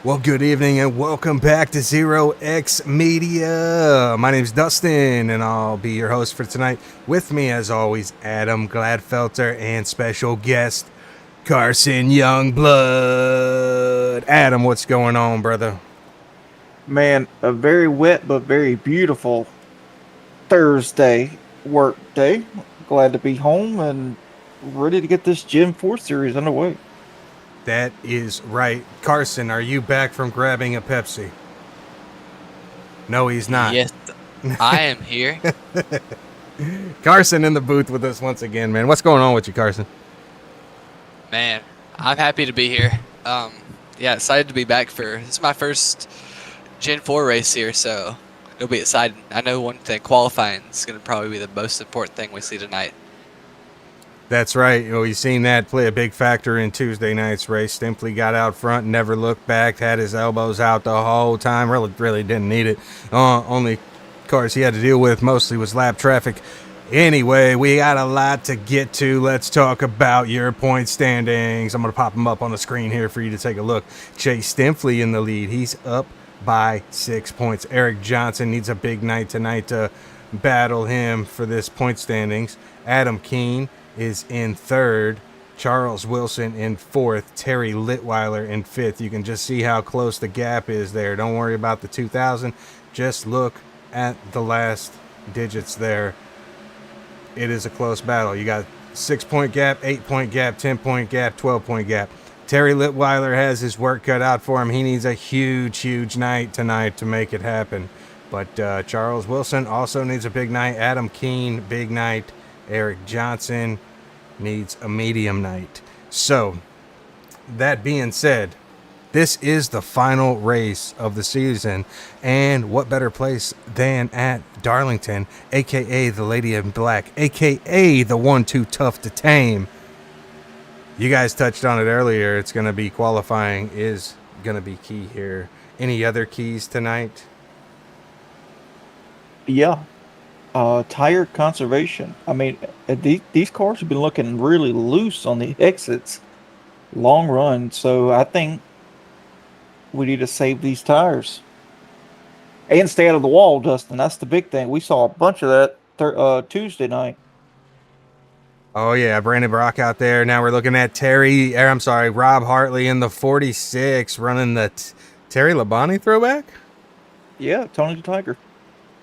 Well, good evening and welcome back to Zero X Media. My name's Dustin and I'll be your host for tonight. With me, as always, Adam Gladfelter and special guest Carson Youngblood. Adam, what's going on, brother? Man, a very wet but very beautiful Thursday work day. Glad to be home and ready to get this Gen 4 series underway. That is right. Carson, are you back from grabbing a Pepsi? No, he's not. Yes, I am here. Carson in the booth with us once again, man. What's going on with you, Carson? Man, I'm happy to be here. Yeah, excited to be back this is my first Gen 4 race here, so it'll be exciting. I know one thing, qualifying is going to probably be the most important thing we see tonight. That's right. You've seen that play a big factor in Tuesday night's race. Stimply got out front, never looked back, had his elbows out the whole time. Really didn't need it. Only cars he had to deal with mostly was lap traffic. Anyway, we got a lot to get to. Let's talk about your point standings. I'm going to pop them up on the screen here for you to take a look. Chase Stimply in the lead. He's up by 6 points. Eric Johnson needs a big night tonight to battle him for this point standings. Adam Keene is in third, Charles Wilson in fourth, Terry Litweiler in fifth. You can just see how close the gap is there. Don't worry about the 2,000. Just look at the last digits there. It is a close battle. You got 6 point gap, 8 point gap, 10 point gap, 12 point gap. Terry Litweiler has his work cut out for him. He needs a huge night tonight to make it happen. But Charles Wilson also needs a big night. Adam Keene, big night. Eric Johnson needs a medium night. So, that being said, this is the final race of the season, and what better place than at Darlington, aka the Lady in Black, aka the one too tough to tame. You guys touched on it earlier. It's going to be qualifying is going to be key here. Any other keys tonight? Yeah. Tire conservation. I mean, these cars have been looking really loose on the exits long run, so I think we need to save these tires. And stay out of the wall, Dustin. That's the big thing. We saw a bunch of that Tuesday night. Oh, yeah, Brandon Brock out there. Now we're looking at Rob Hartley in the 46 running the Terry Labonte throwback? Yeah, Tony the Tiger.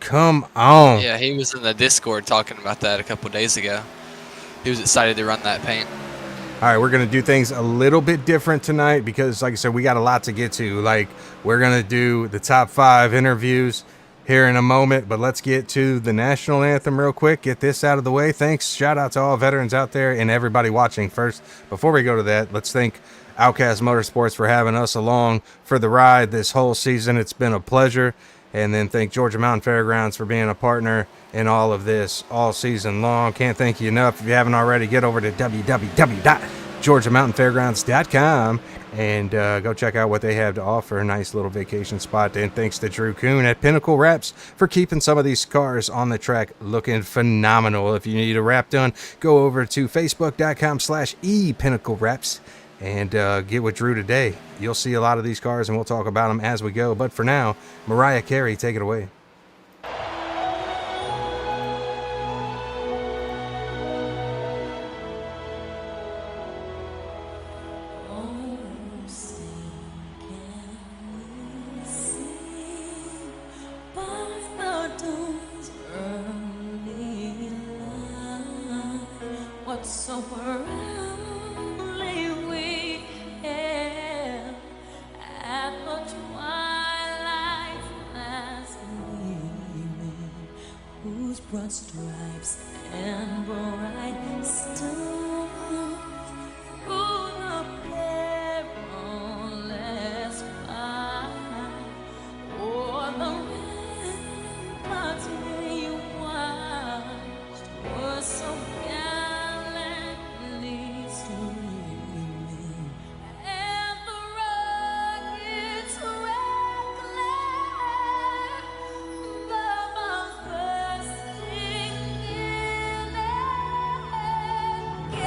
Come on. Yeah, he was in the Discord talking about that a couple days ago. He was excited to run that paint. All right, we're going to do things a little bit different tonight because, like I said, we got a lot to get to. Like, we're going to do the top 5 interviews here in a moment, but let's get to the national anthem real quick. Get this out of the way. Thanks. Shout out to all veterans out there and everybody watching. First, before we go to that, let's thank Outcast Motorsports for having us along for the ride this whole season. It's been a pleasure. And then thank Georgia Mountain Fairgrounds for being a partner in all of this all season long. Can't thank you enough. If you haven't already, get over to www.georgiamountainfairgrounds.com and go check out what they have to offer. A nice little vacation spot. And thanks to Drew Kuhn at Pinnacle Wraps for keeping some of these cars on the track looking phenomenal. If you need a wrap done, go over to facebook.com/epinnaclewraps. And get with Drew today. You'll see a lot of these cars, and we'll talk about them as we go. But for now, Mariah Carey, take it away. Broad stripes and bright stars through the perilous fight, o'er the ramparts where you watched were so gallantly streaming, and the rockets reckless, the bombs bursting in air.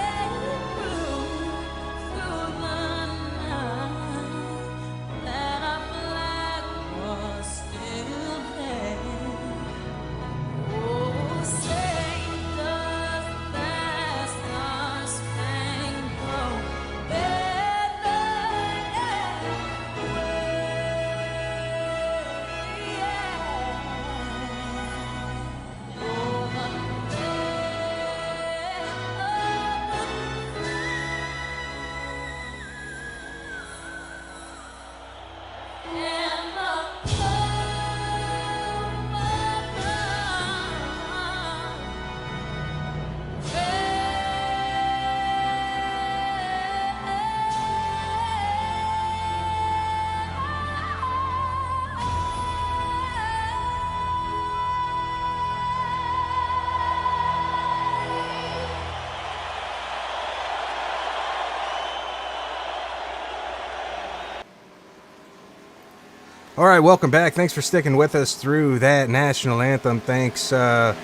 All right, welcome back. Thanks for sticking with us through that national anthem. Thanks to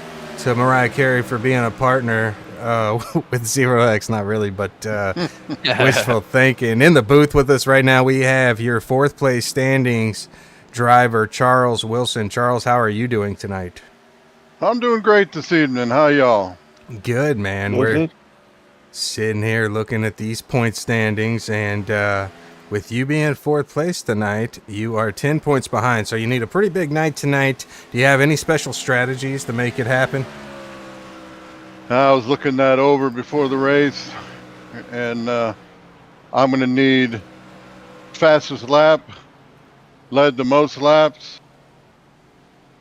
Mariah Carey for being a partner with Zero X. Not really, but wishful thinking. In the booth with us right now, we have your fourth place standings driver, Charles Wilson. Charles, how are you doing tonight? I'm doing great this evening. How y'all? Good, man. Good, We're good. sitting here looking at these point standings, and with you being fourth place tonight, you are 10 points behind, so you need a pretty big night tonight. Do you have any special strategies to make it happen? I was looking that over before the race, and I'm going to need fastest lap, led the most laps,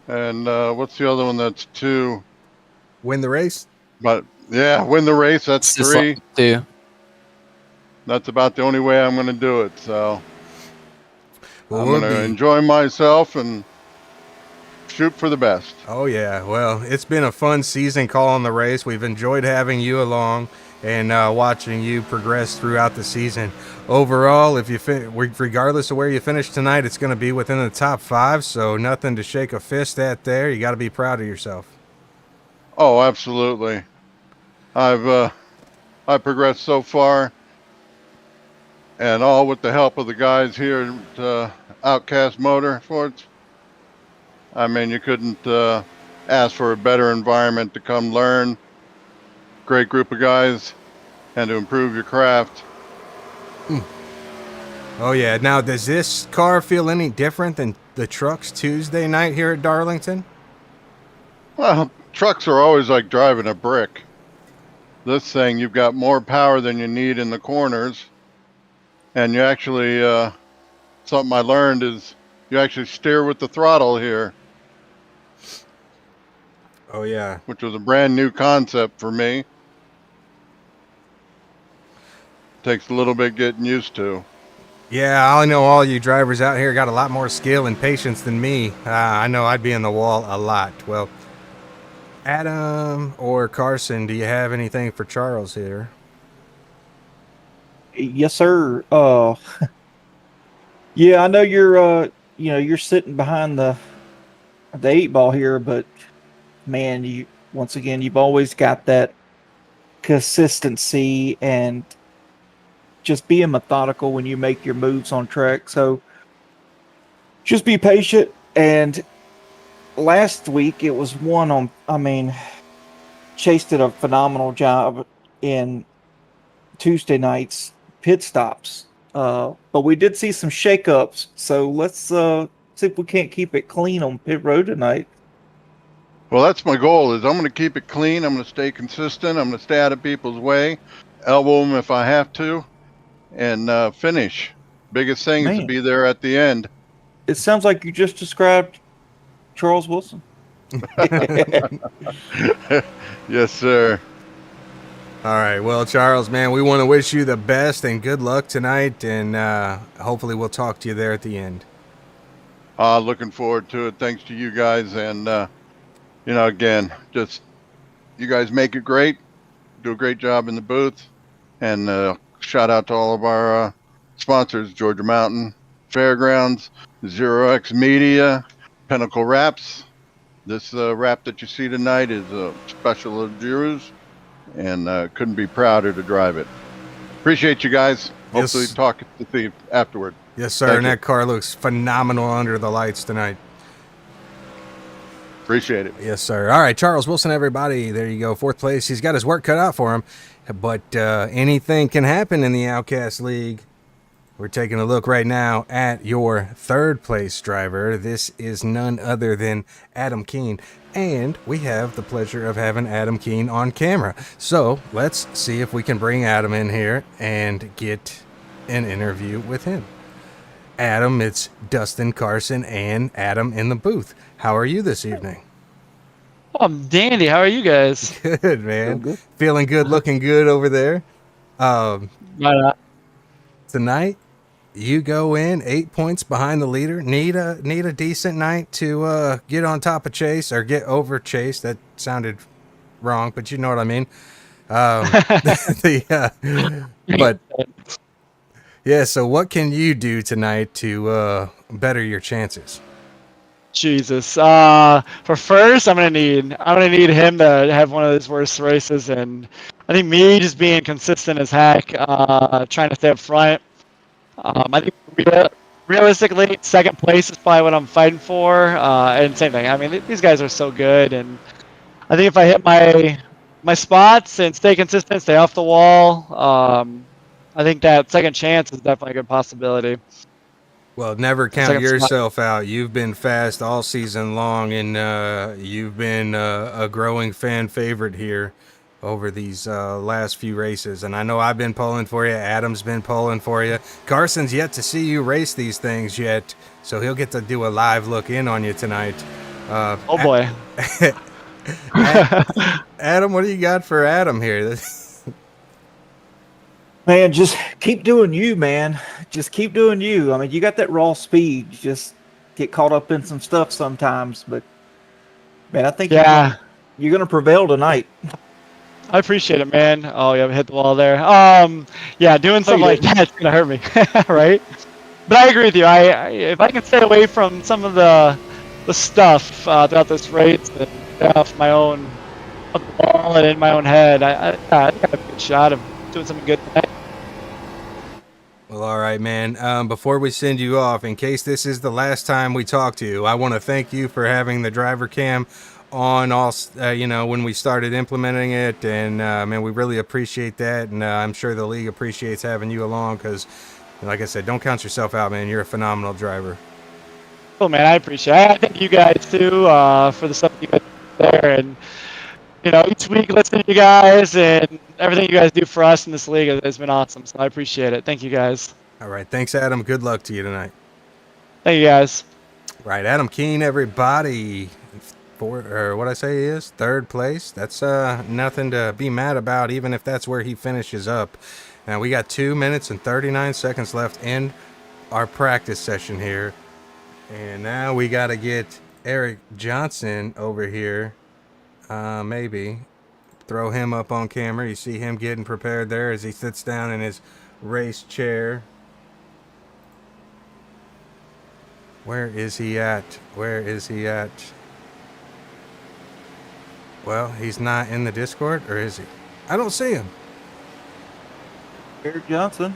and what's the other one? That's 2. Win the race? But yeah, win the race. That's It's 3. just two. That's about the only way I'm going to do it. So Well, I'm we'll going to be- enjoy myself and shoot for the best. Oh, yeah. Well, it's been a fun season calling the race. We've enjoyed having you along and watching you progress throughout the season. Overall, if you regardless of where you finish tonight, it's going to be within the top 5, so nothing to shake a fist at there. You got to be proud of yourself. Oh, absolutely. I've progressed so far, and all with the help of the guys here at Outcast Motorsports. I mean, you couldn't ask for a better environment to come learn. Great group of guys, and to improve your craft. Oh, yeah. Now, does this car feel any different than the trucks Tuesday night here at Darlington? Well, trucks are always like driving a brick. This thing, you've got more power than you need in the corners. And you actually, something I learned is you actually steer with the throttle here, Oh, yeah. which was a brand new concept for me. Takes a little bit getting used to. Yeah, I know all you drivers out here got a lot more skill and patience than me. I know I'd be in the wall a lot. Well, Adam or Carson, do you have anything for Charles here? Yes, sir. Yeah, I know you're sitting behind the 8 ball here, but man, you've always got that consistency and just being methodical when you make your moves on track. So just be patient. And last week it was Chase did a phenomenal job in Tuesday night's pit stops. But we did see some shakeups. So let's see if we can't keep it clean on pit road tonight. Well, that's my goal. Is I'm going to keep it clean. I'm going to stay consistent. I'm going to stay out of people's way, elbow them if I have to, and finish. Biggest thing is to Man. be there at the end. It sounds like you just described Charles Wilson. Yes, sir. All right. Well, Charles, man, we want to wish you the best and good luck tonight, and hopefully we'll talk to you there at the end. Looking forward to it. Thanks to you guys, and again, just you guys make it great. Do a great job in the booth, and shout out to all of our sponsors: Georgia Mountain Fairgrounds, Zero X Media, Pinnacle Wraps. This wrap that you see tonight is a special of Drew's, and couldn't be prouder to drive it. Appreciate you guys. Yes. Hopefully talk to you afterward. Yes, sir. Thank And you. that car looks phenomenal under the lights tonight. Appreciate it. Yes, sir. All right, Charles Wilson, everybody. There you go. Fourth place. He's got his work cut out for him, but anything can happen in the Outcast League. We're taking a look right now at your third place driver. This is none other than Adam Keene. And we have the pleasure of having Adam Keene on camera. So let's see if we can bring Adam in here and get an interview with him. Adam, it's Dustin, Carson, and Adam in the booth. How are you this evening? Oh, I'm dandy. How are you guys? Good, man. Good. Feeling good, looking good over there. Right on. Tonight, you go in 8 points behind the leader. Need a decent night to get on top of Chase or get over Chase. That sounded wrong, but you know what I mean. But yeah, so what can you do tonight to better your chances? Jesus. For first, I'm gonna need him to have one of his worst races, and I think me just being consistent as heck, trying to stay up front. I think realistically, second place is probably what I'm fighting for. And same thing. I mean, these guys are so good, and I think if I hit my spots and stay consistent, stay off the wall, I think that second chance is definitely a good possibility. Well, never count Second spot. yourself out. You've been fast all season long, and you've been a growing fan favorite here over these last few races. And I know I've been pulling for you. Adam's been pulling for you. Carson's yet to see you race these things yet, so he'll get to do a live look in on you tonight. Oh boy. Adam, what do you got for Adam here? Man, just keep doing you, man. Just keep doing you. I mean, you got that raw speed. You just get caught up in some stuff sometimes, but man, I think Yeah. you're gonna prevail tonight. I appreciate it, man. Oh, yeah, I hit the wall there. Yeah, doing something you like didn't. that's gonna hurt me, right? But I agree with you. I if I can stay away from some of the stuff throughout this race and get off my own wall and in my own head, I think I have a good shot of doing something good tonight. Well, all right, man. Before we send you off, in case this is the last time we talk to you, I want to thank you for having the driver cam on all, when we started implementing it. And, man, we really appreciate that. And I'm sure the league appreciates having you along because, like I said, don't count yourself out, man. You're a phenomenal driver. Cool, man. I appreciate it. I thank you guys, too, for the stuff you guys do there. And, each week listening to you guys and everything you guys do for us in this league has been awesome. So I appreciate it. Thank you guys. All right. Thanks, Adam. Good luck to you tonight. Thank you guys. Right. Adam Keene, everybody. What I say is third place. That's nothing to be mad about, even if that's where he finishes up. Now we got 2 minutes and 39 seconds left in our practice session here. And now we got to get Eric Johnson over here. Maybe throw him up on camera. You see him getting prepared there as he sits down in his race chair. Where is he at? Where is he at? Well, he's not in the Discord, or is he? I don't see him. Eric Johnson.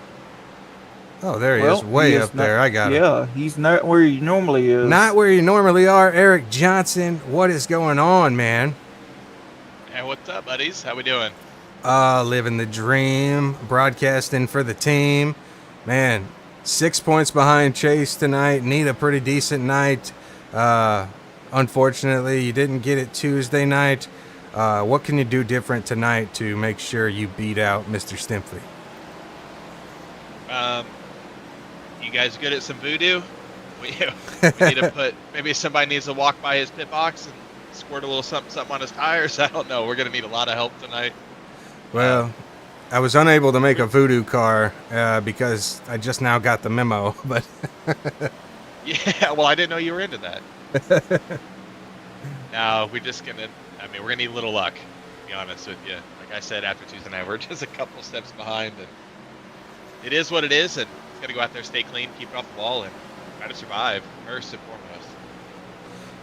Oh, there he is, way up there. I got him. Yeah, he's not where he normally is. Not where you normally are, Eric Johnson. What is going on, man? Hey, what's up, buddies? How we doing? Living the dream, broadcasting for the team. Man, 6 points behind Chase tonight. Need a pretty decent night. Unfortunately, you didn't get it Tuesday night. What can you do different tonight to make sure you beat out Mr. Stimpy? You guys good at some voodoo? We need to put, maybe somebody needs to walk by his pit box and squirt a little something on his tires. I don't know. We're going to need a lot of help tonight. Well, I was unable to make a voodoo car because I just now got the memo, but Yeah, well, I didn't know you were into that. No, we're just going to, we're going to need a little luck, to be honest with you. Like I said, after Tuesday night, we're just a couple steps behind, and it is what it is, and it's got to go out there, stay clean, keep it off the wall, and try to survive, first and foremost.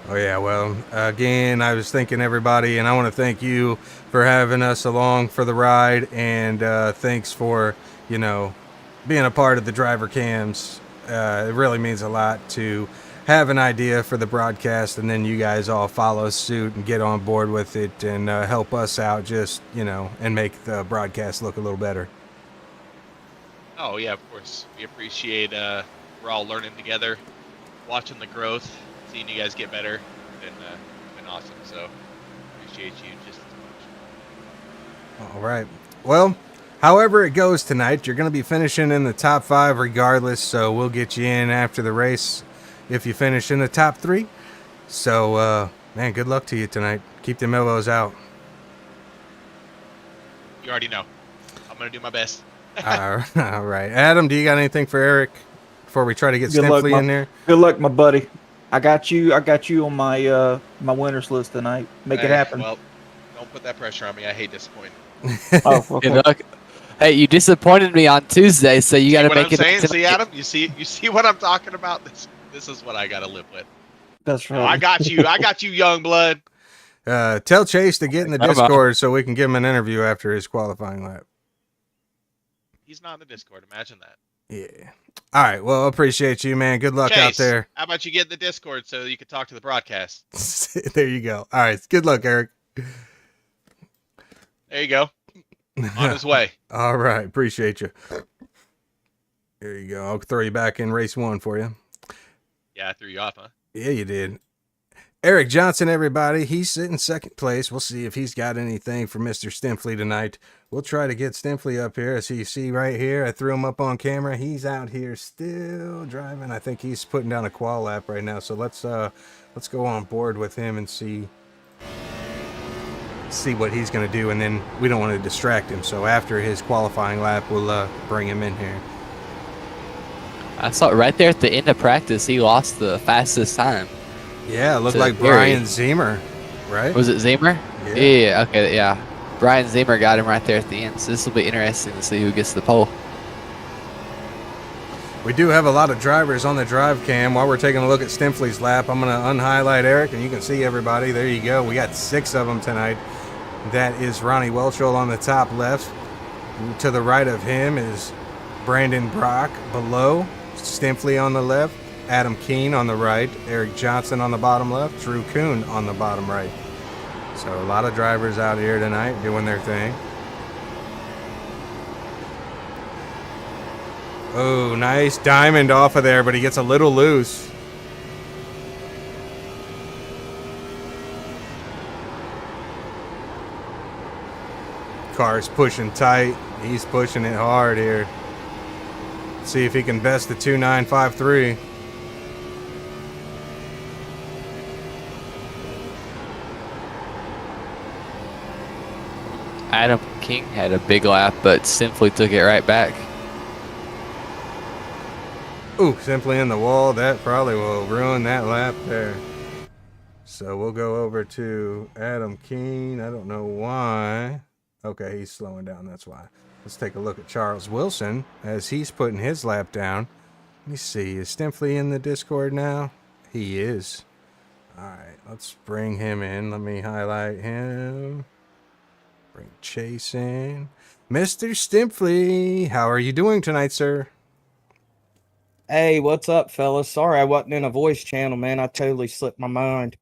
Oh, yeah, well, again, I was thanking everybody, and I want to thank you for having us along for the ride, and thanks for, being a part of the driver cams. It really means a lot to have an idea for the broadcast, and then you guys all follow suit and get on board with it and help us out just, and make the broadcast look a little better. Oh, yeah, of course. We appreciate, we're all learning together, watching the growth, seeing you guys get better. It's been awesome, so appreciate you just as much. All right. Well, however it goes tonight, you're going to be finishing in the top 5 regardless, so we'll get you in after the race if you finish in the top 3. So, man, good luck to you tonight. Keep them elbows out. You already know. I'm going to do my best. All right. Adam, do you got anything for Eric before we try to get Stimpy in there? Good luck, my buddy. I got you on my my winners list tonight. Make it happen. Well, don't put that pressure on me. I hate disappointing. Oh, okay. Good luck. Hey, you disappointed me on Tuesday, so you got to what make I'm it. saying? up See, tonight. Adam? You see what I'm talking about? This is what I gotta live with. That's No, right. I got you. I got you, young blood. Tell Chase to get in the Come on. Discord so we can give him an interview after his qualifying lap. He's not in the Discord. Imagine that. Yeah. All right. Well, appreciate you, man. Good luck out Chase, there. how about you get in the Discord so you can talk to the broadcast? There you go. All right. Good luck, Eric. There you go. On his way. All right. Appreciate you. There you go. I'll throw you back in race 1 for you. Yeah, I threw you off, huh? Yeah, you did. Eric Johnson, everybody. He's sitting second place. We'll see if he's got anything for Mr. Stimpley tonight. We'll try to get Stimpley up here. As you see right here, I threw him up on camera. He's out here still driving. I think he's putting down a qual lap right now. So let's go on board with him and see what he's going to do. And then we don't want to distract him. So after his qualifying lap, we'll bring him in here. I saw right there at the end of practice, he lost the fastest time. Yeah, it looked To like Gary. Brian Ziemer, right? Was it Zimmer? Yeah. Yeah, okay, yeah. Brian Zimmer got him right there at the end, so this will be interesting to see who gets the pole. We do have a lot of drivers on the drive cam. While we're taking a look at Stimpley's lap, I'm going to unhighlight Eric, and you can see everybody. There you go. We got 6 of them tonight. That is Ronnie Welchel on the top left. To the right of him is Brandon Brock below. Stimpley on the left. Adam Keene on the right. Eric Johnson on the bottom left. Drew Kuhn on the bottom right. So a lot of drivers out here tonight doing their thing. Oh, nice diamond off of there, but he gets a little loose. Car's pushing tight. He's pushing it hard here. See if he can best the 2953. Adam King had a big lap, but simply took it right back. Ooh, simply in the wall. That probably will ruin that lap there. So we'll go over to Adam Keene. I don't know why. Okay, he's slowing down. That's why. Let's take a look at Charles Wilson as he's putting his lap down. Let me see. Is Stimpley in the Discord now? He is. All right, let's bring him in. Let me highlight him. Bring Chase in. Mr. Stimpley, how are you doing tonight, sir? Hey, what's up, fellas? Sorry I wasn't in a voice channel, man. I totally slipped my mind.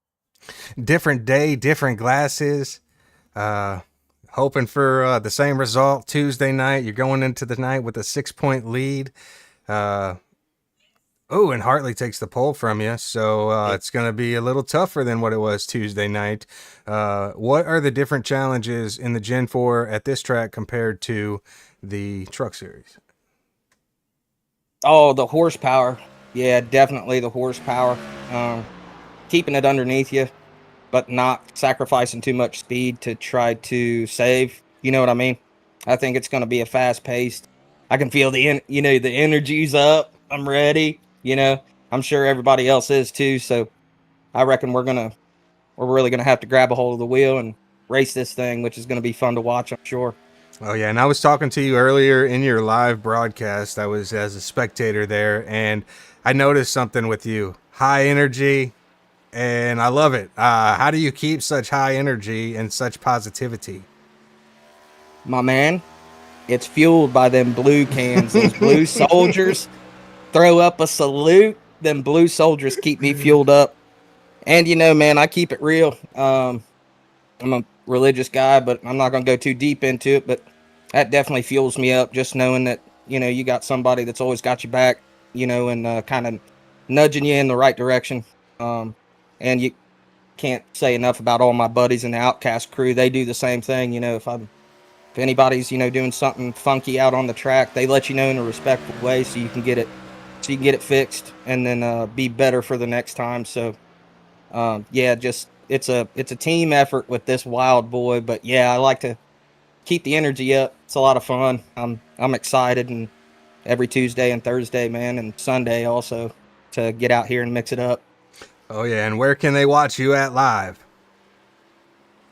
Different day, different glasses. Hoping for the same result Tuesday night. You're going into the night with a 6-point lead. And Hartley takes the pole from you, so it's going to be a little tougher than what it was Tuesday night. What are the different challenges in the Gen 4 at this track compared to the Truck Series? Oh, the horsepower. Yeah, definitely the horsepower. Keeping it underneath you, but not sacrificing too much speed to try to save. You know what I mean? I think it's going to be a fast-paced. I can feel the energy's up. I'm ready. I'm sure everybody else is too. So I reckon we're really gonna have to grab a hold of the wheel and race this thing, which is gonna be fun to watch, I'm sure. Oh yeah, and I was talking to you earlier in your live broadcast. I was as a spectator there, and I noticed something with you. High energy, and I love it. How do you keep such high energy and such positivity? My man, it's fueled by them blue cans. Those blue soldiers throw up a salute. Them blue soldiers keep me fueled up. And man, I keep it real. I'm a religious guy, but I'm not going to go too deep into it. But that definitely fuels me up, just knowing that, you got somebody that's always got your back, and kind of nudging you in the right direction. And you can't say enough about all my buddies in the Outcast crew. They do the same thing. If anybody's, doing something funky out on the track, they let you know in a respectful way so you can get it fixed and then be better for the next time. So it's a team effort with this wild boy, but yeah, I like to keep the energy up. It's a lot of fun. I'm excited, and every Tuesday and Thursday, man, and Sunday also, to get out here and mix it up. Oh yeah, and where can they watch you at live?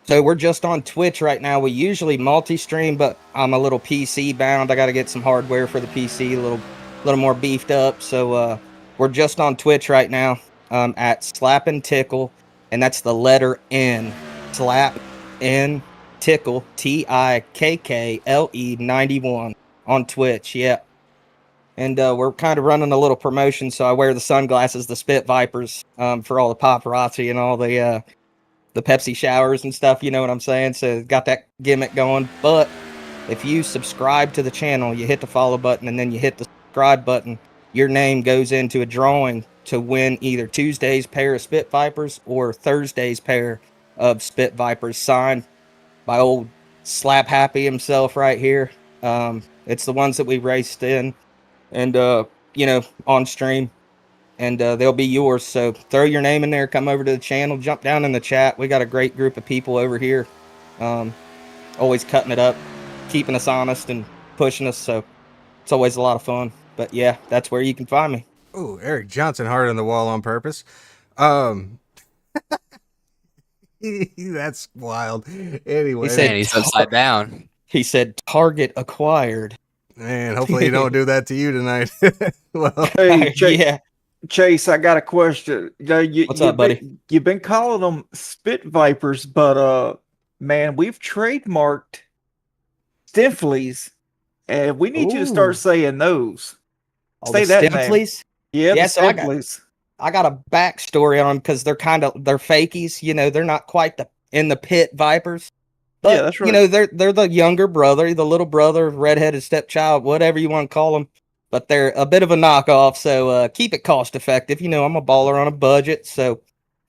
So we're just on Twitch right now. We usually multi-stream, but I'm a little PC bound. I got to get some hardware for the PC, a little more beefed up. So We're just on Twitch right now at Slap and Tickle, and that's the letter N. Slap N Tickle, TIKKLE 91 on Twitch. Yeah. And we're kind of running a little promotion, so I wear the sunglasses, the Spit Vipers, for all the paparazzi and all the Pepsi showers and stuff. You know what I'm saying? So got that gimmick going. But if you subscribe to the channel, you hit the follow button and then you hit the subscribe button, your name goes into a drawing to win either Tuesday's pair of Spit Vipers or Thursday's pair of Spit Vipers signed by old Slap Happy himself right here. It's the ones that we raced in and, on stream. And they'll be yours. So throw your name in there, come over to the channel, jump down in the chat. We got a great group of people over here. Always cutting it up, keeping us honest and pushing us. So it's always a lot of fun. But yeah, that's where you can find me. Ooh, Eric Johnson hard on the wall on purpose. That's wild. Anyway, He said- Man, he's upside down. He said target acquired. man, hopefully you don't do that to you tonight. Well, Hey, Yeah. Chase, I got a question. What's up, buddy? You've been calling them Spit Vipers, but man, we've trademarked Stinfleys, and we need you to Ooh. start saying those. Oh, Say the that name. Stimfleys? Yeah, Yeah, the so I got- Stinfleys. I got a backstory on them because they're fakies. They're not quite in the pit Vipers. But, Yeah, that's right. They're the younger brother, the little brother, redheaded stepchild, whatever you want to call them. But they're a bit of a knockoff, so keep it cost effective. I'm a baller on a budget, so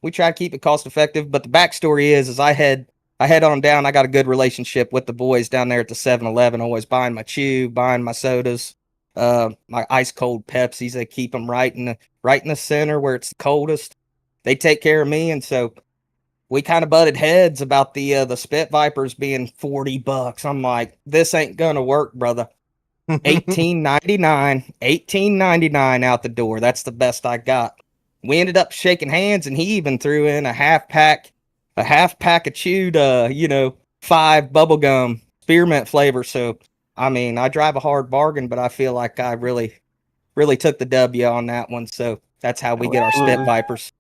we try to keep it cost effective. But the backstory is I head on down. I got a good relationship with the boys down there at the 7-Eleven, always buying my chew, buying my sodas, my ice cold Pepsis. They keep them right in the center where it's the coldest. They take care of me, and so we kind of butted heads about the Spit Vipers being $40. I'm like, this ain't gonna work, brother. $18.99 out the door. That's the best I got. We ended up shaking hands, and he even threw in a half pack of chewed 5 bubblegum spearmint flavor. So I drive a hard bargain, but I feel like I really took the W on that one. So that's how we get our Spit Vipers.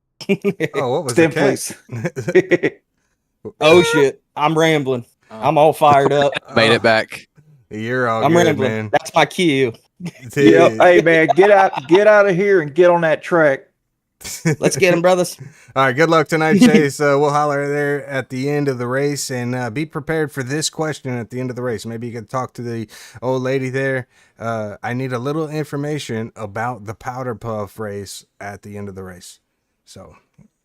oh, what was the case? Stinfleys. Oh shit, I'm rambling. I'm all fired up. Made it back. You're all I'm good, rambling. man. That's my cue. Yep. Hey man, get out of here and get on that track. Let's get them, brothers. All right, good luck tonight, Chase. We'll holler there at the end of the race, and be prepared for this question at the end of the race. Maybe you can talk to the old lady there. I need a little information about the Powder Puff race at the end of the race. So,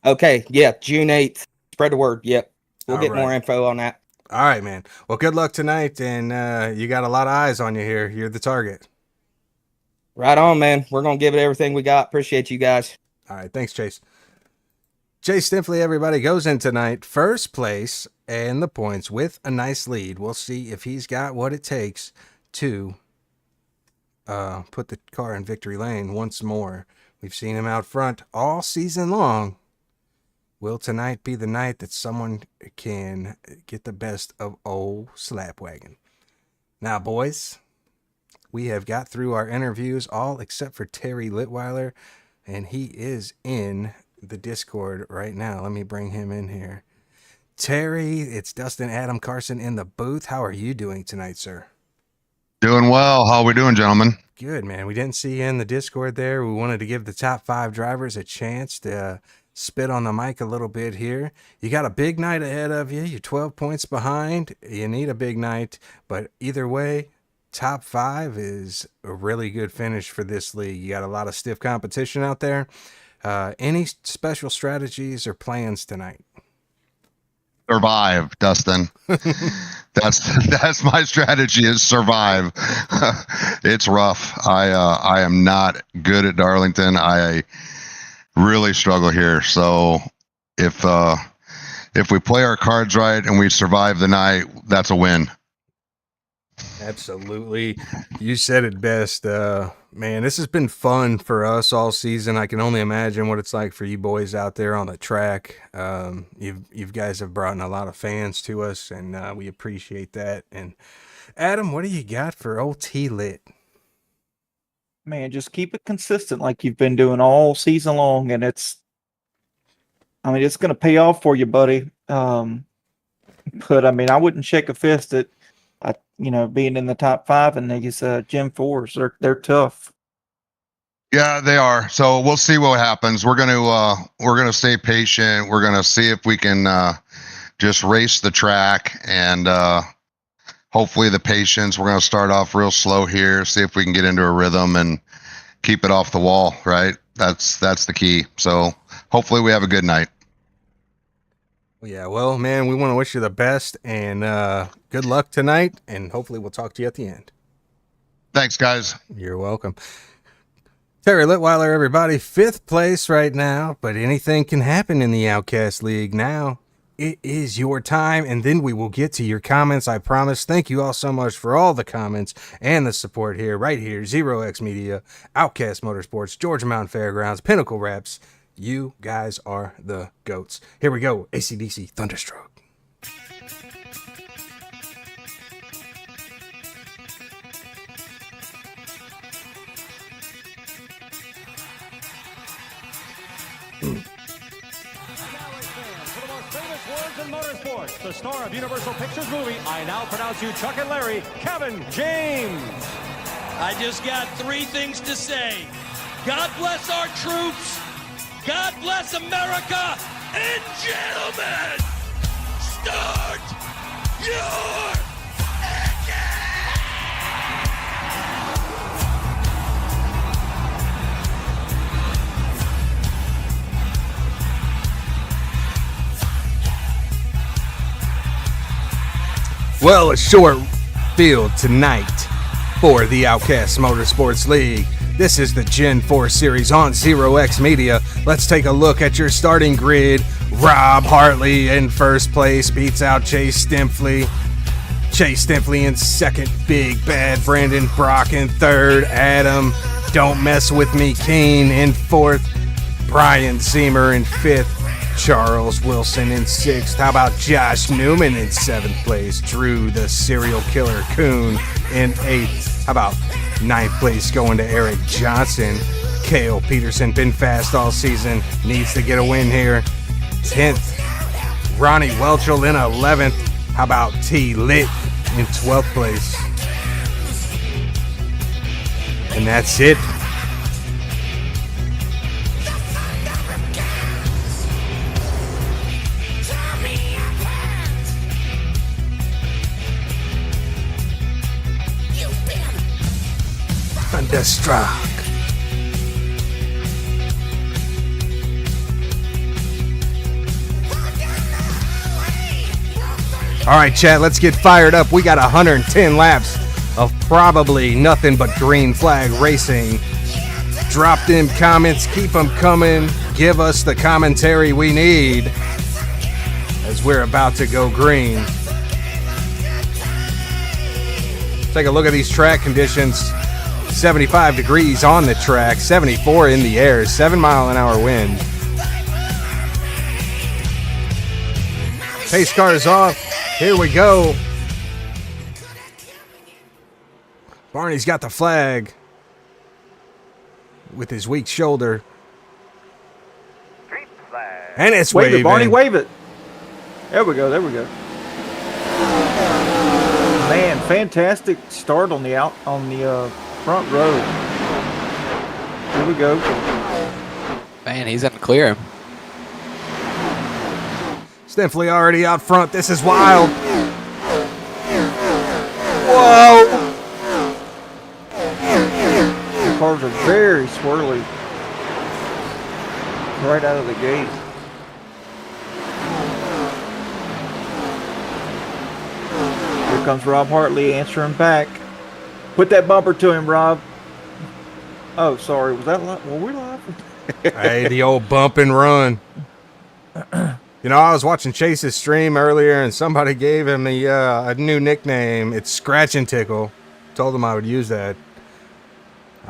Okay, yeah, June 8th. Spread the word. Yep. We'll All get right. more info on that. all right, man. Well, good luck tonight, and you got a lot of eyes on you here. You're the target. Right on, man. We're going to give it everything we got. Appreciate you guys. All right, thanks, Chase. Chase Stinfley, everybody, goes in tonight first place and the points with a nice lead. We'll see if he's got what it takes to put the car in victory lane once more. We've seen him out front all season long. Will tonight be the night that someone can get the best of old Slapwagon? Now, boys, we have got through our interviews, all except for Terry Litweiler, and he is in the Discord right now. Let me bring him in here. Terry, it's Dustin Adam Carson in the booth. How are you doing tonight, sir? Doing well. How are we doing, gentlemen? Good, man. We didn't see you in the Discord there. We wanted to give the top 5 drivers a chance to spit on the mic a little bit here. You got a big night ahead of you. You're 12 points behind. You need a big night, but either way, top 5 is a really good finish for this league. You got a lot of stiff competition out there. Any special strategies or plans tonight? Survive, Dustin. That's my strategy, is survive. It's rough. I am not good at Darlington. I really struggle here. So if we play our cards right and we survive the night, that's a win. Absolutely. You said it best. Man, this has been fun for us all season. I can only imagine what it's like for you boys out there on the track. You guys have brought in a lot of fans to us, and we appreciate that. And Adam, what do you got for old T-Lit? man, just keep it consistent like you've been doing all season long, and it's going to pay off for you, buddy. But I mean, I wouldn't shake a fist at, being in the top 5 in these Gen4s. They're tough. Yeah, they are. So we'll see what happens. We're gonna stay patient. We're gonna see if we can just race the track, and hopefully the patience. We're gonna start off real slow here, see if we can get into a rhythm and keep it off the wall. Right? That's the key. So hopefully we have a good night. Yeah, well, man, we want to wish you the best and good luck tonight, and hopefully we'll talk to you at the end. Thanks, guys. You're welcome. Terry Litweiler, everybody, 5th place right now, but anything can happen in the Outcast League now. It is your time, and then we will get to your comments, I promise. Thank you all so much for all the comments and the support here, right here, Zero X Media, Outcast Motorsports, Georgia Mountain Fairgrounds, Pinnacle Reps. You guys are the GOATs. Here we go, AC/DC Thunderstruck. Motorsports, the star of Universal Pictures movie, I now pronounce you Chuck and Larry, Kevin James. I just got 3 things to say. God bless our troops. God bless America. And gentlemen, start your Well, a short field tonight for the Outcast Motorsports League. This is the Gen 4 series on Zero X Media. Let's take a look at your starting grid. Rob Hartley in first place beats out Chase Stimpley. Chase Stimpley in second, Big Bad Brandon Brock in third. Adam, Don't Mess With Me Keen in fourth. Brian Zemer in fifth. Charles Wilson in sixth. How about Josh Newman in seventh place? Drew the Serial Killer Coon in eighth. How about ninth place going to Eric Johnson? Cale Peterson, been fast all season, needs to get a win here. 10th, Ronnie Welchel in 11th. How about T. Lit in 12th place? And that's it. Thunderstruck. All right, chat, let's get fired up. We got 110 laps of probably nothing but green flag racing. Drop them comments, keep them coming. Give us the commentary we need as we're about to go green. Take a look at these track conditions. 75 degrees on the track, 74 in the air, 7-mile-an-hour wind. Pace cars off. Here we go. Barney's got the flag with his weak shoulder. And it's Wave waving. it, Barney, wave it. There we go, there we go. Man, fantastic start on the front row. Here we go. Man, he's gonna clear him. Stimpley already out front. This is wild. Whoa. The cars are very swirly. Right out of the gate. Here comes Rob Hartley answering back. Put that bumper to him, Rob. Oh, sorry. Was that live? Were we live? Hey, the old bump and run. You know, I was watching Chase's stream earlier, and somebody gave him a new nickname. It's Scratch and Tickle. Told him I would use that.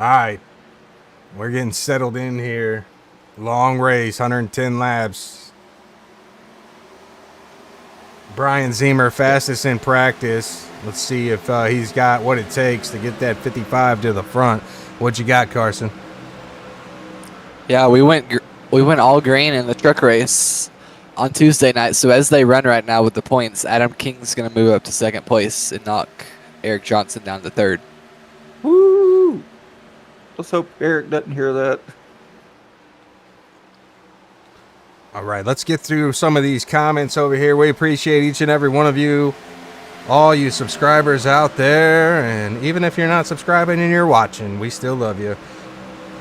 All right. We're getting settled in here. Long race, 110 laps. Brian Ziemer, fastest in practice. Let's see if he's got what it takes to get that 55 to the front. What you got, Carson? Yeah, we went all green in the truck race on Tuesday night. So as they run right now with the points, Adam King's going to move up to second place and knock Eric Johnson down to third. Woo! Let's hope Eric doesn't hear that. All right, let's get through some of these comments over here. We appreciate each and every one of you, all you subscribers out there. And even if you're not subscribing and you're watching, we still love you.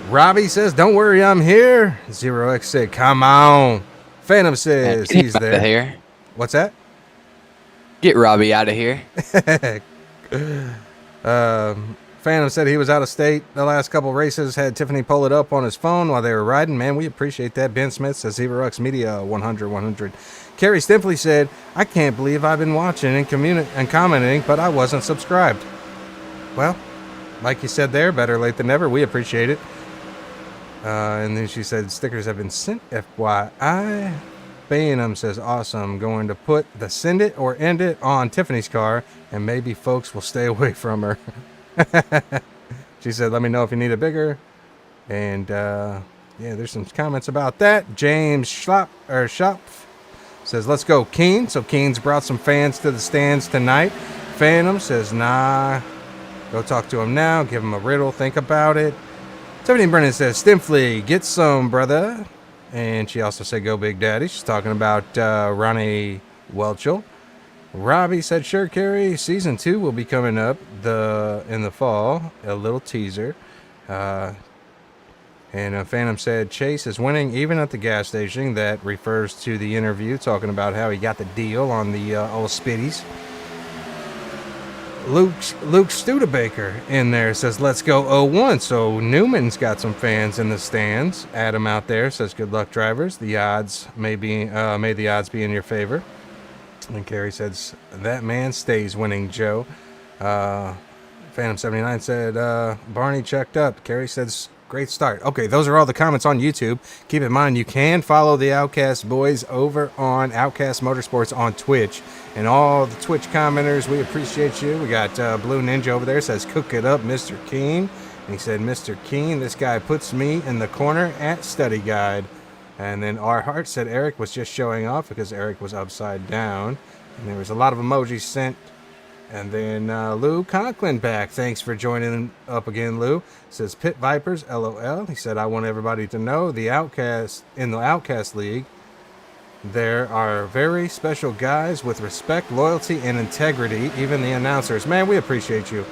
Robbie says, don't worry, I'm here. 0x said, come on. Phantom says Man, he's there. Here. What's that? Get Robbie out of here. Phantom said he was out of state the last couple races. Had Tiffany pull it up on his phone while they were riding. Man, we appreciate that. Ben Smith says, 0x Media 100. Carrie Stimply said, I can't believe I've been watching and commenting, but I wasn't subscribed. Well, like you said there, better late than never. We appreciate it. And then she said, stickers have been sent, FYI. Bainham says, awesome. Going to put the send it or end it on Tiffany's car, and maybe folks will stay away from her. She said, let me know if you need it bigger. And, yeah, there's some comments about that. James Shop says, let's go, Keen. So Keen's brought some fans to the stands tonight. Phantom says, nah. Go talk to him now. Give him a riddle. Think about it. Tiffany Brennan says, Stimpfly, get some, brother. And she also said, go Big Daddy. She's talking about Ronnie Welchel. Robbie said, sure, Carrie. Season 2 will be coming up in the fall. A little teaser. And Phantom said, Chase is winning even at the gas station. That refers to the interview talking about how he got the deal on the old Spitties. Luke Studebaker in there says, let's go 0-1. So Newman's got some fans in the stands. Adam out there says, good luck, drivers. The odds may the odds be in your favor. And Carrie says, that man stays winning, Joe. Phantom 79 said, Barney checked up. Carrie says, great start. Okay, those are all the comments on YouTube. Keep in mind, you can follow the Outcast Boys over on Outcast Motorsports on Twitch. And all the Twitch commenters, we appreciate you. We got Blue Ninja over there, says, cook it up, Mr. Keen. And he said, Mr. Keen, this guy puts me in the corner at Study Guide. And then our heart said Eric was just showing off because Eric was upside down. And there was a lot of emojis sent. And then Lou Conklin back. Thanks for joining up again, Lou. Says Pit Vipers, LOL. He said, I want everybody to know in the Outcast League, there are very special guys with respect, loyalty, and integrity. Even the announcers. Man, we appreciate you.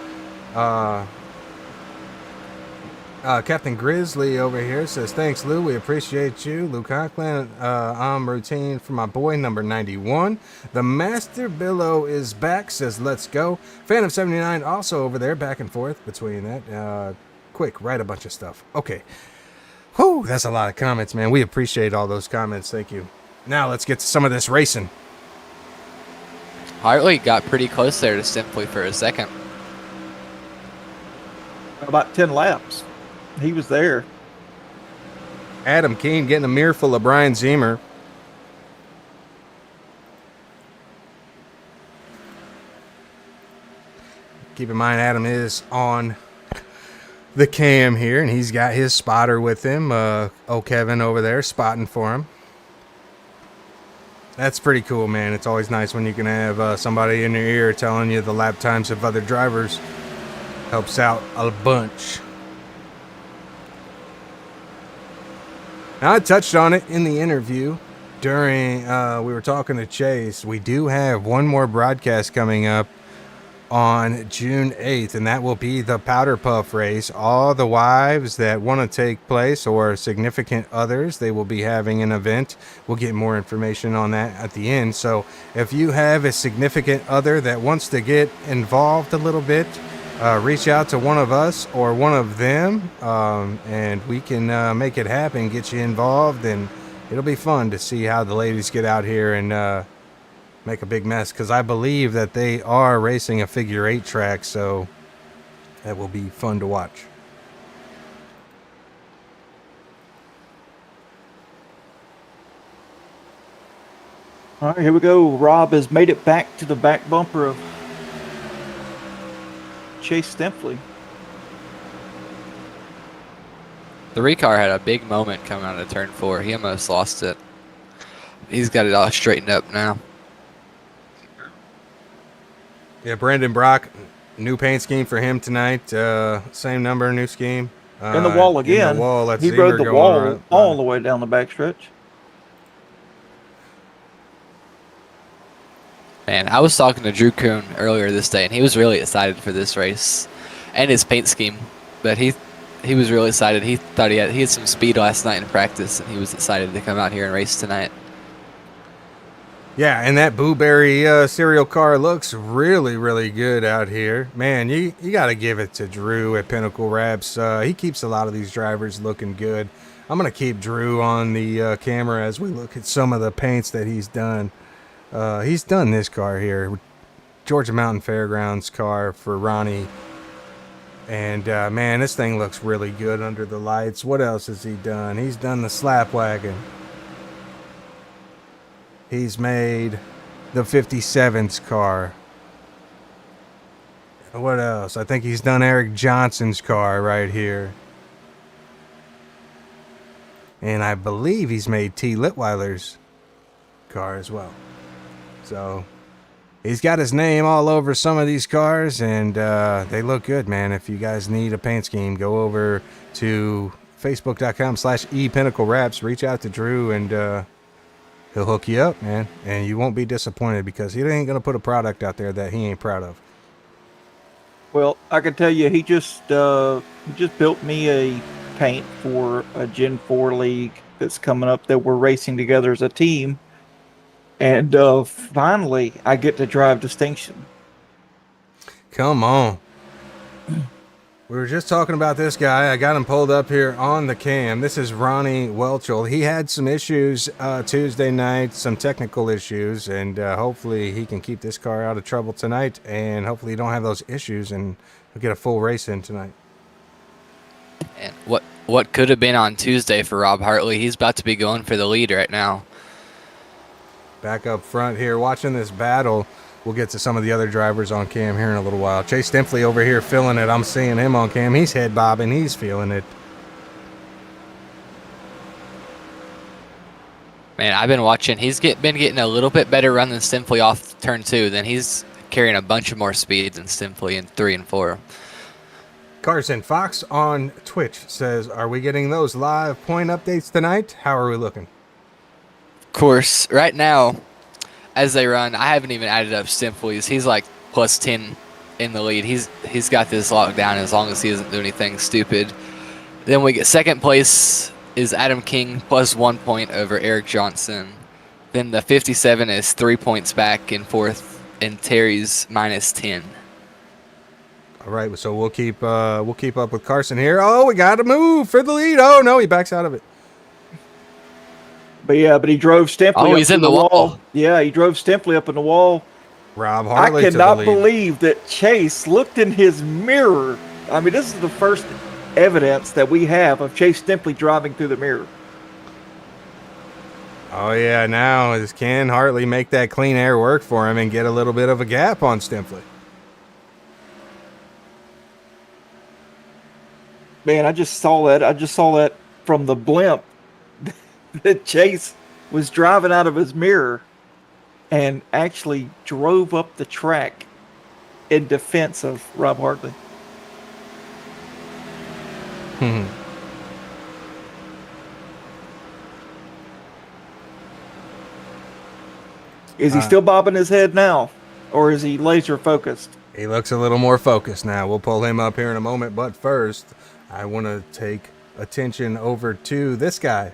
Captain Grizzly over here says, thanks, Lou. We appreciate you. Lou Conklin, I'm routine for my boy, number 91. The Master Billow is back, says, let's go. Phantom 79 also over there, back and forth between that. Quick, write a bunch of stuff. Okay. Whew, that's a lot of comments, man. We appreciate all those comments. Thank you. Now let's get to some of this racing. Hartley got pretty close there to Stimpfly for a second. About 10 laps. He was there. Adam Keen getting a mirror full of Brian Ziemer. Keep in mind, Adam is on the cam here, and he's got his spotter with him. Kevin over there spotting for him. That's pretty cool, man. It's always nice when you can have somebody in your ear telling you the lap times of other drivers. Helps out a bunch. Now, I touched on it in the interview during we were talking to Chase. We do have one more broadcast coming up on June 8th, and that will be the Powder Puff race. All the wives that want to take place or significant others, they will be having an event. We'll get more information on that at the end. So if you have a significant other that wants to get involved a little bit, reach out to one of us or one of them, and we can make it happen, get you involved, and it'll be fun to see how the ladies get out here and make a big mess, because I believe that they are racing a figure 8 track, so that will be fun to watch. All right, here we go. Rob has made it back to the back bumper of Chase Stempley. The Recar had a big moment coming out of turn 4. He almost lost it. He's got it all straightened up now. Yeah, Brandon Brock, new paint scheme for him tonight. Same number, new scheme. In the wall again. In the wall. That's he Zimmer rode the going wall around. all the way down the backstretch. Man, I was talking to Drew Kuhn earlier this day, and he was really excited for this race and his paint scheme. But he was really excited. He thought he had some speed last night in practice, and he was excited to come out here and race tonight. Yeah, and that Blueberry cereal car looks really, really good out here. Man, you got to give it to Drew at Pinnacle Wraps. He keeps a lot of these drivers looking good. I'm going to keep Drew on the camera as we look at some of the paints that he's done. He's done this car here, Georgia Mountain Fairgrounds car for Ronnie. And, man, this thing looks really good under the lights. What else has he done? He's done the Slap Wagon. He's made the 57's car. What else? I think he's done Eric Johnson's car right here. And I believe he's made T. Litweiler's car as well. So he's got his name all over some of these cars, and they look good, man. If you guys need a paint scheme, go over to facebook.com/ePinnacleWraps. Reach out to Drew, and he'll hook you up, man. And you won't be disappointed because he ain't going to put a product out there that he ain't proud of. Well, I can tell you, he just built me a paint for a Gen 4 league that's coming up that we're racing together as a team. And finally, I get to drive Distinction. Come on. We were just talking about this guy. I got him pulled up here on the cam. This is Ronnie Welchel. He had some issues Tuesday night, some technical issues, and hopefully he can keep this car out of trouble tonight, and hopefully you don't have those issues, and he'll get a full race in tonight. And what could have been on Tuesday for Rob Hartley, he's about to be going for the lead right now. Back up front here, watching this battle. We'll get to some of the other drivers on cam here in a little while. Chase Stempley over here feeling it. I'm seeing him on cam. He's head bobbing. He's feeling it. Man, I've been watching. He's been getting a little bit better run than Stempley off turn 2. Then he's carrying a bunch of more speed than Stempley in 3 and 4. Carson Fox on Twitch says, are we getting those live point updates tonight? How are we looking? Of course, right now, as they run, I haven't even added up Stempley's. He's like plus 10 in the lead. He's got this locked down as long as he doesn't do anything stupid. Then we get second place is Adam King plus 1 point over Eric Johnson. Then the 57 is 3 points back in fourth, and Terry's minus 10. All right, so we'll keep up with Carson here. Oh, we got to move for the lead. Oh no, he backs out of it. But he drove Stempley. Oh, he's in the wall. Yeah, he drove Stempley up in the wall. Rob Hartley I cannot to the lead. believe that Chase looked in his mirror. I mean, this is the first evidence that we have of Chase Stempley driving through the mirror. Oh yeah, now can Hartley make that clean air work for him and get a little bit of a gap on Stempley? Man, I just saw that from the blimp that Chase was driving out of his mirror and actually drove up the track in defense of Rob Hartley. Is he still bobbing his head now, or is he laser focused? He looks a little more focused now. We'll pull him up here in a moment, but first, I want to take attention over to this guy,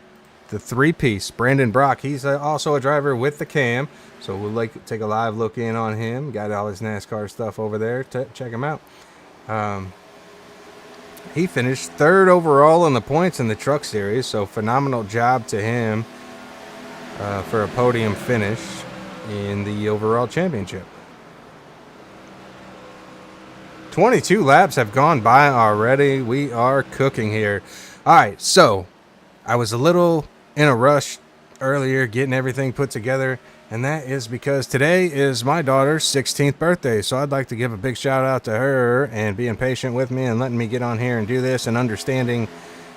the three-piece, Brandon Brock. He's also a driver with the cam, so we'll take a live look in on him. Got all his NASCAR stuff over there. Check him out. He finished third overall in the points in the Truck Series, so phenomenal job to him for a podium finish in the overall championship. 22 laps have gone by already. We are cooking here. All right, so I was a little in a rush earlier getting everything put together, and that is because today is my daughter's 16th birthday. So I'd like to give a big shout out to her and being patient with me and letting me get on here and do this and understanding.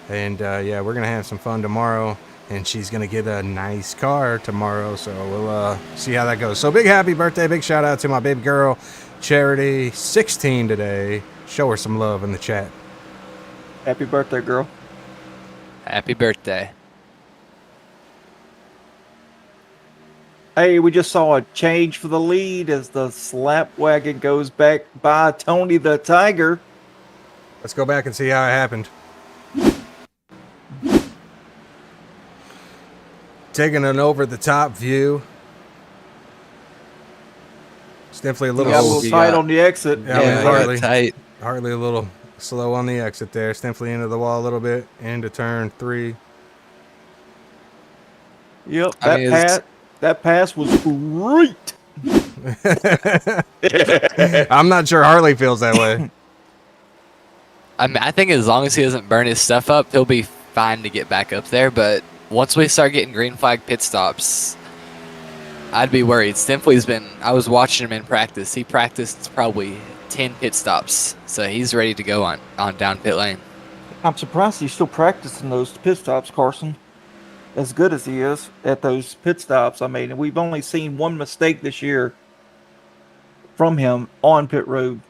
And yeah, we're gonna have some fun tomorrow, and she's gonna get a nice car tomorrow. So we'll see how that goes. So big happy birthday, big shout out to my baby girl, Charity, 16 today. Show her some love in the chat. Happy birthday, girl. Happy birthday. Hey, we just saw a change for the lead as the slap wagon goes back by Tony the Tiger. Let's go back and see how it happened. Taking an over-the-top view. It's definitely a He little, got a little tight on the exit. Yeah, I mean, got tight. hardly a little slow on the exit there. Stimpfly into the wall a little bit. Into turn 3. Yep, I mean, that pass was great. I'm not sure Harley feels that way. I mean, I think as long as he doesn't burn his stuff up, he'll be fine to get back up there. But once we start getting green flag pit stops, I'd be worried. I was watching him in practice. He practiced probably 10 pit stops. So he's ready to go on down pit lane. I'm surprised he's still practicing those pit stops, Carson. As good as he is at those pit stops. I mean, we've only seen one mistake this year from him on pit road.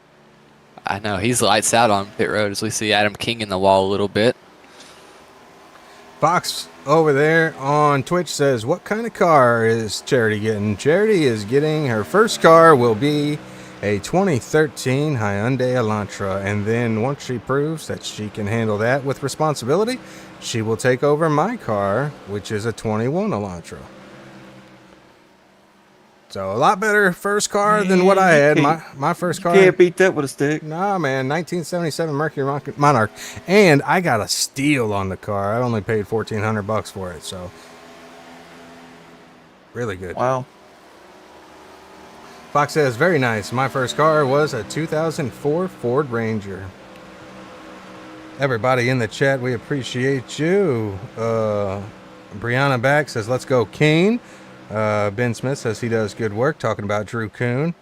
I know. He's lights out on pit road as we see Adam King in the wall a little bit. Fox over there on Twitch says, what kind of car is Charity getting? Charity is getting, her first car will be a 2013 Hyundai Elantra, and then once she proves that she can handle that with responsibility, she will take over my car, which is a 21 Elantra. So a lot better first car than what I had. My first car. Can't beat that with a stick. Nah, man, 1977 Mercury Monarch, and I got a steal on the car. I only paid $1,400 for it, so really good. Wow. Fox says, very nice. My first car was a 2004 Ford Ranger. Everybody in the chat, we appreciate you. Brianna Back says, let's go Kane. Ben Smith says he does good work, talking about Drew Kuhn.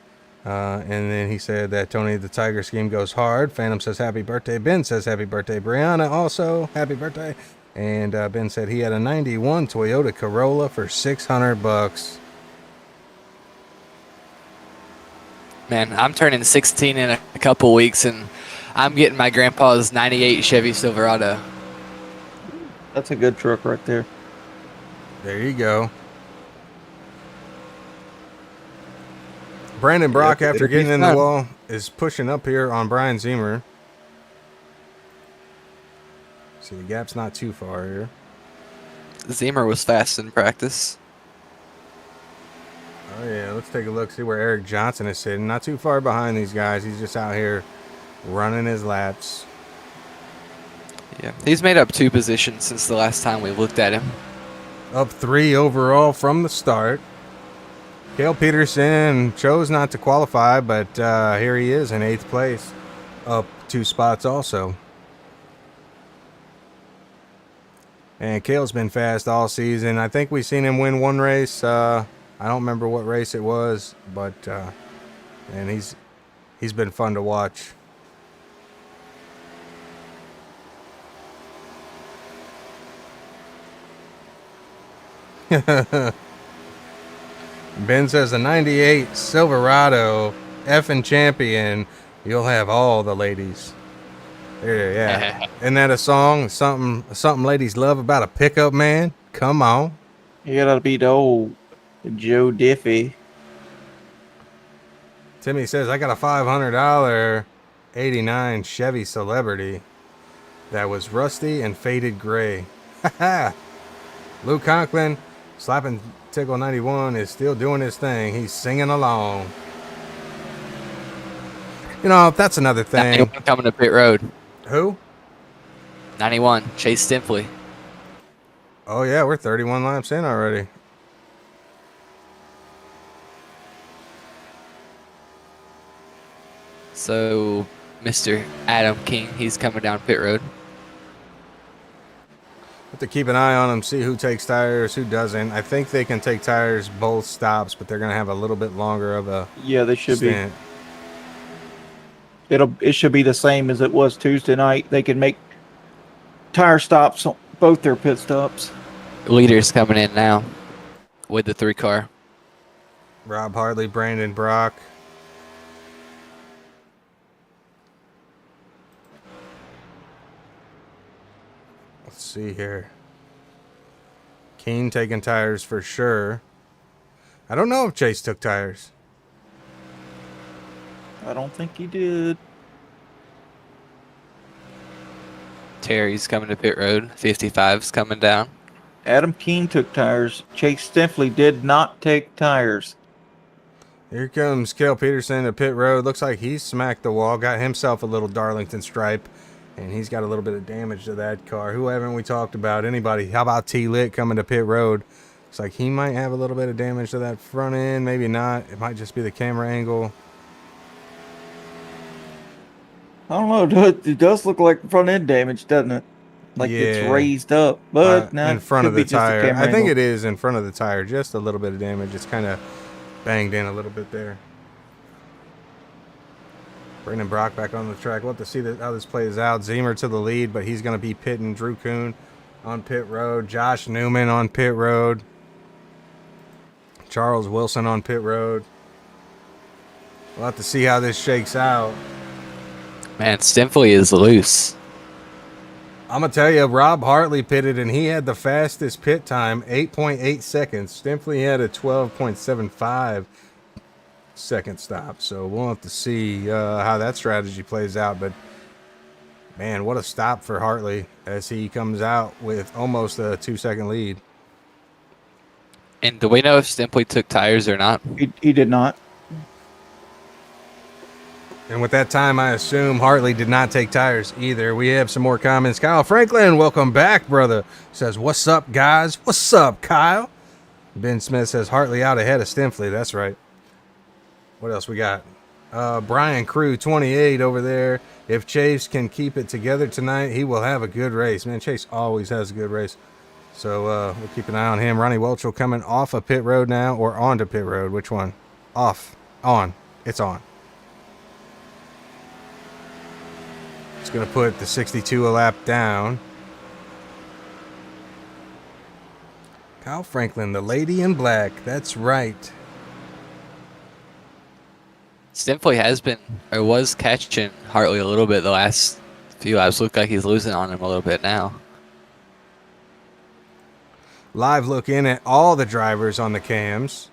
And then he said that Tony the Tiger scheme goes hard. Phantom says happy birthday. Ben says happy birthday. Brianna also happy birthday. And Ben said he had a 91 Toyota Corolla for $600. Man, I'm turning 16 in a couple weeks, and I'm getting my grandpa's 98 Chevy Silverado. That's a good truck right there. There you go. Brandon Brock, after getting in the wall, is pushing up here on Brian Zemer. See, the gap's not too far here. Zemer was fast in practice. Oh, yeah, let's take a look, see where Eric Johnson is sitting. Not too far behind these guys. He's just out here running his laps. Yeah, he's made up 2 positions since the last time we looked at him. Up 3 overall from the start. Cale Peterson chose not to qualify, but here he is in 8th place. Up 2 spots also. And Cale's been fast all season. I think we've seen him win 1 race. I don't remember what race it was, but and he's been fun to watch. Ben says a 98 Silverado effing champion. You'll have all the ladies. There, yeah. Isn't that a song? Something ladies love about a pickup man? Come on. You gotta beat old Joe Diffie. Timmy says, I got a $500 '89 Chevy Celebrity that was rusty and faded gray. Lou Conklin, Slapping Tickle 91, is still doing his thing. He's singing along. You know, that's another thing. 91 coming to pit road. Who? 91, Chase Stimpfly. Oh, yeah, we're 31 laps in already. So, Mr. Adam King, he's coming down pit road. to keep an eye on them, see who takes tires, who doesn't. I think they can take tires both stops, but they're going to have a little bit longer of a Yeah, they should stint. be. It should be the same as it was Tuesday night. They can make tire stops on both their pit stops. Leaders coming in now with the 3-car. Rob Hartley, Brandon Brock. Let's see here. Keane taking tires for sure. I don't know if Chase took tires. I don't think he did. Terry's coming to pit road. 55's coming down. Adam Keene took tires. Chase Stinfley did not take tires. Here comes Cale Peterson to pit road. Looks like he smacked the wall, got himself a little Darlington stripe, and he's got a little bit of damage to that car. Who haven't we talked about? Anybody? How about T-Lit coming to pit road? Looks like he might have a little bit of damage to that front end. Maybe not. It might just be the camera angle. I don't know. It does look like front end damage, doesn't it? Like it's Yeah. raised up, but no, in front of the could be just a tire. camera I think angle. it is in front of the tire. Just a little bit of damage. It's kind of banged in a little bit there. Brandon Brock back on the track. We'll have to see how this plays out. Zemer to the lead, but he's going to be pitting Drew Kuhn on pit road. Josh Newman on pit road. Charles Wilson on pit road. We'll have to see how this shakes out. Man, Stinfley is loose. I'm going to tell you, Rob Hartley pitted, and he had the fastest pit time, 8.8 seconds. Stinfley had a 12.75 second stop. So we'll have to see how that strategy plays out. But, man, what a stop for Hartley as he comes out with almost a 2-second lead. And do we know if Stinfley took tires or not? He did not. And with that time, I assume Hartley did not take tires either. We have some more comments. Kyle Franklin, welcome back, brother. Says, what's up, guys? What's up, Kyle? Ben Smith says, Hartley out ahead of Stinfley. That's right. What else we got? Brian Crew, 28 over there. If Chase can keep it together tonight, he will have a good race. Man, Chase always has a good race. So we'll keep an eye on him. Ronnie Welchel coming off of pit road now, or onto pit road. Which one? Off. On. It's on. It's going to put the 62 a lap down. Kyle Franklin, the lady in black. That's right. Stinfley has been, or was catching Hartley a little bit the last few laps. Look like he's losing on him a little bit now. Live look in at all the drivers on the cams.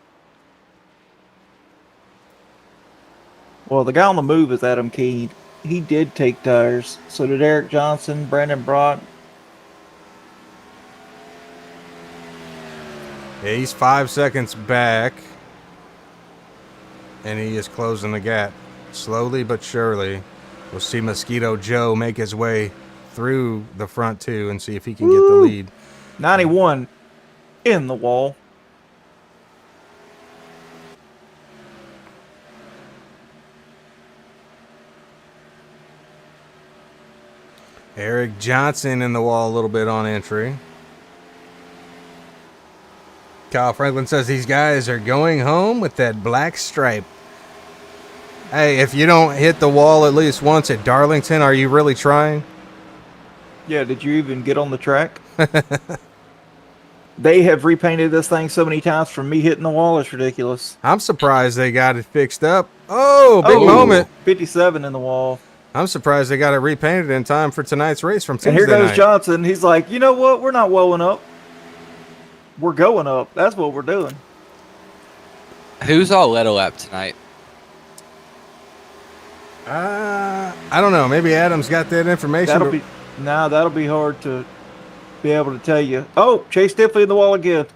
Well, the guy on the move is Adam Keene. He did take tires. So did Eric Johnson, Brandon Brock. Yeah, he's 5 seconds back. And he is closing the gap. Slowly but surely. We'll see Mosquito Joe make his way through the front two and see if he can get the lead. 91 in the wall. Eric Johnson in the wall a little bit on entry. Kyle Franklin says these guys are going home with that black stripe. Hey, if you don't hit the wall at least once at Darlington, are you really trying? Yeah, did you even get on the track? They have repainted this thing so many times from me hitting the wall. It's ridiculous. I'm surprised they got it fixed up. Oh, big moment. 57 in the wall. I'm surprised they got it repainted in time for tonight's race from Tuesday And here goes night. Johnson. He's like, you know what? We're not welling up. We're going up. That's what we're doing. Who's all led a lap tonight? I don't know. Maybe Adam's got that information. That'll be hard to be able to tell you. Oh, Chase Stinfley in the wall again.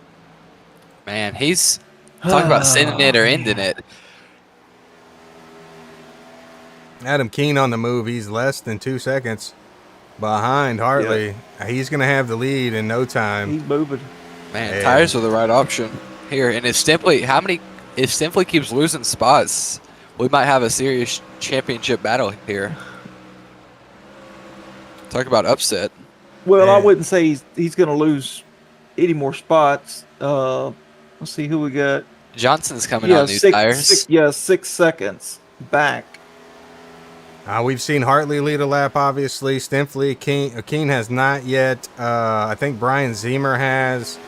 Man, he's talking about sending it or ending it. Adam Keene on the move. He's less than 2 seconds behind Hartley. He's going to have the lead in no time. He's moving. Man, tires are the right option here. And if Stinfley keeps losing spots, we might have a serious championship battle here. Talk about upset. Well, I And wouldn't say he's going to lose any more spots. Let's see who we got. Johnson's coming Yeah, on new tires. 6 seconds back. we've seen Hartley lead a lap, obviously. Stinfley, Keen has not yet. I think Brian Zemer has,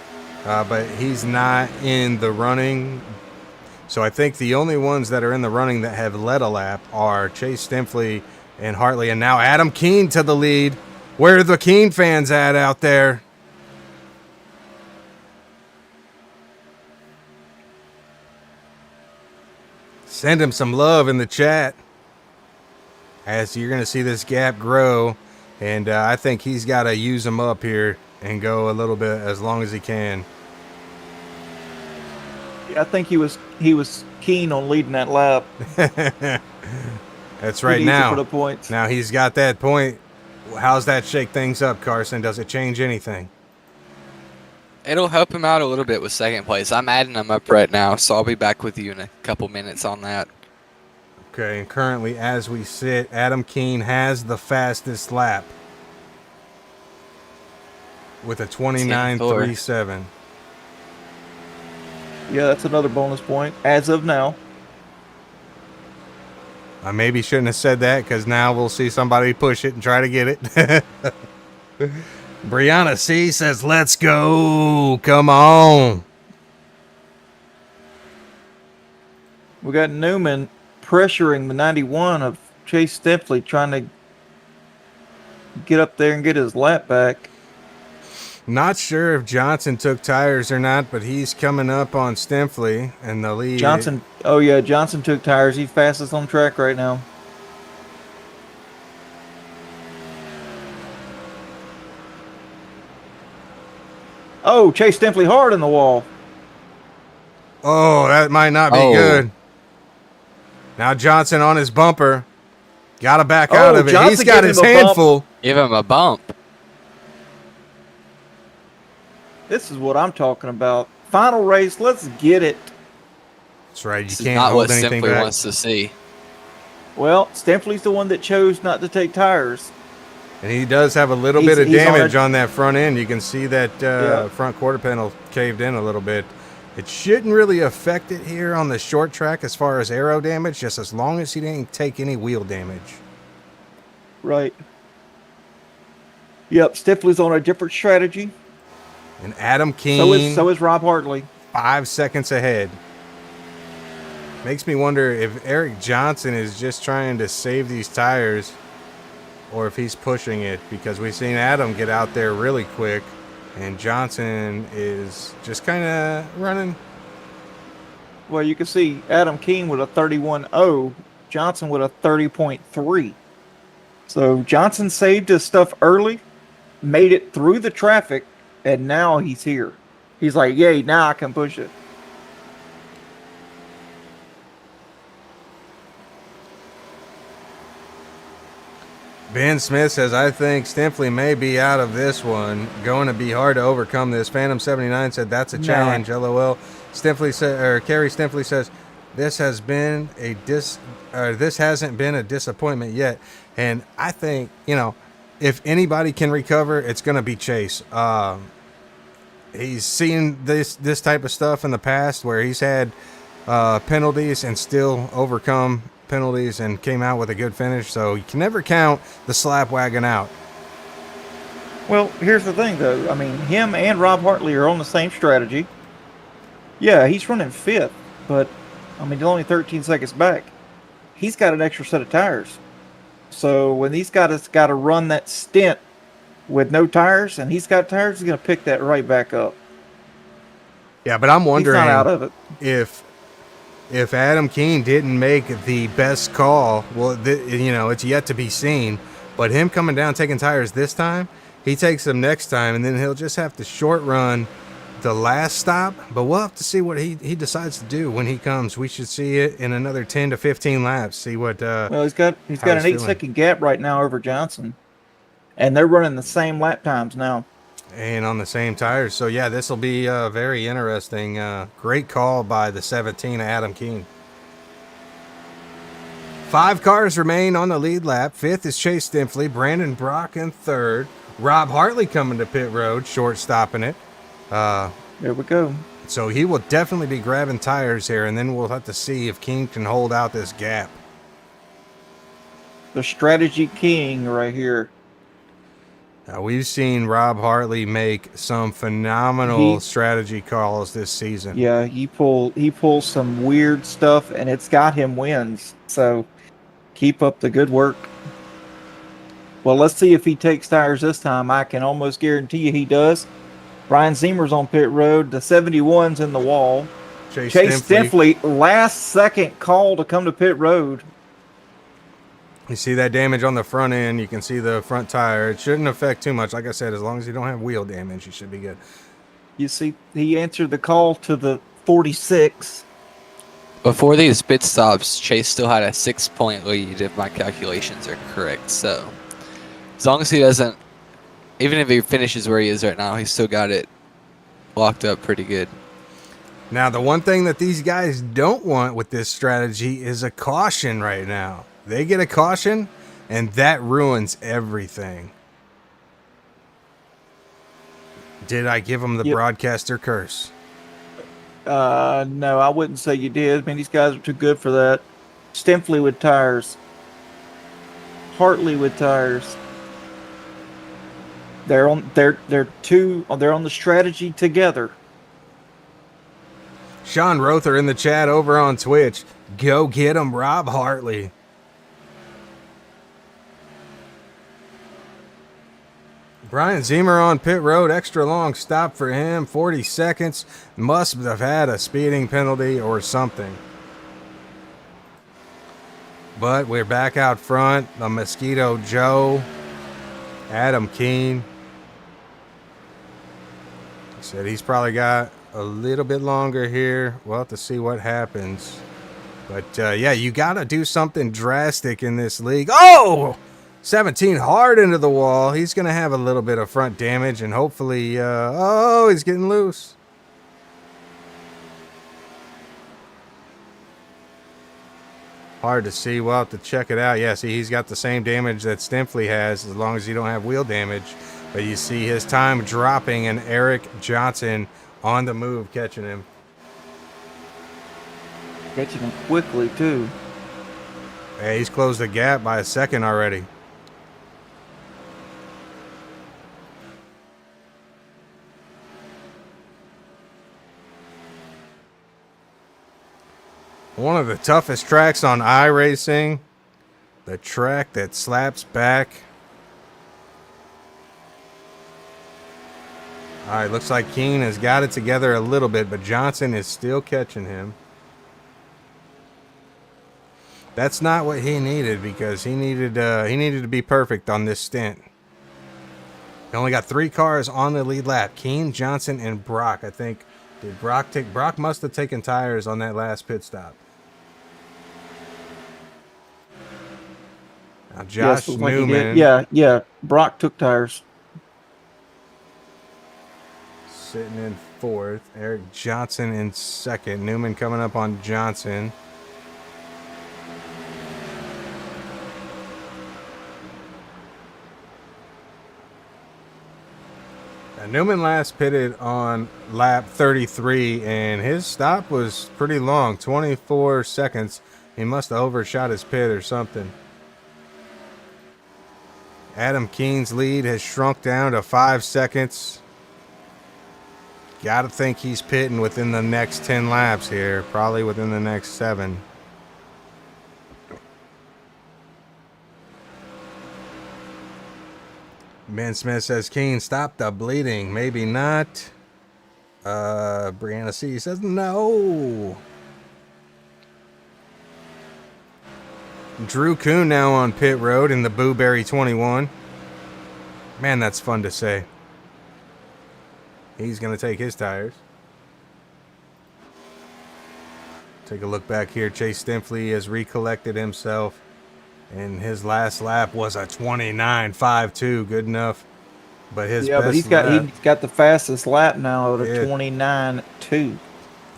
but he's not in the running. So I think the only ones that are in the running that have led a lap are Chase Stinfley and Hartley. And now Adam Keen to the lead. Where are the Keen fans at out there? Send him some love in the chat. As you're going to see this gap grow. And I think he's got to use them up here and go a little bit as long as he can. Yeah, I think he was keen on leading that lap. That's right. He needs it Now, for the points. now he's got that point. How's that shake things up, Carson? Does it change anything? It'll help him out a little bit with second place. I'm adding him up right now, so I'll be back with you in a couple minutes on that. Okay, and currently as we sit, Adam Keen has the fastest lap with a 29.37. Yeah, that's another bonus point as of now. I maybe shouldn't have said that because now we'll see somebody push it and try to get it. Brianna C says, let's go. Come on. We got Newman pressuring the 91 of Chase Stinfley, trying to get up there and get his lap back. Not sure if Johnson took tires or not, but he's coming up on Stinfley and the lead. Johnson took tires. He's fastest on track right now. Oh, Chase Stinfley hard in the wall. Oh, that might not be good. Now Johnson on his bumper. Got to back out of it. Johnson He's got his handful. Give him a bump. This is what I'm talking about. Final race. Let's get it. That's right. You This is can't not hold what anything Simply back. wants to see. Well, Stinfley's the one that chose not to take tires. And he does have a little He's- bit of he's on damage a- on that front end. You can see that Yeah. front quarter panel caved in a little bit. It shouldn't really affect it here on the short track as far as aero damage, just as long as he didn't take any wheel damage. Right. Yep, Stinfley's on a different strategy. And Adam Keen, So is Rob Hartley. 5 seconds ahead. Makes me wonder if Eric Johnson is just trying to save these tires or if he's pushing it, because we've seen Adam get out there really quick and Johnson is just kind of running. Well, you can see Adam Keen with a 31.0, Johnson with a 30.3. So Johnson saved his stuff early, made it through the traffic, and now he's here. He's like, yay, now I can push it. Ben Smith says, I think Stinfley may be out of this one. Going to be hard to overcome this. Phantom 79 said, that's a challenge, LOL. Kerry Stinfley says, this hasn't been a disappointment yet. And I think, if anybody can recover, it's going to be Chase. He's seen this type of stuff in the past where he's had penalties and still overcome penalties and came out with a good finish. So you can never count the slap wagon out. Well, here's the thing, though. I mean, him and Rob Hartley are on the same strategy. Yeah, he's running fifth, but, I mean, he's only 13 seconds back. He's got an extra set of tires. So when these guys got to run that stint with no tires, and he's got tires, he's going to pick that right back up. Yeah, but I'm wondering He's not out of it. if Adam Keen didn't make the best call. Well, it's yet to be seen. But him coming down taking tires this time, he takes them next time, and then he'll just have to short run the last stop. But we'll have to see what he decides to do when he comes. We should see it in another 10 to 15 laps. See what. Well, he's got an 8-second gap right now over Johnson, and they're running the same lap times now. And on the same tires. So, yeah, this will be very interesting. Great call by the 17, Adam Keen. 5 cars remain on the lead lap. 5th is Chase Stinfley. Brandon Brock in 3rd. Rob Hartley coming to pit road, short stopping it. There we go. So he will definitely be grabbing tires here, and then we'll have to see if King can hold out this gap. The strategy king right here. We've seen Rob Hartley make some phenomenal strategy calls this season. Yeah, he pulls some weird stuff, and it's got him wins. So keep up the good work. Well, let's see if he takes tires this time. I can almost guarantee you he does. Brian Zimmer's on pit road. The 71's in the wall. Chase Stinfley, last second call to come to pit road. You see that damage on the front end. You can see the front tire. It shouldn't affect too much. Like I said, as long as you don't have wheel damage, you should be good. You see, he answered the call to the 46. Before these pit stops, Chase still had a 6-point lead if my calculations are correct. So as long as he doesn't, even if he finishes where he is right now, he's still got it locked up pretty good. Now, the one thing that these guys don't want with this strategy is a caution right now. They get a caution, and that ruins everything. Did I give them the broadcaster curse? No, I wouldn't say you did. I mean, these guys are too good for that. Stinfley with tires. Hartley with tires. They're on the strategy together. Sean Rother in the chat over on Twitch. Go get him, Rob Hartley. Brian Zimmer on pit road, extra long stop for him, 40 seconds. Must have had a speeding penalty or something. But we're back out front. The Mosquito Joe, Adam Keene. Said he's probably got a little bit longer here. We'll have to see what happens. But yeah, you got to do something drastic in this league. Oh! 17 hard into the wall. He's going to have a little bit of front damage, and hopefully, oh, he's getting loose. Hard to see. We'll have to check it out. Yeah, see, he's got the same damage that Stinfley has as long as you don't have wheel damage. But you see his time dropping, and Eric Johnson on the move catching him. Catching him quickly, too. Hey, he's closed the gap by a second already. One of the toughest tracks on iRacing. The track that slaps back. All right, looks like Keene has got it together a little bit, but Johnson is still catching him. That's not what he needed, because he needed to be perfect on this stint. He only got 3 cars on the lead lap. Keene, Johnson, and Brock. I think did Brock take? Brock must have taken tires on that last pit stop. Now Josh Newman. Yeah. Brock took tires. Sitting in 4th. Eric Johnson in 2nd. Newman coming up on Johnson. Now, Newman last pitted on lap 33, and his stop was pretty long, 24 seconds. He must have overshot his pit or something. Adam Keene's lead has shrunk down to 5 seconds. Got to think he's pitting within the next 10 laps here, probably within the next 7. Ben Smith says, Keene, stop the bleeding. Maybe not. Brianna C says, no. Drew Kuhn now on pit road in the Booberry 21. Man, that's fun to say. He's going to take his tires. Take a look back here. Chase Stinfley has recollected himself. And his last lap was a 29.52. Good enough. But his best but he's got the fastest lap now at a 29.2.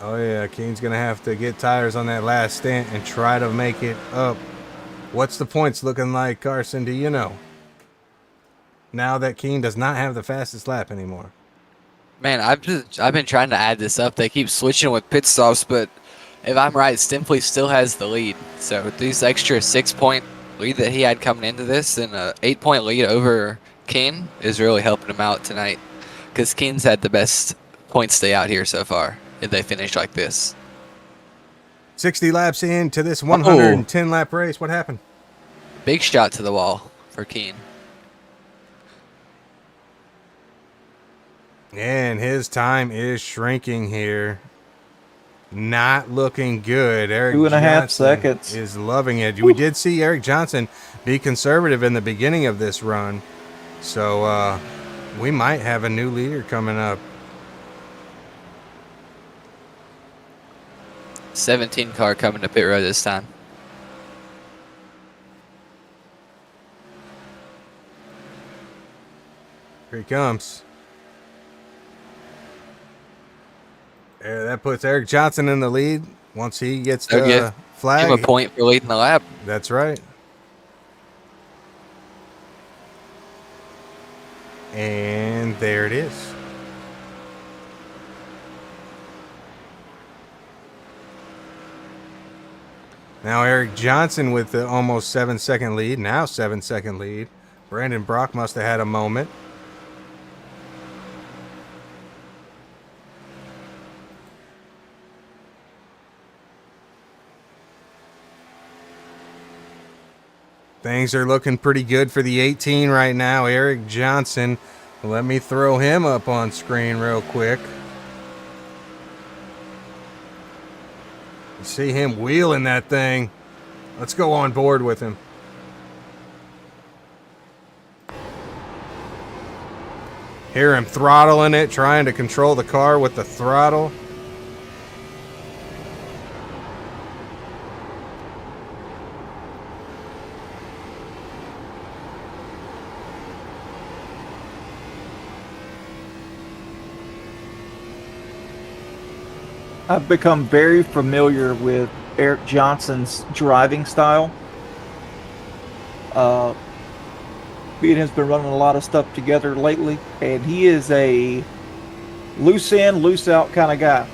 Oh, yeah. Keene's going to have to get tires on that last stint and try to make it up. What's the points looking like, Carson? Do you know? now that Keene does not have the fastest lap anymore. Man, I've been trying to add this up. They keep switching with pit stops, but if I'm right, Stimpley still has the lead. So these extra 6-point lead that he had coming into this and a 8-point lead over Keene is really helping him out tonight, because Keene's had the best point stay out here so far if they finish like this. 60 laps into this 110 lap race. What happened? Big shot to the wall for Keene. And his time is shrinking here. Not looking good. Eric 2.5 Johnson seconds. is loving it. We did see Eric Johnson be conservative in the beginning of this run. So we might have a new leader coming up. 17 car coming to pit road this time. Here he comes. There, that puts Eric Johnson in the lead. Once he gets the Give flag. him a point for leading the lap. That's right. And there it is. Now Eric Johnson with the almost 7-second lead. Now 7-second lead. Brandon Brock must have had a moment. Things are looking pretty good for the 18 right now. Eric Johnson. Let me throw him up on screen real quick. You see him wheeling that thing. Let's go on board with him. Hear him throttling it, trying to control the car with the throttle. I've become very familiar with Eric Johnson's driving style. Me and him's been running a lot of stuff together lately, and he is a loose in, loose out kind of guy.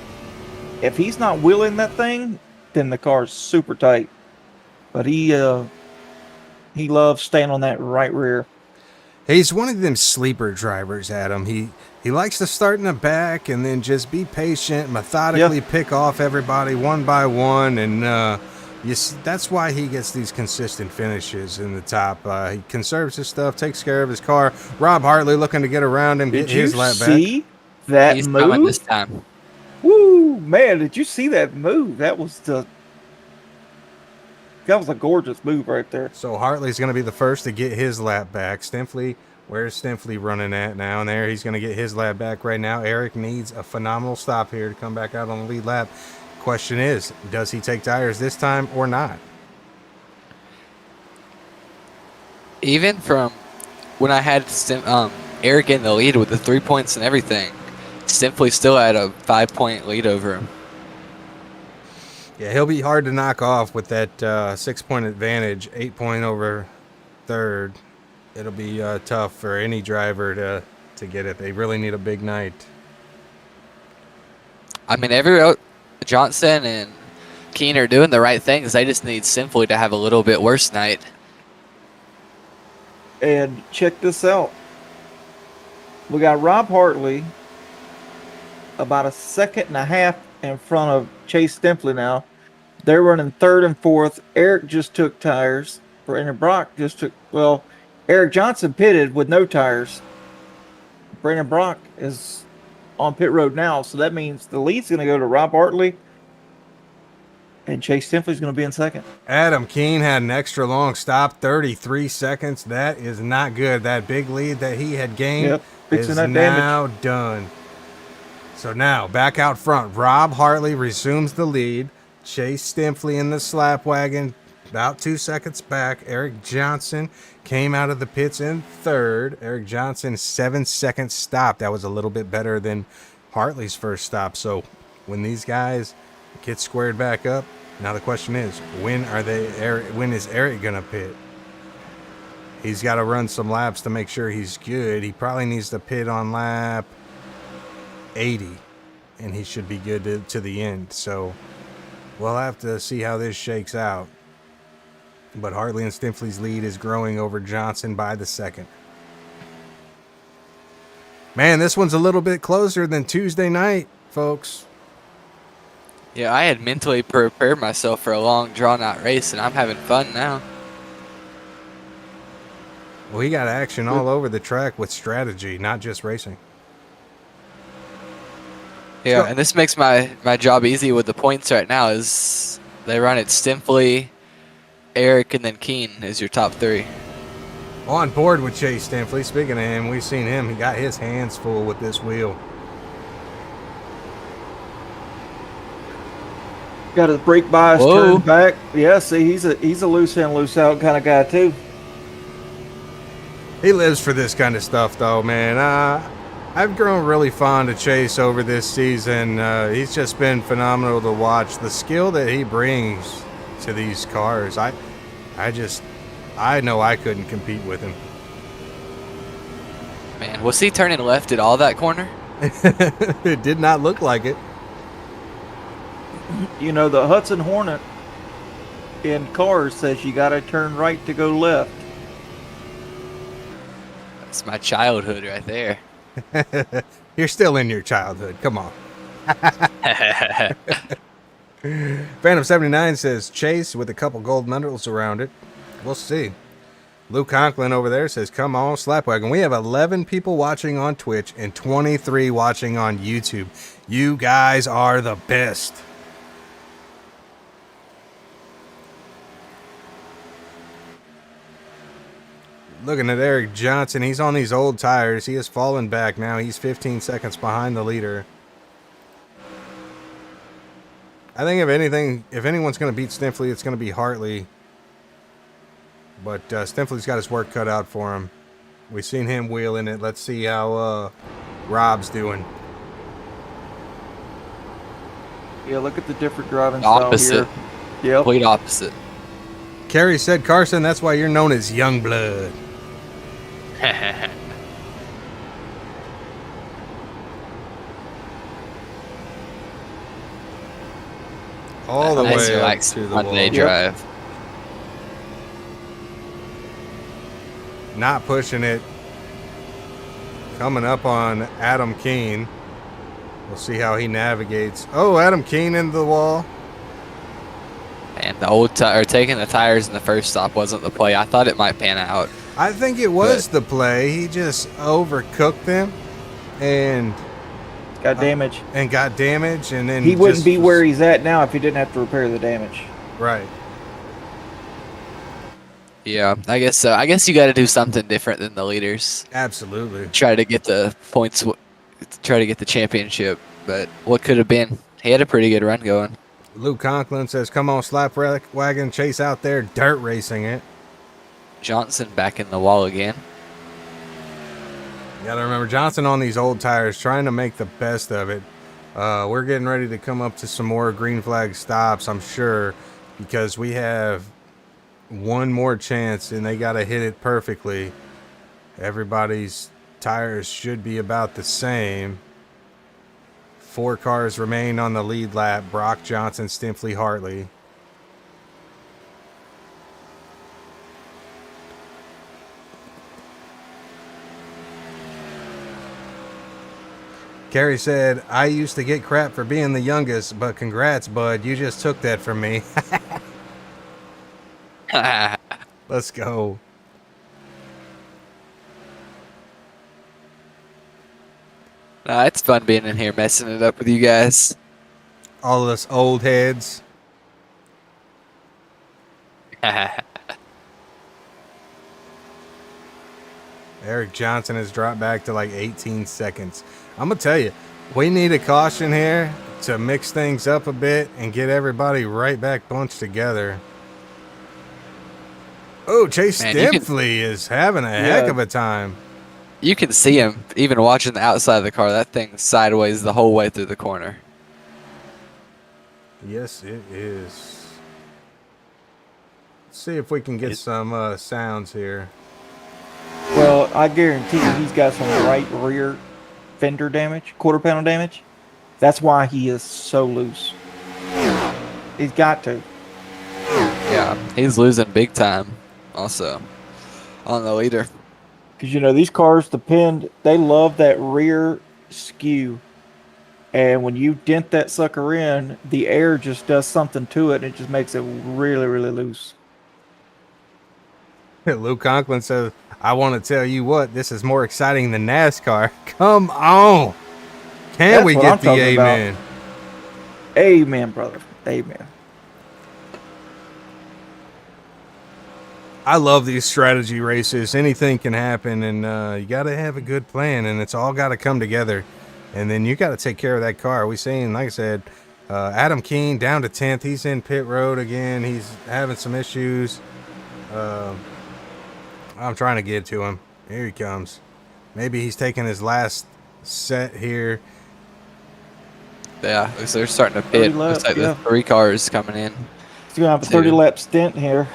If he's not wheeling that thing, then the car's super tight. But he loves staying on that right rear. He's one of them sleeper drivers, Adam. He likes to start in the back and then just be patient, methodically pick off everybody one by one, and that's why he gets these consistent finishes in the top. He conserves his stuff, takes care of his car. Rob Hartley looking to get around him, get his lap back. Did you see that He's coming move? this time. Woo, man! Did you see that move? That was a gorgeous move right there. So Hartley's going to be the first to get his lap back. Stimpley, where's Stimpley running at now? And there, he's going to get his lap back right now. Eric needs a phenomenal stop here to come back out on the lead lap. Question is, does he take tires this time or not? Even from when I had Eric in the lead with the 3 points and everything, Stimpley still had a 5-point lead over him. Yeah, he'll be hard to knock off with that 6-point advantage, 8-point over third. It'll be tough for any driver to get it. They really need a big night. I mean, Johnson and Keene are doing the right things. They just need Stimpley to have a little bit worse night. And check this out. We got Rob Hartley about 1.5 seconds in front of Chase Stimpley now. They're running third and fourth. Eric just took tires. Brandon Brock Eric Johnson pitted with no tires. Brandon Brock is on pit road now, so that means the lead's going to go to Rob Hartley, and Chase Stimpley's going to be in second. Adam Keene had an extra long stop, 33 seconds. That is not good. That big lead that he had gained is now done. So now, back out front, Rob Hartley resumes the lead. Chase Stimpley in the slap wagon, about 2 seconds back. Eric Johnson came out of the pits in third. Eric Johnson's 7-second stop. That was a little bit better than Hartley's first stop. So when these guys get squared back up, now the question is, when is Eric gonna pit? He's got to run some laps to make sure he's good. He probably needs to pit on lap 80, and he should be good to the end. So we'll have to see how this shakes out. But Hartley and Stinfley's lead is growing over Johnson by the second. Man, this one's a little bit closer than Tuesday night, folks. Yeah, I had mentally prepared myself for a long, drawn-out race, and I'm having fun now. Well, he got action all over the track with strategy, not just racing. Yeah, and this makes my job easy with the points right now. Is they run it Stinfley, Eric, and then Keen is your top three. On board with Chase Stinfley. Speaking of him, we've seen him. He got his hands full with this wheel. Got his brake bias Whoa. turned back. Yeah, see, he's a loose in, loose out kind of guy too. He lives for this kind of stuff, though, man. I've grown really fond of Chase over this season. He's just been phenomenal to watch. The skill that he brings to these cars, I know I couldn't compete with him. Man, was he turning left at all that corner? It did not look like it. You know, the Hudson Hornet in cars says you got to turn right to go left. That's my childhood right there. You're still in your childhood. Come on. Phantom 79 says Chase with a couple gold medals around it. We'll see. Luke Conklin over there says, come on, Slapwagon. We have 11 people watching on Twitch and 23 watching on YouTube. You guys are the best. Looking at Eric Johnson, he's on these old tires. He has fallen back now. He's 15 seconds behind the leader. I think if anyone's going to beat Stinfley, it's going to be Hartley. But Stinfley's got his work cut out for him. We've seen him wheeling it. Let's see how Rob's doing. Yeah, look at the different driving style Opposite. here. Yep. Complete opposite. Kerry said, Carson, that's why you're known as Youngblood. All the Nice way up relaxed to the Monday wall. drive. Not pushing it. Coming up on Adam Keene. We'll see how he navigates. Oh, Adam Keene into the wall. And the old taking the tires in the first stop wasn't the play. I thought it might pan out. I think it was the play. He just overcooked them and Got damage. and then He wouldn't just be was- where he's at now if he didn't have to repair the damage. right. Yeah, I guess so. I guess you got to do something different than the leaders. Absolutely. Try to get the points, try to get the championship. But what could have been? He had a pretty good run going. Luke Conklin says, come on, Slapwagon, Chase out there dirt racing it. Johnson back in the wall again. You got to remember, Johnson on these old tires, trying to make the best of it. We're getting ready to come up to some more green flag stops, I'm sure, because we have one more chance, and they got to hit it perfectly. Everybody's tires should be about the same. 4 cars remain on the lead lap. Brock, Johnson, Stinfley, Hartley. Kerry said, I used to get crap for being the youngest, but congrats, bud. You just took that from me. Let's go. Nah, it's fun being in here messing it up with you guys. All of us old heads. Eric Johnson has dropped back to like 18 seconds. I'm going to tell you, we need a caution here to mix things up a bit and get everybody right back bunched together. Oh, Chase Man, you can- Stinfley is having a heck of a time. You can see him even watching the outside of the car. That thing's sideways the whole way through the corner. Yes, it is. Let's see if we can get some sounds here. I guarantee you he's got some right rear fender damage, quarter panel damage. That's why he is so loose. He's got to. Yeah, he's losing big time. Also, on the leader. Because, these cars they love that rear skew. And when you dent that sucker in, the air just does something to it, and it just makes it really, really loose. Luke Conklin says, I want to tell you what, this is more exciting than NASCAR. Come on. That's We what get I'm the talking about. amen? Amen, brother. Amen. I love these strategy races. Anything can happen, and you got to have a good plan, and it's all got to come together. And then you got to take care of that car. We seen, like I said, Adam Keene down to 10th. He's in pit road again. He's having some issues. I'm trying to get to him. Here he comes. Maybe he's taking his last set here. Yeah, looks like they're starting to pit. Looks like the 3 cars coming in. He's going to have a 30-lap stint here.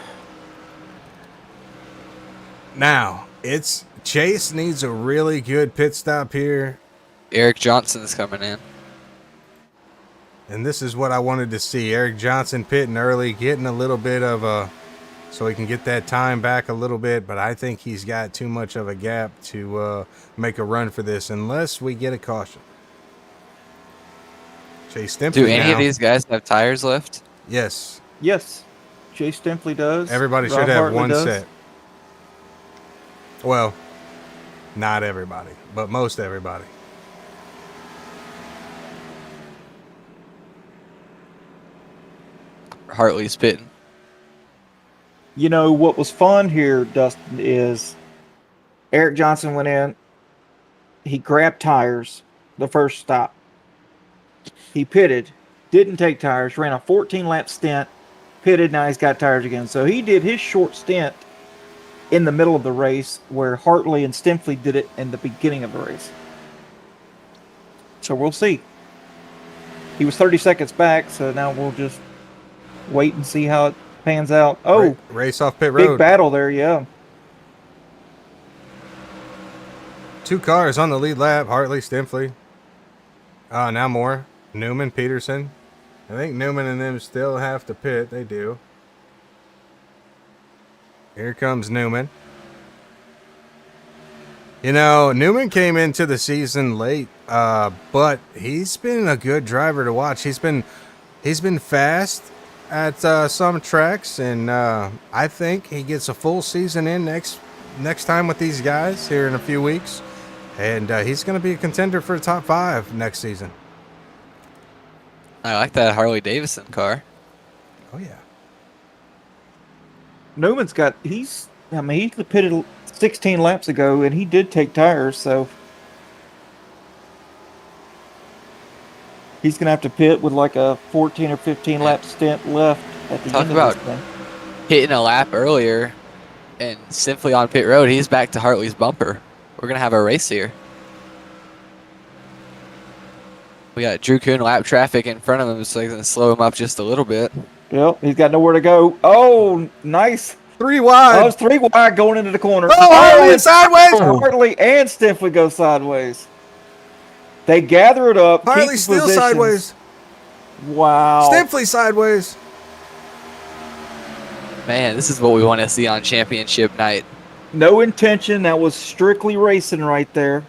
Now, Chase needs a really good pit stop here. Eric Johnson's coming in. And this is what I wanted to see. Eric Johnson pitting early, getting a little bit of so he can get that time back a little bit, but I think he's got too much of a gap to make a run for this unless we get a caution. Chase Stempley. Do any of these guys have tires left? Yes. Yes. Chase Stempley does. Everybody should have one set. Well, not everybody, but most everybody. Hartley's pitting. What was fun here, Dustin, is Eric Johnson went in. He grabbed tires the first stop. He pitted, didn't take tires, ran a 14-lap stint, pitted, now he's got tires again. So he did his short stint in the middle of the race where Hartley and Stempley did it in the beginning of the race. So we'll see. He was 30 seconds back, so now we'll just wait and see how it pans out. Oh, race off pit road. Big battle there, yeah. 2 cars on the lead lap. Hartley, Stempley. Now more. Newman, Peterson. I think Newman and them still have to pit. They do. Here comes Newman. Newman came into the season late, but he's been a good driver to watch. He's been fast at some tracks, and I think he gets a full season in next time with these guys here in a few weeks, and he's going to be a contender for the top 5 next season. I like that Harley Davidson car. Oh yeah. Newman's he pitted 16 laps ago, and he did take tires, so he's going to have to pit with like a 14 or 15 lap stint left at the end of this thing. Hitting a lap earlier and simply on pit road, he's back to Hartley's bumper. We're going to have a race here. We got Drew Kuhn lap traffic in front of him, so he's going to slow him up just a little bit. Yep, he's got nowhere to go. Oh, nice. 3 wide. Oh, it's 3 wide going into the corner. Oh, Hartley sideways. Hartley and Stempley go sideways. They gather it up. Hartley still sideways. Wow. Stempley sideways. Man, this is what we want to see on championship night. No intention. That was strictly racing right there.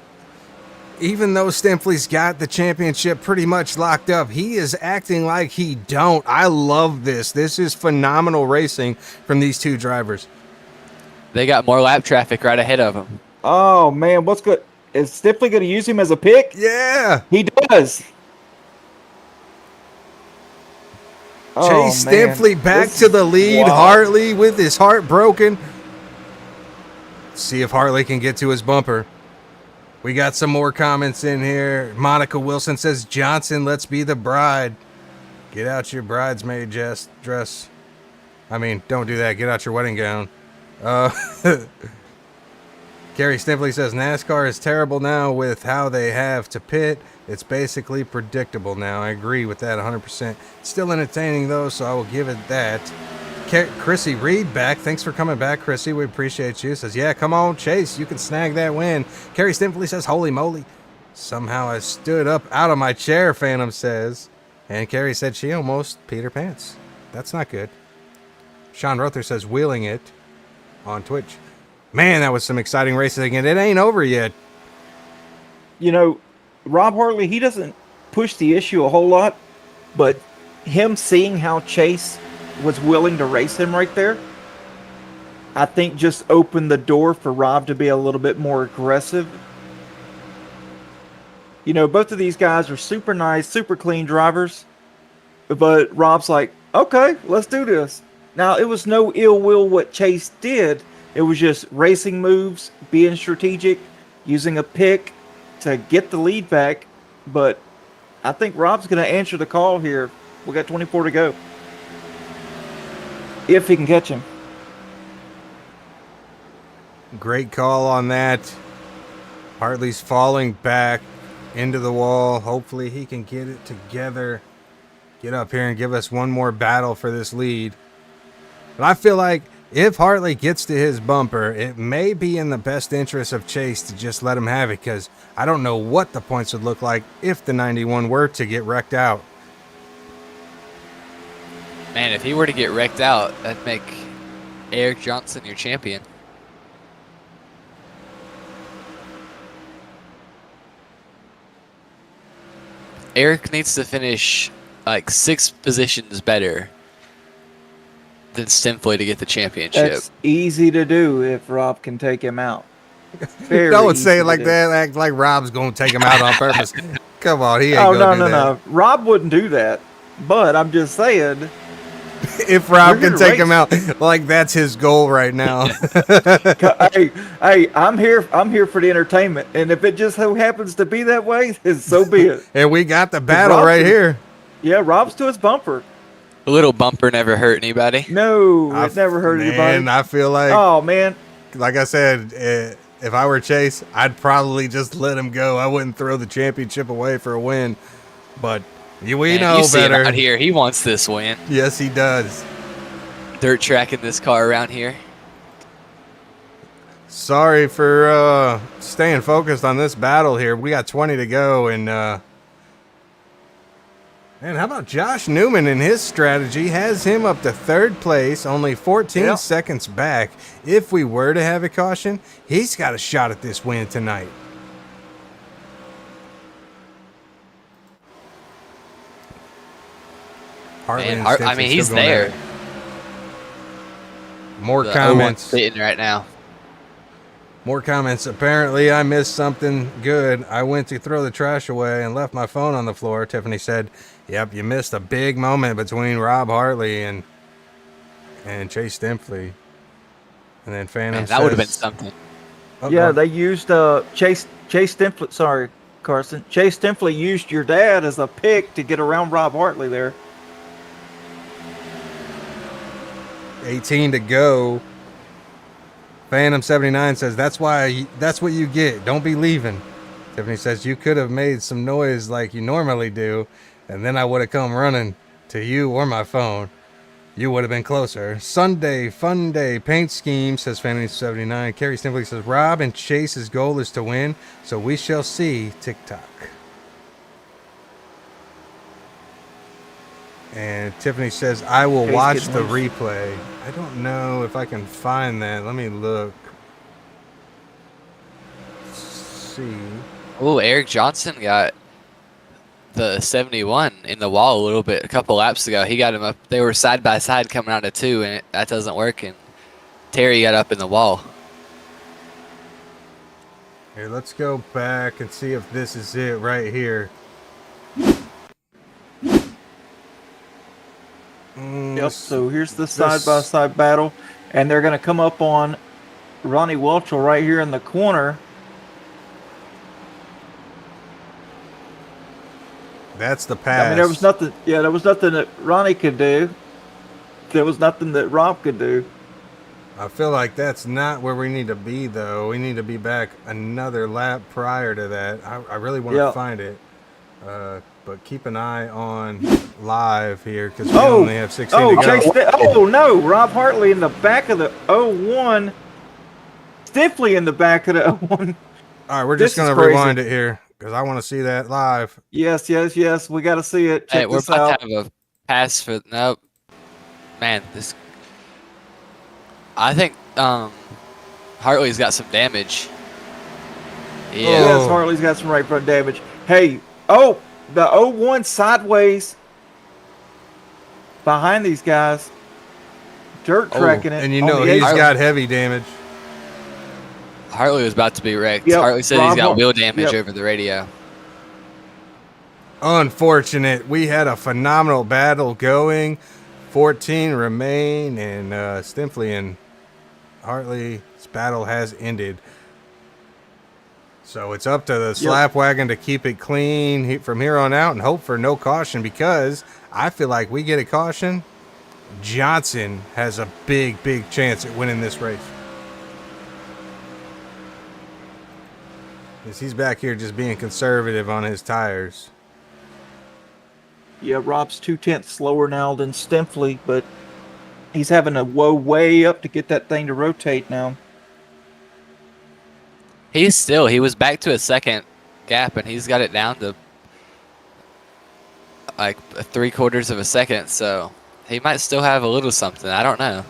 Even though Stempley's got the championship pretty much locked up, he is acting like he don't. I love this. This is phenomenal racing from these 2 drivers. They got more lap traffic right ahead of them. Oh, man. What's good? Is Stempley going to use him as a pick? Yeah. He does. Chase Stempley back to the lead. Wow. Hartley with his heart broken. See if Hartley can get to his bumper. We got some more comments in here. Monica Wilson says, Johnson, let's be the bride. Get out your bridesmaid dress. I mean, don't do that. Get out your wedding gown. Gary Stempley says, NASCAR is terrible now with how they have to pit. It's basically predictable now. I agree with that 100%. It's still entertaining, though, so I will give it that. Chrissy Reed back. Thanks for coming back, Chrissy. We appreciate you. Says, yeah, come on, Chase. You can snag that win. Carrie Stimpley says, holy moly. Somehow I stood up out of my chair, Phantom says. And Carrie said she almost peed her pants. That's not good. Sean Rother says, wheeling it on Twitch. Man, that was some exciting races again. It ain't over yet. You know, Rob Hartley, he doesn't push the issue a whole lot, but him seeing how Chase was willing to race him right there, I think just opened the door for Rob to be a little bit more aggressive. You know, both of these guys are super nice, super clean drivers, but Rob's like, okay, let's do this. Now, it was no ill will what Chase did. It was just racing moves, being strategic, using a pick to get the lead back. But I think Rob's going to answer the call here. We got 24 to go. If he can catch him. Great call on that. Hartley's falling back into the wall. Hopefully he can get it together. Get up here and give us one more battle for this lead. But I feel like if Hartley gets to his bumper, it may be in the best interest of Chase to just let him have it, because I don't know what the points would look like if the 91 were to get wrecked out. Man, if he were to get wrecked out, that'd make Eric Johnson your champion. Eric needs to finish like 6 positions better than Stimpley to get the championship. That's easy to do if Rob can take him out. Very Don't say easy it like to do. that. Act like Rob's going to take him out on purpose. Come on, he ain't Oh, going to no, do no, that. no. Rob wouldn't do that. But I'm just saying, If Rob We're can gonna take him race. out, like that's his goal right now. hey, I'm here for the entertainment. And if it just so happens to be that way, then so be it. And we got the battle Rob's right in- here. Yeah, Rob's to his bumper. A little bumper never hurt anybody. No, it never hurt anybody. And I feel like, Oh, man. like I said, if I were Chase, I'd probably just let him go. I wouldn't throw the championship away for a win. But we Man, know you see him better. out here. He wants this win. Yes, he does. Dirt tracking this car around here. Sorry for staying focused on this battle here. We got 20 to go, and how about Josh Newman and his strategy has him up to 3rd place, only 14 seconds back. If we were to have a caution, he's got a shot at this win tonight. Man, Hartley and I Stimson mean, still he's going at there. it. More The comments. 01's sitting right now. More comments. Apparently, I missed something good. I went to throw the trash away and left my phone on the floor. Tiffany said, yep, you missed a big moment between Rob Hartley and Chase Stimpley. And then Phantom Man, that would have been says- something. Oh, Yeah, oh, they used Chase Stimpley. Sorry, Carson. Chase Stimpley used your dad as a pick to get around Rob Hartley there. 18 to go. Phantom 79 says, that's what you get. Don't be leaving. Tiffany says, you could have made some noise like you normally do, and then I would have come running to you or my phone. You would have been closer. Sunday, fun day, paint scheme, says Phantom 79. Carrie simply says, Rob and Chase's goal is to win, so we shall see TikTok. And Tiffany says, I will Chase watch getting the loose. replay. I don't know if I can find that. Let me look. Let's see. Oh, Eric Johnson got the 71 in the wall a couple laps ago. He got him up. They were side by side coming out of 2, and that doesn't work. And Terry got up in the wall. Here, let's go back and see if this is it right here. Yep. So here's the side-by-side battle, and they're going to come up on Ronnie Welchel right here in the corner. That's the pass. I mean, there was nothing. Yeah, there was nothing that Ronnie could do. There was nothing that Rob could do. I feel like that's not where we need to be, though. We need to be back another lap prior to that. I really want to Yeah. find it. But keep an eye on live here because we only have 16 to go. No, Rob Hartley in the back of the 01. Stiffly in the back of the 01. All right, we're just This is going to crazy. rewind it here because I want to see that live. Yes. We got to see it. Hey, Check we're this about out. to have a pass for nope. Man, this. I think Hartley's got some damage. Yeah. Yes, Hartley's got some right front damage. Hey, the 01 sideways behind these guys. Dirt tracking it. And you on know the he's eight. got heavy damage. Hartley was about to be wrecked. Yep, Hartley said he's got wheel damage yep. over the radio. Unfortunate. We had a phenomenal battle going. 14 remain, and Stimpley and Hartley's battle has ended. So it's up to the slap wagon to keep it clean from here on out and hope for no caution, because I feel like we get a caution, Johnson has a big chance at winning this race. Because he's back here just being conservative on his tires. Yeah, Rob's 2/10 slower now than Stimpley, but he's having to woe way up to get that thing to rotate now. He was back to a second gap, and he's got it down to like 3/4 of a second, so he might still have a little something. I don't know.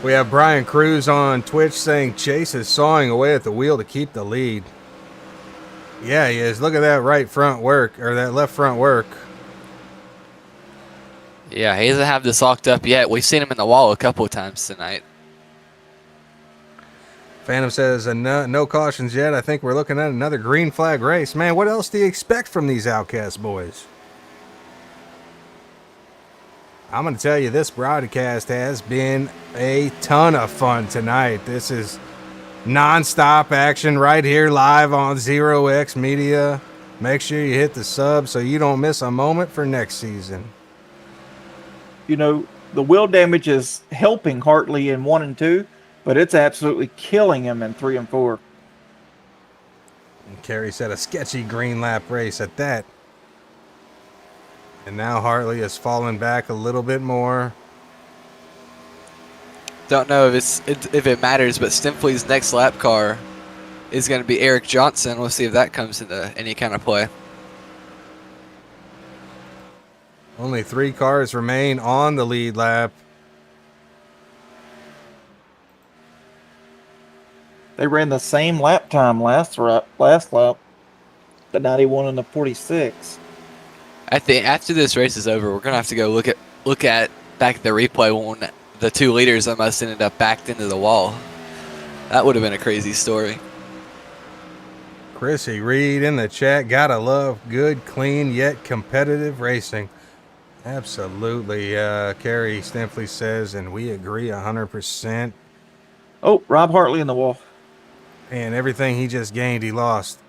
We have Brian Cruz on Twitch saying Chase is sawing away at the wheel to keep the lead. Yeah, he is. Look at that right front work, or that left front work. Yeah, he doesn't have this locked up yet. We've seen him in the wall a couple of times tonight. Phantom says, no cautions yet. I think we're looking at another green flag race. Man, what else do you expect from these Outcast boys? I'm going to tell you, this broadcast has been a ton of fun tonight. This is non-stop action right here live on 0X Media. Make sure you hit the sub so you don't miss a moment for next season. You know, the wheel damage is helping Hartley in 1 and 2, but it's absolutely killing him in 3 and 4. And Kerry said a sketchy green lap race at that. And now Hartley has fallen back a little bit more. Don't know if it matters, but Stimpley's next lap car is going to be Eric Johnson. We'll see if that comes into any kind of play. Only 3 cars remain on the lead lap. They ran the same lap time last lap, the 91 and the 46. After this race is over, we're going to have to go look at back at the replay when the 2 leaders almost ended up backed into the wall. That would have been a crazy story. Chrissy Reed in the chat, gotta love good, clean, yet competitive racing. Absolutely, Kerry Stimpley says, and we agree 100%. Oh, Rob Hartley in the wall. And everything he just gained, he lost.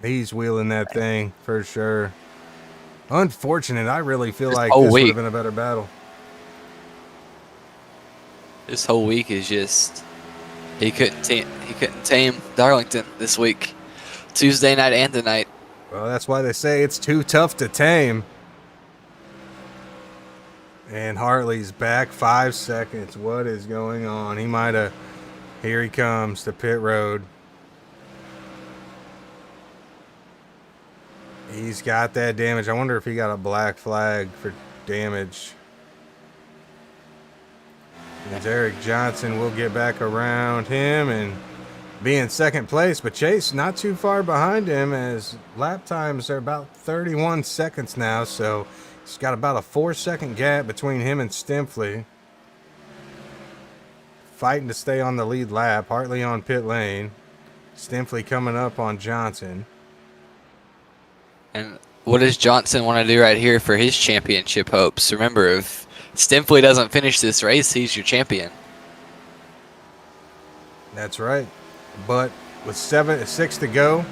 He's wheeling that thing for sure. Unfortunate. I really feel like this would have been a better battle. This whole week is just he couldn't tame Darlington this week, Tuesday night and tonight. Well, that's why they say it's too tough to tame. And Hartley's back 5 seconds. What is going on? He might have. Here he comes to pit road. He's got that damage. I wonder if he got a black flag for damage. And Eric Johnson will get back around him and be in second place. But Chase not too far behind him, as lap times are about 31 seconds now. So he's got about a 4-second gap between him and Stimpley. Fighting to stay on the lead lap. Hartley on pit lane. Stimpley coming up on Johnson. And what does Johnson want to do right here for his championship hopes? Remember, if Stimpley doesn't finish this race, he's your champion. That's right. But with 6 to go,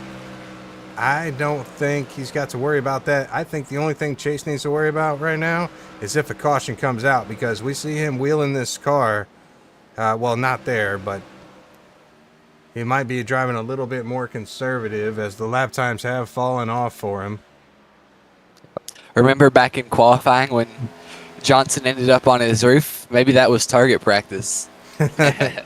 I don't think he's got to worry about that. I think the only thing Chase needs to worry about right now is if a caution comes out, because we see him wheeling this car. Well, not there, but He might be driving a little bit more conservative as the lap times have fallen off for him. Remember back in qualifying when Johnson ended up on his roof? Maybe that was target practice. Man,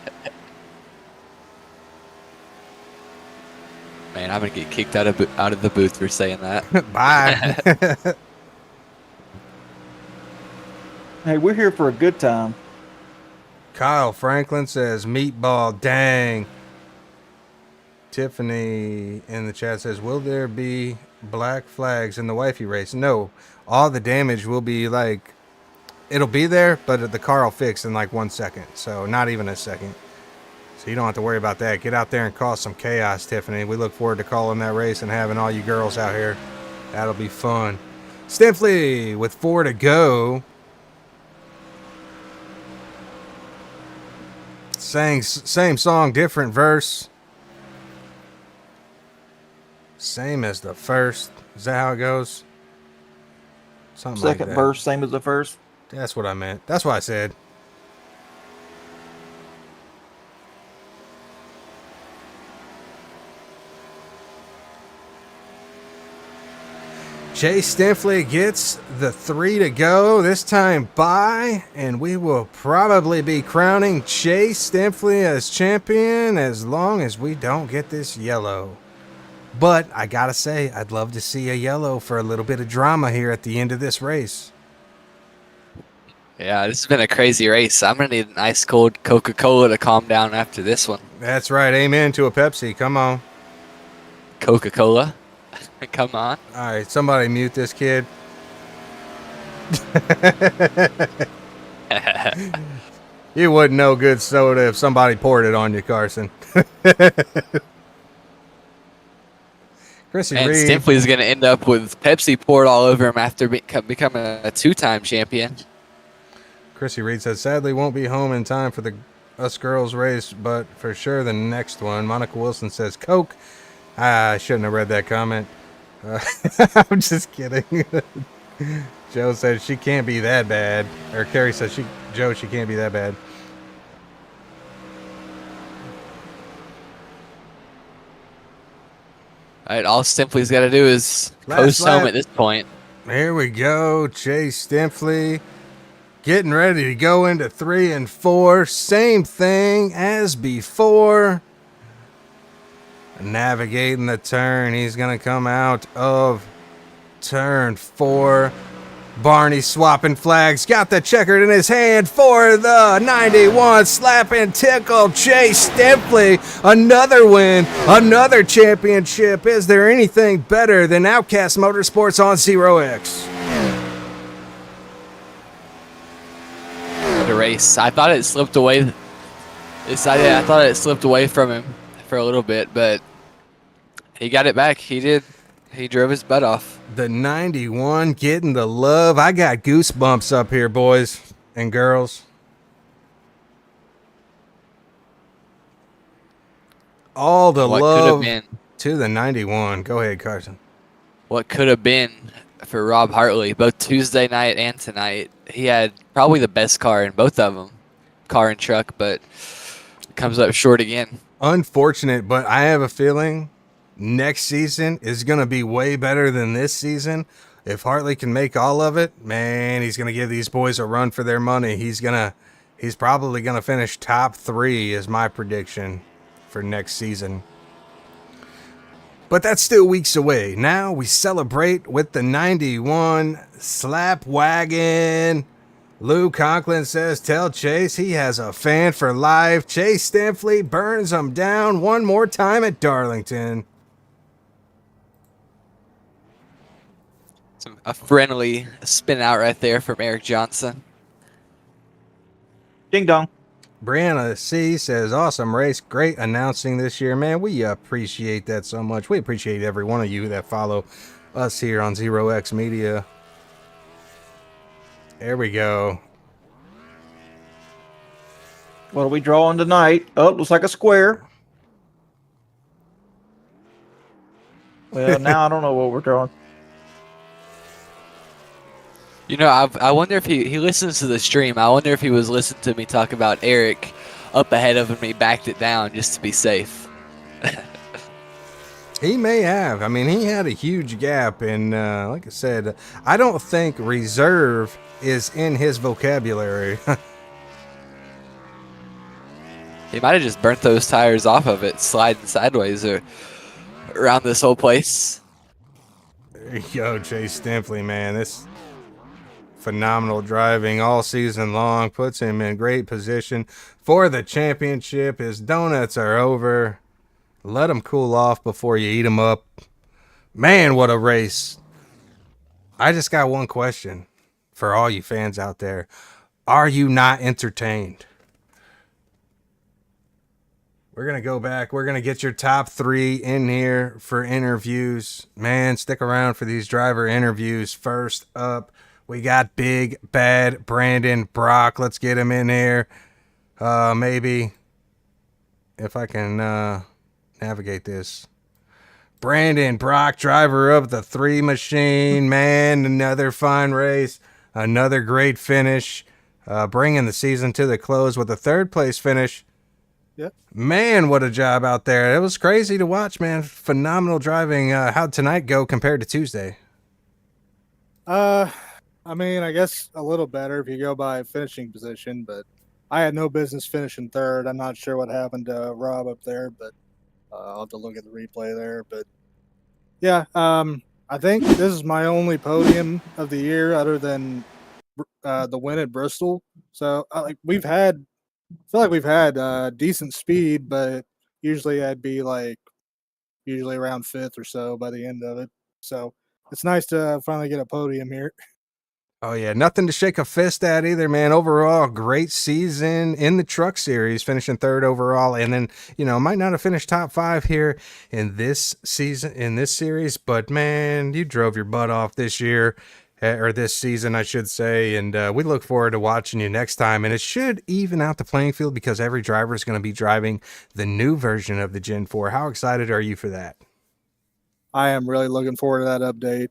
I'm gonna get kicked out of the booth for saying that. Bye. Hey, we're here for a good time. Kyle Franklin says, meatball, dang. Tiffany in the chat says, will there be black flags in the wifey race? No. All the damage will be like, it'll be there, but the car will fix in like 1 second. So not even a second. So you don't have to worry about that. Get out there and cause some chaos, Tiffany. We look forward to calling that race and having all you girls out here. That'll be fun. Stifley with 4 to go. Sang same song, different verse. Same as the first. Is that how it goes? Something like that. Second verse, same as the first. That's what I meant. That's what I said. Chase Stinfley gets the 3 to go, this time by, and we will probably be crowning Chase Stinfley as champion as long as we don't get this yellow. But I gotta say, I'd love to see a yellow for a little bit of drama here at the end of this race. Yeah, this has been a crazy race. I'm gonna need an ice cold Coca-Cola to calm down after this one. That's right. Amen to a Pepsi. Come on. Coca-Cola? Come on. All right, somebody mute this kid. You wouldn't know good soda if somebody poured it on you, Carson. Chrissy And Reed. Stinfley's going to end up with Pepsi poured all over him after becoming a 2-time champion. Chrissy Reed says, sadly won't be home in time for the us girls race, but for sure the next one. Monica Wilson says, Coke. I shouldn't have read that comment. I'm just kidding. Joe says she can't be that bad. Or Carrie says, she can't be that bad. All right, all Stinfley's got to do is coast home at this point. Here we go. Chase Stinfley getting ready to go into 3 and 4. Same thing as before. Navigating the turn. He's going to come out of turn 4. Barney swapping flags. Got the checkered in his hand for the 91. Slap and tickle. Chase Stinfley. Another win. Another championship. Is there anything better than Outcast Motorsports on 0X? The race. I thought it slipped away. I thought it slipped away from him for a little bit, but he got it back. He did. He drove his butt off. The 91 getting the love. I got goosebumps up here, boys and girls. All the love to the 91. Go ahead, Carson. What could have been for Rob Hartley, both Tuesday night and tonight. He had probably the best car in both of them, car and truck, but comes up short again. Unfortunate, but I have a feeling next season is going to be way better than this season. If Hartley can make all of it, man, he's going to give these boys a run for their money. He's probably going to finish top 3 is my prediction for next season. But that's still weeks away. Now we celebrate with the 91 Slap Wagon. Lou Conklin says, tell Chase he has a fan for life. Chase Stinfley burns him down one more time at Darlington. A friendly spin out right there from Eric Johnson. Ding dong. Brianna C says, awesome race. Great announcing this year, man. We appreciate that so much. We appreciate every one of you that follow us here on 0X Media. There we go. What are we drawing tonight? Oh, looks like a square. Well, now I don't know what we're drawing. You know, I wonder if he listens to the stream. I wonder if he was listening to me talk about Eric up ahead of him and he backed it down just to be safe. He may have. I mean, he had a huge gap, and like I said, I don't think reserve is in his vocabulary. He might have just burnt those tires off of it, sliding sideways or around this whole place. There you go, Chase Stimpley, man. This phenomenal driving all season long puts him in great position for the championship. His donuts are over. Let them cool off before you eat them up. Man, what a race. I just got one question for all you fans out there. Are you not entertained? We're going to go back. We're going to get your top 3 in here for interviews. Man, stick around for these driver interviews. First up, we got Big Bad Brandon Brock. Let's get him in here. Maybe if I can navigate this. Brandon Brock, driver of the 3 machine. Man, another fine race. Another great finish. Bringing the season to the close with a 3rd place finish. Yep. Man, what a job out there. It was crazy to watch, man. Phenomenal driving. How'd tonight go compared to Tuesday? I mean, I guess a little better if you go by finishing position, but I had no business finishing 3rd. I'm not sure what happened to Rob up there, but I'll have to look at the replay there. But yeah, I think this is my only podium of the year other than the win at Bristol. So I feel like we've had decent speed, but usually I'd be usually around 5th or so by the end of it. So it's nice to finally get a podium here. Oh, yeah. Nothing to shake a fist at either, man. Overall, great season in the truck series, finishing 3rd overall. And then, might not have finished top 5 here in this season, in this series, but man, you drove your butt off this year. Or this season, I should say, and we look forward to watching you next time. And it should even out the playing field because every driver is going to be driving the new version of the Gen 4. How excited are you for that? I am really looking forward to that update.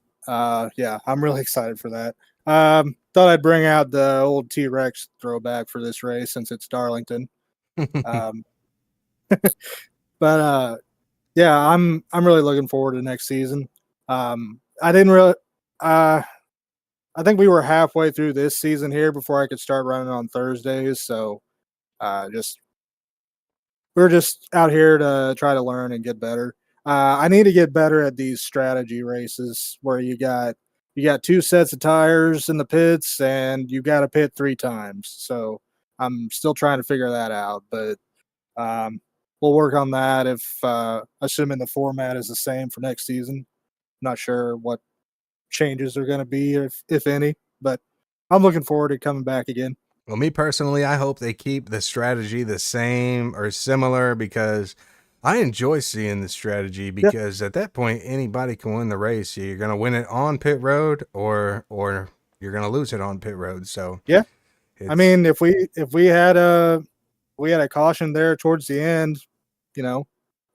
Yeah, I'm really excited for that. Thought I'd bring out the old T-Rex throwback for this race since it's Darlington. But yeah, I'm really looking forward to next season. I think we were halfway through this season here before I could start running on Thursdays. So we're just out here to try to learn and get better. I need to get better at these strategy races where you got 2 sets of tires in the pits and you got to pit 3 times. So I'm still trying to figure that out, but we'll work on that if assuming the format is the same for next season. Not sure what changes are going to be, if any, but I'm looking forward to coming back again. Well, me personally, I hope they keep the strategy the same or similar because I enjoy seeing the strategy because at that point, anybody can win the race. You're going to win it on pit road or you're going to lose it on pit road. So yeah, I mean, if we had a caution there towards the end,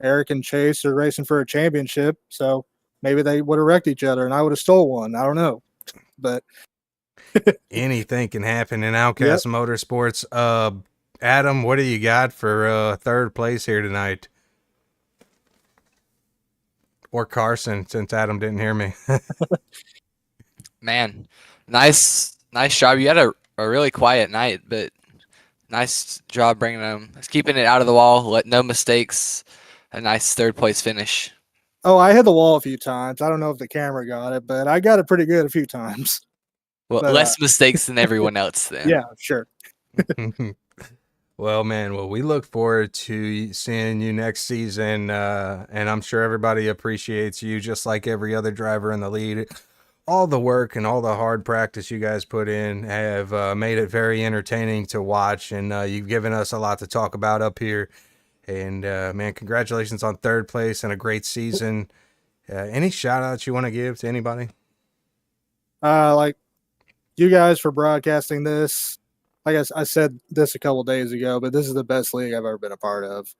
Eric and Chase are racing for a championship. So maybe they would have wrecked each other and I would have stole one. I don't know, but anything can happen in Outcast Motorsports. Adam, what do you got for 3rd place here tonight? Or Carson, since Adam didn't hear me. Man, nice job. You had a really quiet night, but nice job bringing them, keeping it out of the wall, no mistakes. A nice 3rd place finish. Oh, I hit the wall a few times. I don't know if the camera got it, but I got it pretty good a few times. Well, but, less mistakes than everyone else then. Yeah, sure. Well, man, we look forward to seeing you next season, and I'm sure everybody appreciates you just like every other driver in the lead. All the work and all the hard practice you guys put in have made it very entertaining to watch, and you've given us a lot to talk about up here. And, man, congratulations on 3rd place and a great season. Any shout-outs you want to give to anybody? Like you guys for broadcasting this. Like I said this a couple days ago, but this is the best league I've ever been a part of.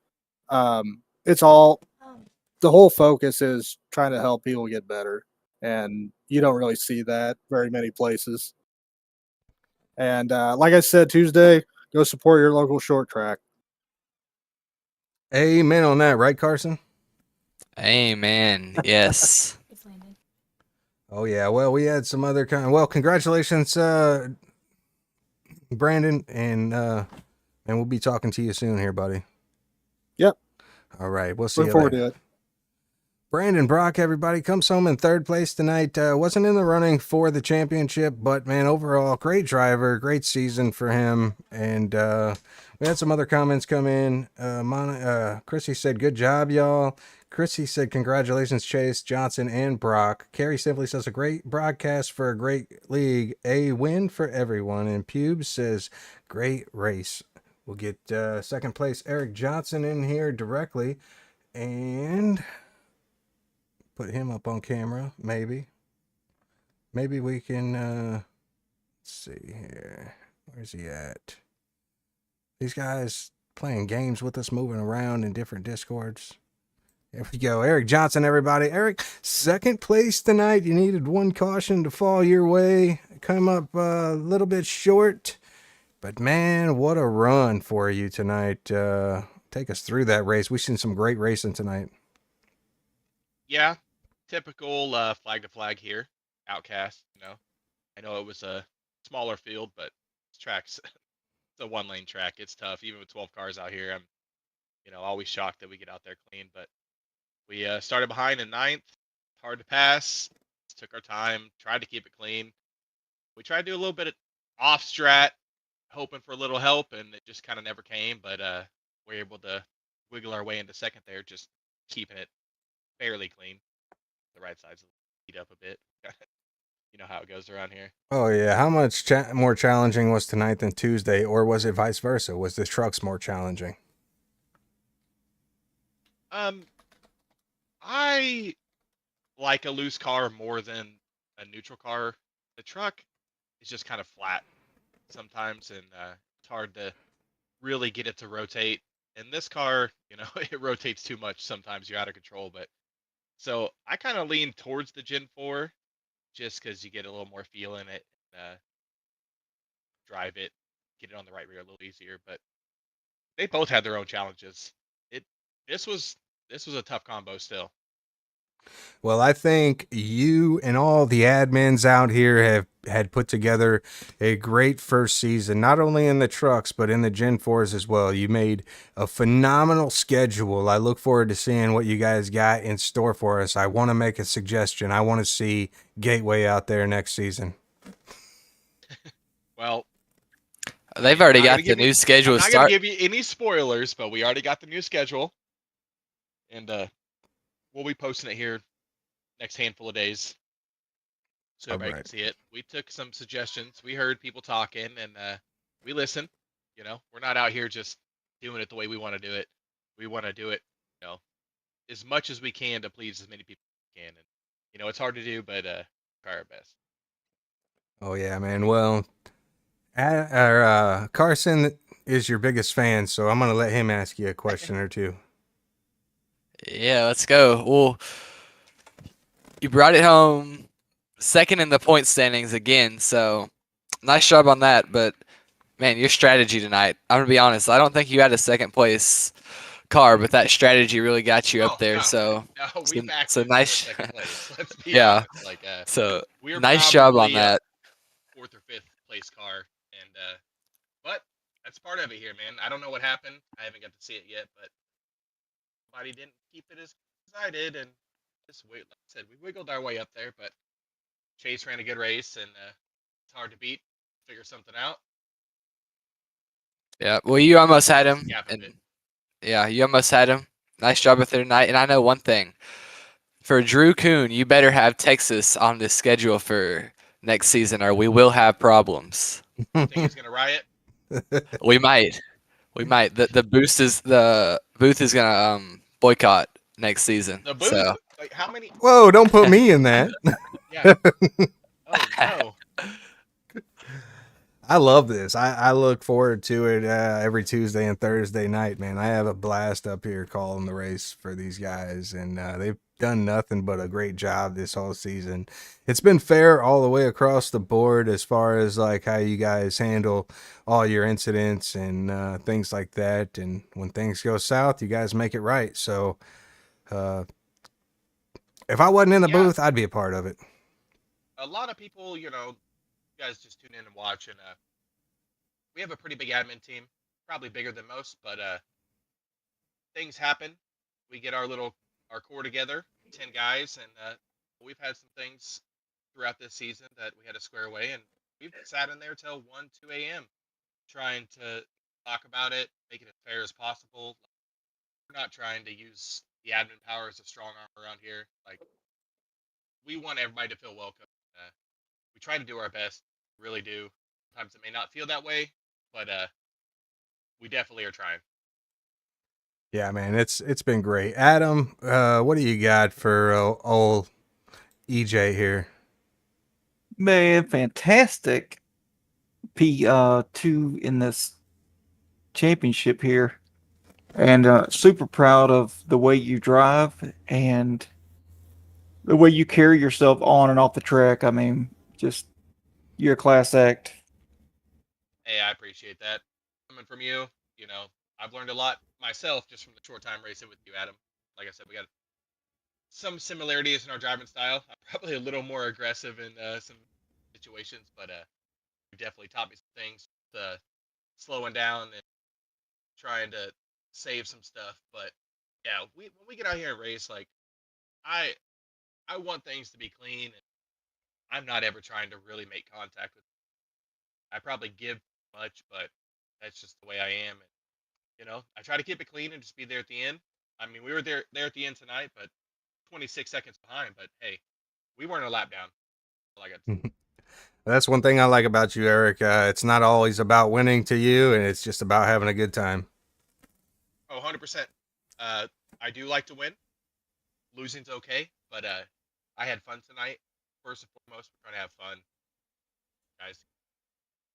The whole focus is trying to help people get better, and you don't really see that very many places. And like I said Tuesday, go support your local short track. Amen on that, right, Carson? Amen. Yes. Oh yeah. Well, we had some other well, congratulations, Brandon, and we'll be talking to you soon here, buddy. Yep. All right. We'll see Look you forward later. to it. Brandon Brock, everybody, comes home in third place tonight. Wasn't in the running for the championship, but man, overall, great driver, great season for him. And we had some other comments come in. Chrissy said, "Good job, y'all." Chrissy said, "Congratulations, Chase, Johnson, and Brock." Carrie simply says, "A great broadcast for a great league, a win for everyone." And Pubes says, "Great race." We'll get second place Eric Johnson in here directly, and put him up on camera, maybe. Maybe we can, let's see here. Where's he at? These guys playing games with us, moving around in different Discords. There we go. Eric Johnson, everybody. Eric, second place tonight. You needed one caution to fall your way. Come up a little bit short. But man, what a run for you tonight. Take us through that race. We've seen some great racing tonight. Yeah, typical flag to flag here, outcast. I know it was a smaller field, but this track's it's a 1-lane track. It's tough, even with 12 cars out here. I'm, always shocked that we get out there clean. But we started behind in 9th, hard to pass. Took our time, tried to keep it clean. We tried to do a little bit of off strat, hoping for a little help, and it just kind of never came. But we're able to wiggle our way into second there, just keeping it fairly clean. The right side's beat up a bit. You know how it goes around here. Oh, yeah. How much more challenging was tonight than Tuesday, or was it vice versa? Was the trucks more challenging? I like a loose car more than a neutral car. The truck is just kind of flat sometimes, and it's hard to really get it to rotate. And this car, it rotates too much sometimes. You're out of control. But so I kind of lean towards the Gen 4 just because you get a little more feel in it, drive it, get it on the right rear a little easier. But they both had their own challenges. This was a tough combo still. Well, I think you and all the admins out here had put together a great first season, not only in the trucks, but in the Gen 4s as well. You made a phenomenal schedule. I look forward to seeing what you guys got in store for us. I want to make a suggestion. I want to see Gateway out there next season. Well, they've already got the new schedule. I'm not going to give you any spoilers, but we already got the new schedule. And we'll be posting it here next handful of days so everybody can see it. We took some suggestions. We heard people talking, and we listened. We're not out here just doing it the way we want to do it. We want to do it, as much as we can to please as many people as we can. And it's hard to do, but try our best. Oh yeah, man. Well, Carson is your biggest fan, so I'm gonna let him ask you a question or two. Yeah, let's go. Well, you brought it home second in the point standings again, so nice job on that. But man, your strategy tonight, I'm gonna be honest, I don't think you had a second place car, but that strategy really got you up there. No, we so nice. Second place. Let's be yeah. honest. So we're nice job on that. 4th or 5th place car, and but that's part of it here, man. I don't know what happened. I haven't got to see it yet, but somebody didn't keep it as I did, and just like I said, we wiggled our way up there. But Chase ran a good race, and it's hard to beat. Figure something out. Yeah, well, you almost had him. Yeah, you almost had him. Nice job with it tonight. And I know one thing. For Drew Kuhn, you better have Texas on the schedule for next season, or we will have problems. Think he's gonna riot? We might. The booth is gonna boycott next season. The booth? So. Like how many? Whoa! Don't put me in that. Yeah. Oh no. I love this. I look forward to it every Tuesday and Thursday night, man. I have a blast up here calling the race for these guys, and they've done nothing but a great job this whole season. It's been fair all the way across the board as far as like how you guys handle all your incidents and things like that. And when things go south, you guys make it right. So If I wasn't in the Yeah. booth, I'd be a part of it. A lot of people, you guys just tune in and watch, and we have a pretty big admin team, probably bigger than most, but things happen. We get our core together, 10 guys, and we've had some things throughout this season that we had to square away, and we've sat in there till 1, 2 a.m. trying to talk about it, make it as fair as possible. We're not trying to use the admin power as a strong arm around here. Like, we want everybody to feel welcome. We try to do our best, really do. Sometimes it may not feel that way, but we definitely are trying. Yeah, man, it's been great. Adam, what do you got for old EJ here? Man, fantastic P2 in this championship here. And super proud of the way you drive and the way you carry yourself on and off the track. I mean, just you're a class act. Hey, I appreciate that. Coming from you, I've learned a lot myself just from the short time racing with you, Adam. Like I said, we got some similarities in our driving style. I'm probably a little more aggressive in some situations, but you definitely taught me some things, slowing down and trying to save some stuff. But yeah, when we get out here and race, like I I want things to be clean, and I'm not ever trying to really make contact with. I probably give too much, but that's just the way I am. And, I try to keep it clean and just be there at the end. I mean, we were there at the end tonight, but 26 seconds behind. But hey, we weren't a lap down. All I got to say. That's one thing I like about you, Eric. It's not always about winning to you, and it's just about having a good time. Oh, 100%. I do like to win. Losing's okay, but I had fun tonight. First and foremost, we're trying to have fun. Guys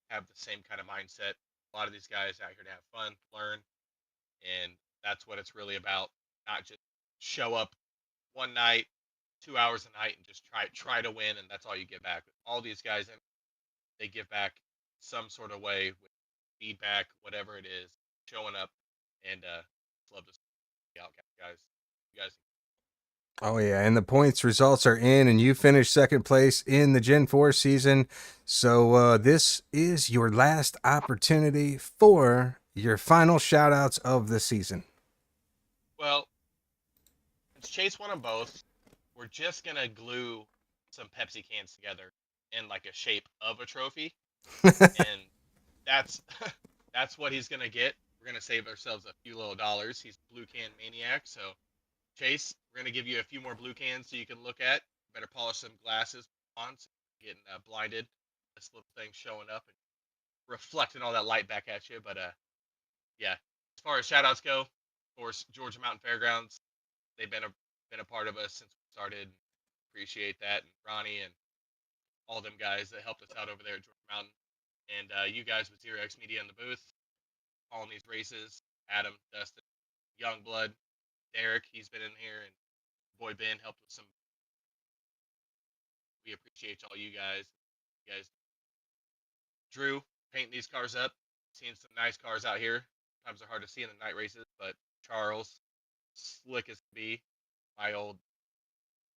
have the same kind of mindset. A lot of these guys out here to have fun, learn, and that's what it's really about. Not just show up one night, 2 hours a night, and just try to win, and that's all you get back. All these guys, they give back some sort of way with feedback, whatever it is, showing up, and love to see out, guys. You guys. Oh yeah, and the points results are in, and you finished second place in the Gen 4 season. So this is your last opportunity for your final shout-outs of the season. Well, since Chase won them both, we're just gonna glue some Pepsi cans together in like a shape of a trophy, and that's that's what he's gonna get. We're gonna save ourselves a few little dollars. He's Blue Can Maniac, so Chase, we're gonna give you a few more blue cans so you can look at. Better polish some glasses on, so you're getting blinded. This little thing showing up and reflecting all that light back at you. But yeah. As far as shout outs go, of course, Georgia Mountain Fairgrounds, they've been a part of us since we started. Appreciate that, and Ronnie and all them guys that helped us out over there at Georgia Mountain, and you guys with Zero X Media in the booth, calling these races. Adam, Dustin, Youngblood, Derek, he's been in here, and boy Ben helped with some. We appreciate all you guys. You guys, Drew, painting these cars up. Seeing some nice cars out here. Sometimes they're hard to see in the night races, but Charles, slick as can be. My old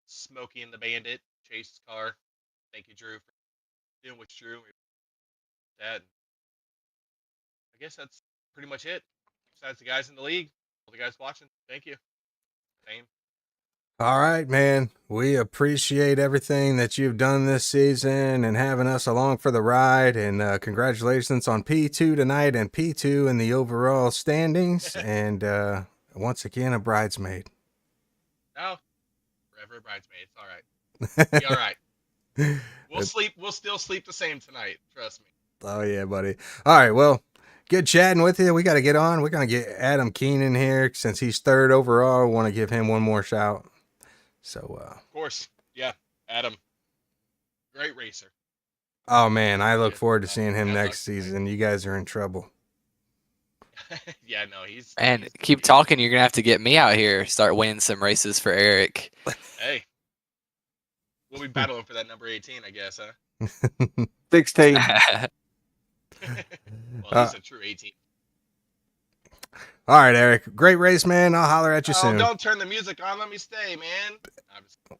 Smokey and the Bandit, Chase's car. Thank you, Drew, for doing what you drew. That. I guess that's pretty much it. Besides the guys in the league, all the guys watching, thank you. Same. All right, man. We appreciate everything that you've done this season and having us along for the ride. And congratulations on P2 tonight and P2 in the overall standings. And once again, a bridesmaid. Oh, forever a bridesmaid. It's all right. Be all right. We'll sleep. We'll still sleep the same tonight. Trust me. Oh, yeah, buddy. All right, well, good chatting with you. We got to get on. We're going to get Adam Keenan here since he's third overall. We want to give him one more shout. So, of course, yeah, Adam, great racer. Oh man, I look forward to seeing him next season. You guys are in trouble. Yeah, no, he's. And keep talking. You're gonna have to get me out here. Start winning some races for Eric. Hey, we'll be battling for that number 18, I guess, huh? 16. Well, he's a true 18. All right, Eric. Great race, man. I'll holler at you Oh, soon. don't turn the music on. Let me stay, man.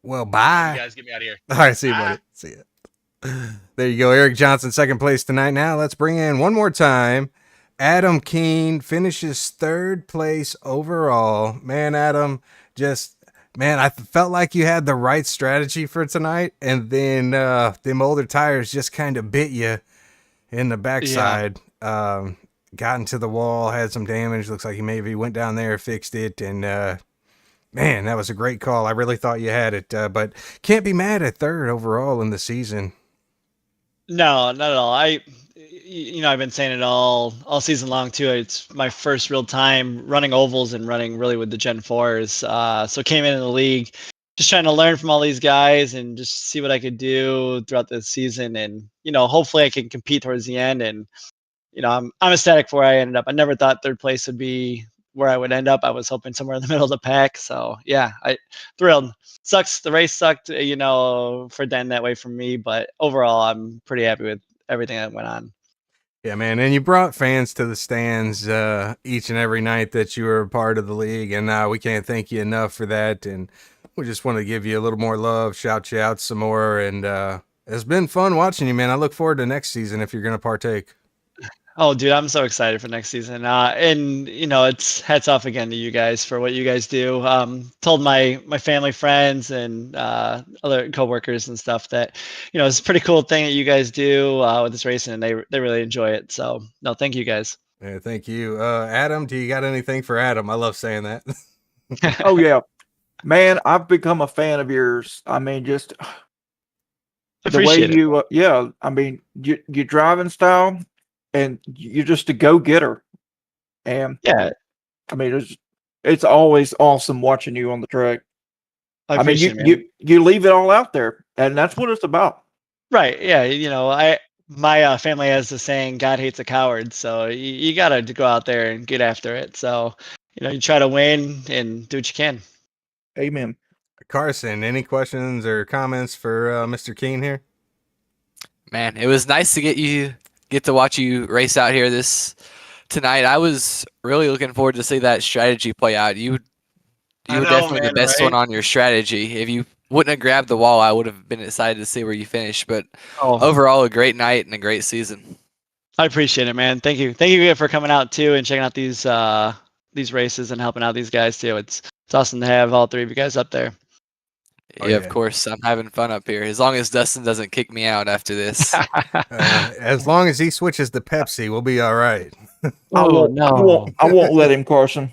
Well, You bye. guys get me out of here. All right, see you, Bye. buddy. See ya. There you go, Eric Johnson, second place tonight. Now let's bring in one more time. Adam Keene finishes third place overall. Man, Adam, I felt like you had the right strategy for tonight, and then them older tires just kind of bit you in the backside. Got into the wall, had some damage. Looks like you maybe went down there, fixed it, and man, that was a great call. I really thought you had it, but can't be mad at third overall in the season. No, not at all. I've been saying it all season long too. It's my first real time running ovals and running really with the Gen 4s. So came into the league just trying to learn from all these guys and just see what I could do throughout the season. And, hopefully I can compete towards the end. And, I'm ecstatic for where I ended up. I never thought third place would be where I would end up. I was hoping somewhere in the middle of the pack. So yeah, I thrilled. Sucks. The race sucked, for Dan that way for me, but overall I'm pretty happy with everything that went on. Yeah, man, and you brought fans to the stands each and every night that you were a part of the league, and we can't thank you enough for that. And we just want to give you a little more love, shout you out some more, and it's been fun watching you, man. I look forward to next season if you're going to partake. Oh, dude, I'm so excited for next season. And it's hats off again to you guys for what you guys do. Told my family, friends, and other coworkers and stuff that it's a pretty cool thing that you guys do with this racing, and they really enjoy it. So no, thank you guys. Yeah, thank you, Adam. Do you got anything for Adam? I love saying that. Oh yeah, man, I've become a fan of yours. I mean, just the way Appreciate it. you, I mean, your driving style, and you're just a go-getter. And Yeah, I mean, it's always awesome watching you on the track. I I mean, appreciate it, man. you leave it all out there, and that's what it's about. Right. Yeah. My family has the saying, God hates a coward. So you got to go out there and get after it. So, you try to win and do what you can. Amen. Carson, any questions or comments for Mr. Keene here? Man, it was nice to get to watch you race out here tonight. I was really looking forward to see that strategy play out. You were definitely the best one on your strategy. If you wouldn't have grabbed the wall, I would have been excited to see where you finished. But overall, a great night and a great season. I appreciate it, man. Thank you. Thank you for coming out too and checking out these races and helping out these guys too. It's awesome to have all three of you guys up there. Yeah, of course. I'm having fun up here. As long as Dustin doesn't kick me out after this. As long as he switches to Pepsi, we'll be all right. I won't let him, Carson.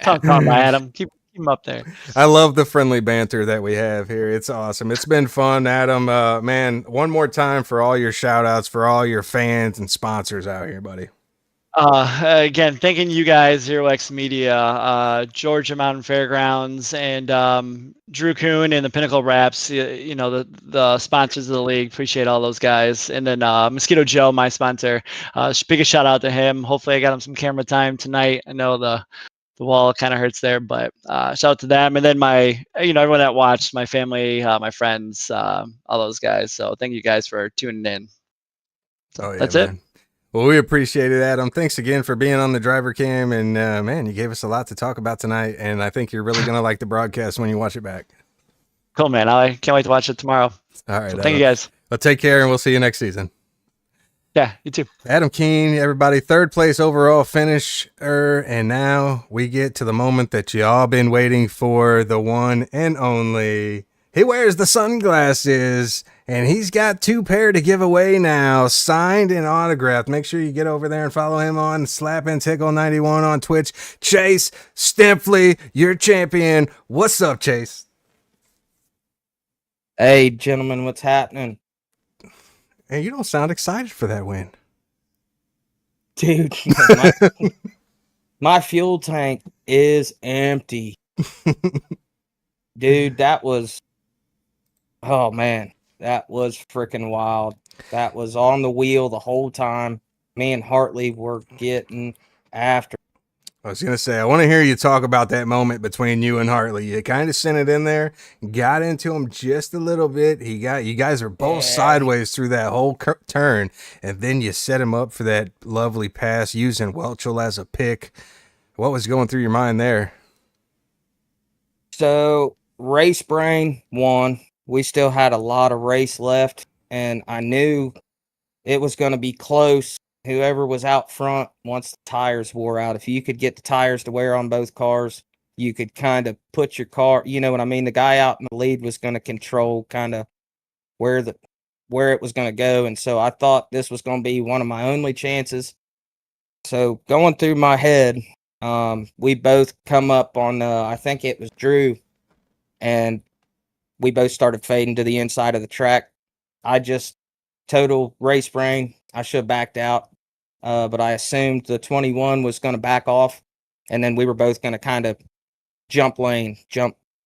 Talk on by Adam. Keep him up there. I love the friendly banter that we have here. It's awesome. It's been fun, Adam. Man, one more time for all your shout outs for all your fans and sponsors out here, buddy. Again, thanking you guys, Zero X Media, Georgia Mountain Fairgrounds, and Drew Kuhn and the Pinnacle Wraps, the sponsors of the league. Appreciate all those guys. And then Mosquito Joe, my sponsor. Biggest shout out to him. Hopefully I got him some camera time tonight. I know the wall kind of hurts there, but shout out to them. And then everyone that watched, my family, my friends, all those guys. So thank you guys for tuning in. So that's it. Well, we appreciate it, Adam. Thanks again for being on the driver cam. And man, you gave us a lot to talk about tonight. And I think you're really going to like the broadcast when you watch it back. Cool, man. I can't wait to watch it tomorrow. All right. So thank you guys. Well, take care and we'll see you next season. Yeah, you too. Adam Keene, everybody, third place overall finisher. And now we get to the moment that you all been waiting for, the one and only. He wears the sunglasses, and he's got 2 pair to give away now, signed and autographed. Make sure you get over there and follow him on Slap and Tickle 91 on Twitch. Chase Stempley, your champion. What's up, Chase? Hey, gentlemen, what's happening? Hey, you don't sound excited for that win. Dude, my fuel tank is empty. Dude, that was... Oh, man, that was freaking wild. That was on the wheel the whole time. Me and Hartley were getting after. I was going to say, I want to hear you talk about that moment between you and Hartley. You kind of sent it in there, got into him just a little bit. You guys are both sideways through that whole turn, and then you set him up for that lovely pass using Welchel as a pick. What was going through your mind there? So race brain won. We still had a lot of race left, and I knew it was going to be close. Whoever was out front once the tires wore out, if you could get the tires to wear on both cars, you could kind of put your car, you know what I mean? The guy out in the lead was going to control kind of where it was going to go, and so I thought this was going to be one of my only chances. So going through my head, we both come up on I think it was Drew, and we both started fading to the inside of the track. I just total race brain. I should have backed out, but I assumed the 21 was going to back off, and then we were both going to kind of jump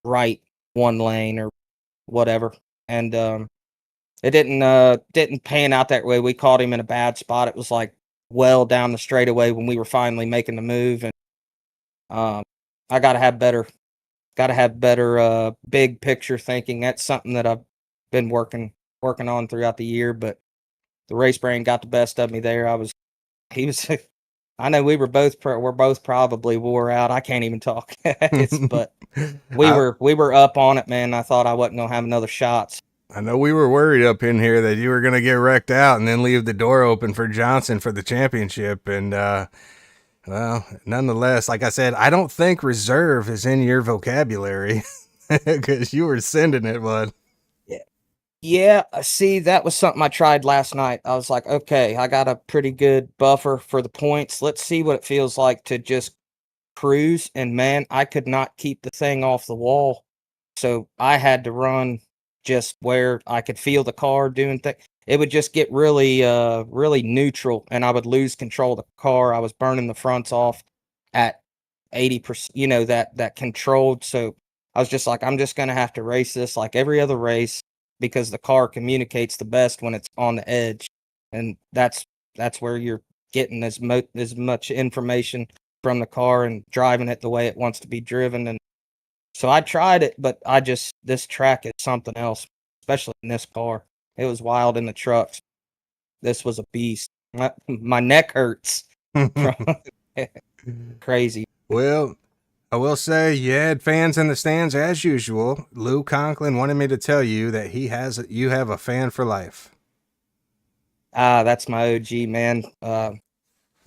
right one lane or whatever. And it didn't pan out that way. We caught him in a bad spot. It was like well down the straightaway when we were finally making the move, and I gotta have better big picture thinking. That's something that I've been working on throughout the year, but the race brain got the best of me there. He was I know we're both probably wore out. I can't even talk. But we were up on it, man. I thought I wasn't gonna have another shot. I know we were worried up in here that you were going to get wrecked out and then leave the door open for Johnson for the championship. And, well, nonetheless, like I said, I don't think reserve is in your vocabulary because you were sending it, bud. Yeah, see, that was something I tried last night. I was like, okay, I got a pretty good buffer for the points. Let's see what it feels like to just cruise. And man, I could not keep the thing off the wall. So I had to run just where I could feel the car doing things. It would just get really neutral, and I would lose control of the car. I was burning the fronts off at 80%, that controlled. So I was just like, I'm just gonna have to race this like every other race because the car communicates the best when it's on the edge, and that's where you're getting as much information from the car and driving it the way it wants to be driven. And so I tried it, but this track is something else, especially in this car. It was wild in the trucks. This was a beast. My neck hurts. Crazy. Well, I will say you had fans in the stands as usual. Lou Conklin wanted me to tell you that you have a fan for life. That's my OG, man. The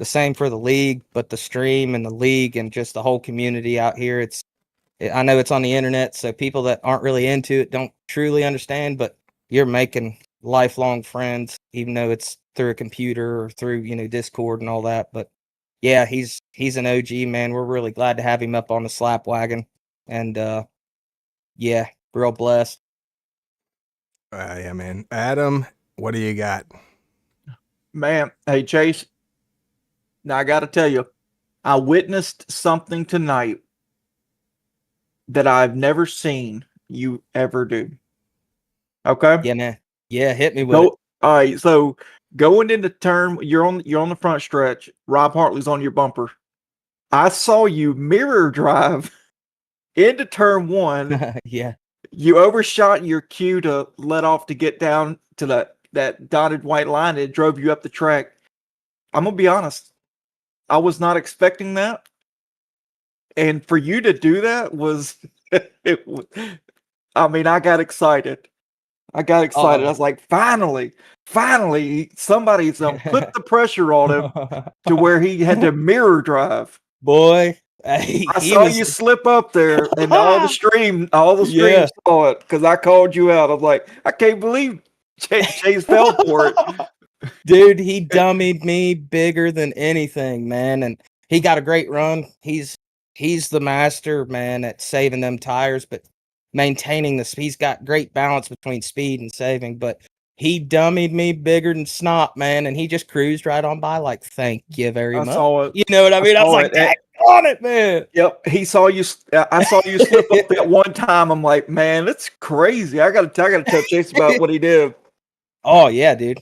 same for the league, but the stream and the league and just the whole community out here. I know it's on the internet, so people that aren't really into it don't truly understand, but you're making lifelong friends, even though it's through a computer or through, Discord and all that. But yeah, he's an OG, man. We're really glad to have him up on the slap wagon. And yeah, real blessed. Yeah, man. Adam, what do you got? Man, hey, Chase. Now, I got to tell you, I witnessed something tonight that I've never seen you ever do. Okay? Yeah, man. Yeah, hit me with it. All right, so going into turn, you're on the front stretch. Rob Hartley's on your bumper. I saw you mirror drive into turn one. Yeah. You overshot your cue to let off to get down to that dotted white line. It drove you up the track. I'm gonna be honest. I was not expecting that. And for you to do that was, I mean, I got excited. I was like, finally, somebody's gonna put the pressure on him to where he had to mirror drive. Boy, I saw you slip up there, and all the stream saw it because I called you out. I was like, I can't believe Chase fell for it. Dude, he dummied me bigger than anything, man. And he got a great run. He's the master, man, at saving them tires, but maintaining this. He's got great balance between speed and saving, but he dummied me bigger than snot, man. And he just cruised right on by like, thank you very much. Saw it. You know what I mean? I was like, dang on it, man. Yep. He saw you. I saw you slip up that one time. I'm like, man, that's crazy. I gotta tell Chase about what he did. Oh yeah, dude.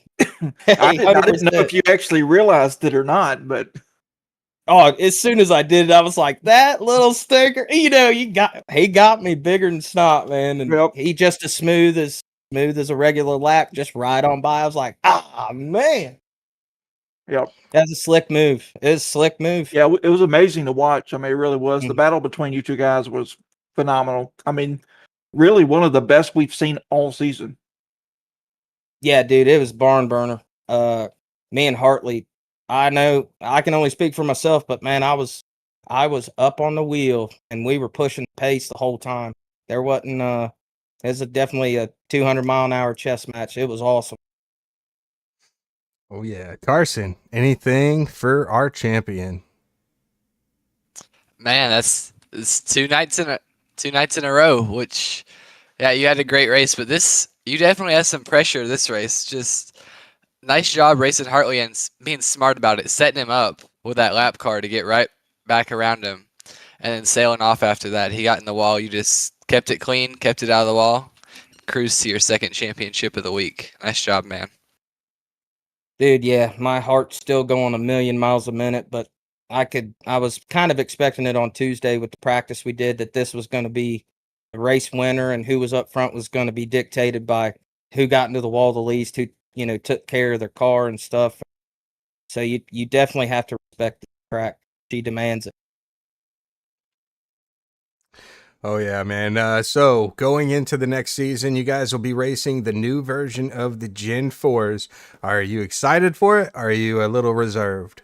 I didn't know if you actually realized it or not, but as soon as I did it, I was like, that little stinker, he got me bigger than snot, man. And he just as smooth as a regular lap, just right on by. I was like, man. Yep. That's a slick move. It was a slick move. Yeah, it was amazing to watch. I mean, it really was. The Mhm. battle between you two guys was phenomenal. I mean, really one of the best we've seen all season. Yeah, dude, it was barn burner. Me and Hartley, I know I can only speak for myself, but man, I was up on the wheel and we were pushing the pace the whole time. There wasn't it was definitely a 200-mile-an-hour chess match. It was awesome. Oh yeah, Carson. Anything for our champion? Man, it's 2 nights in a row. Which, yeah, you had a great race, but you definitely had some pressure this race. Just nice job racing Hartley and being smart about it, setting him up with that lap car to get right back around him, and then sailing off after that. He got in the wall. You just kept it clean, kept it out of the wall, cruised to your second championship of the week. Nice job, man. Dude, yeah, my heart's still going a million miles a minute, but I was kind of expecting it on Tuesday with the practice we did that this was going to be the race winner and who was up front was going to be dictated by who got into the wall the least, who, took care of their car and stuff. So you definitely have to respect the track. She demands it. Oh yeah, man. So going into the next season, you guys will be racing the new version of the Gen 4s. Are you excited for it? Are you a little reserved?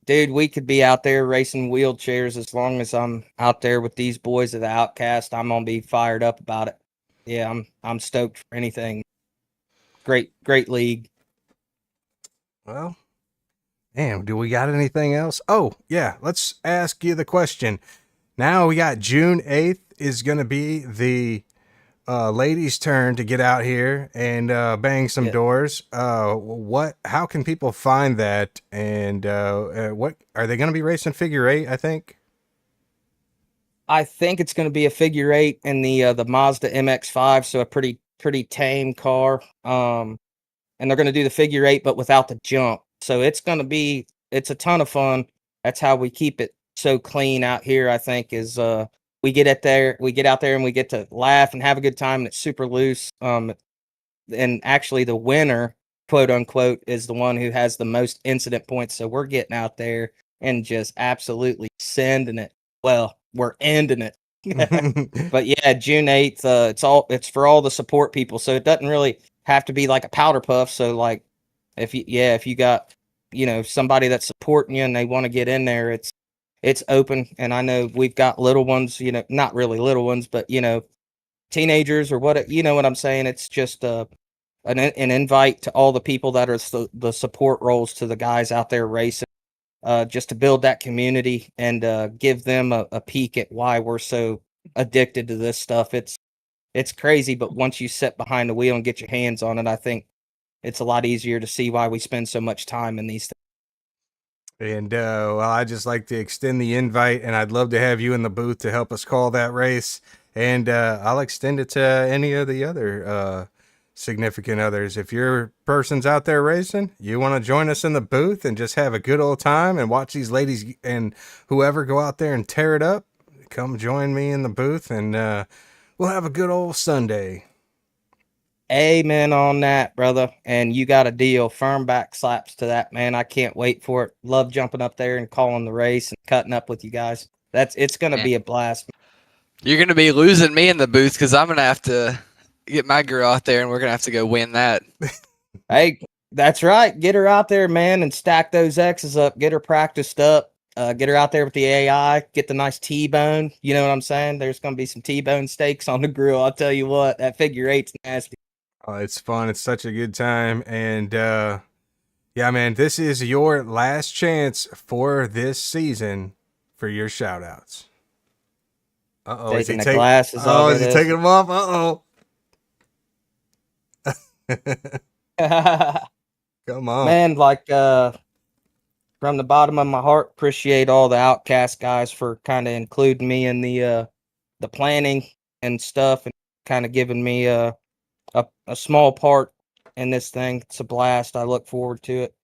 Dude, we could be out there racing wheelchairs as long as I'm out there with these boys of the Outcast. I'm gonna be fired up about it. Yeah, I'm stoked for anything. Great league. Well, damn, do we got anything else? Oh, yeah, let's ask you the question. Now we got June 8th is going to be the ladies' turn to get out here and bang some doors. How can people find that? And what are they going to be racing figure eight, I think? I think it's going to be a figure eight in the Mazda MX-5, so a pretty tame car. And they're going to do the figure eight, but without the jump. So it's a ton of fun. That's how we keep it so clean out here. I think is we get out there, and we get to laugh and have a good time. And it's super loose. And actually, the winner, quote unquote, is the one who has the most incident points. So we're getting out there and just absolutely sending it. Well, we're ending it. But yeah, June 8th, it's for all the support people. So it doesn't really have to be like a powder puff. So like if you got, somebody that's supporting you and they want to get in there, it's open. And I know we've got little ones, not really little ones, but teenagers or what, you know what I'm saying? It's just an invite to all the people that are the support roles to the guys out there racing. Just to build that community and give them a peek at why we're so addicted to this stuff. It's crazy, but once you sit behind the wheel and get your hands on it, I think it's a lot easier to see why we spend so much time in these things. And well, I'd just like to extend the invite, and I'd love to have you in the booth to help us call that race. And I'll extend it to any of the other significant others. If your person's out there racing, you want to join us in the booth and just have a good old time and watch these ladies and whoever go out there and tear it up, come join me in the booth, and we'll have a good old Sunday. Amen on that, brother. And you got a deal. Firm back slaps to that, man. I can't wait for it. Love jumping up there and calling the race and cutting up with you guys. It's gonna be a blast. You're gonna be losing me in the booth because I'm gonna have to get my girl out there, and we're gonna have to go win that. Hey, that's right. Get her out there, man, and stack those X's up. Get her practiced up. Get her out there with the AI. Get the nice T-bone. You know what I'm saying? There's gonna be some T-bone steaks on the grill. I'll tell you what. That figure eight's nasty. It's fun. It's such a good time. And yeah, man, this is your last chance for this season for your shout outs. Uh-oh. Taking the glasses off. Is he taking them off? Uh-oh. Come on. Man, like from the bottom of my heart, appreciate all the Outcast guys for kind of including me in the planning and stuff and kind of giving me a small part in this thing. It's a blast. I look forward to it.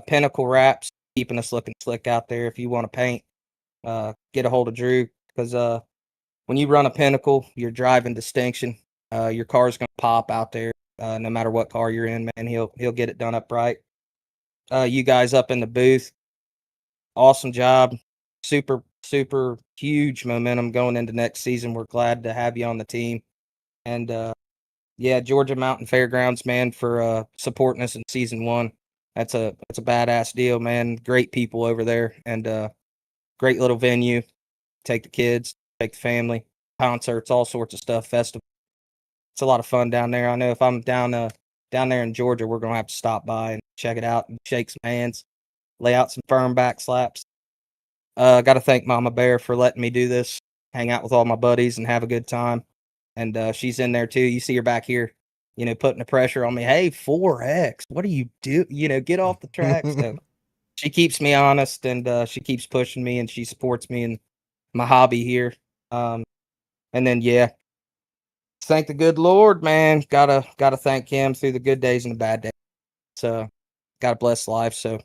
Pinnacle Wraps, keeping us looking slick out there. If you want to paint, get a hold of Drew, because when you run a Pinnacle, you're driving distinction. Your car's going to pop out there, no matter what car you're in, man. He'll get it done up right. you guys up in the booth. Awesome job. Super, super huge momentum going into next season. We're glad to have you on the team. And yeah, Georgia Mountain Fairgrounds, man, for supporting us in season 1. That's a badass deal, man. Great people over there, and great little venue. Take the kids, take the family, concerts, all sorts of stuff, festival. It's a lot of fun down there. I know if I'm down there in Georgia, we're gonna have to stop by and check it out and shake some hands, lay out some firm back slaps. Got to thank Mama Bear for letting me do this, hang out with all my buddies and have a good time. And she's in there too. You see her back here, putting the pressure on me. Hey, 4X, what do you do? Get off the track. So she keeps me honest, and she keeps pushing me, and she supports me in my hobby here. And then yeah, thank the good Lord, man. Gotta thank him through the good days and the bad days. So gotta bless life. So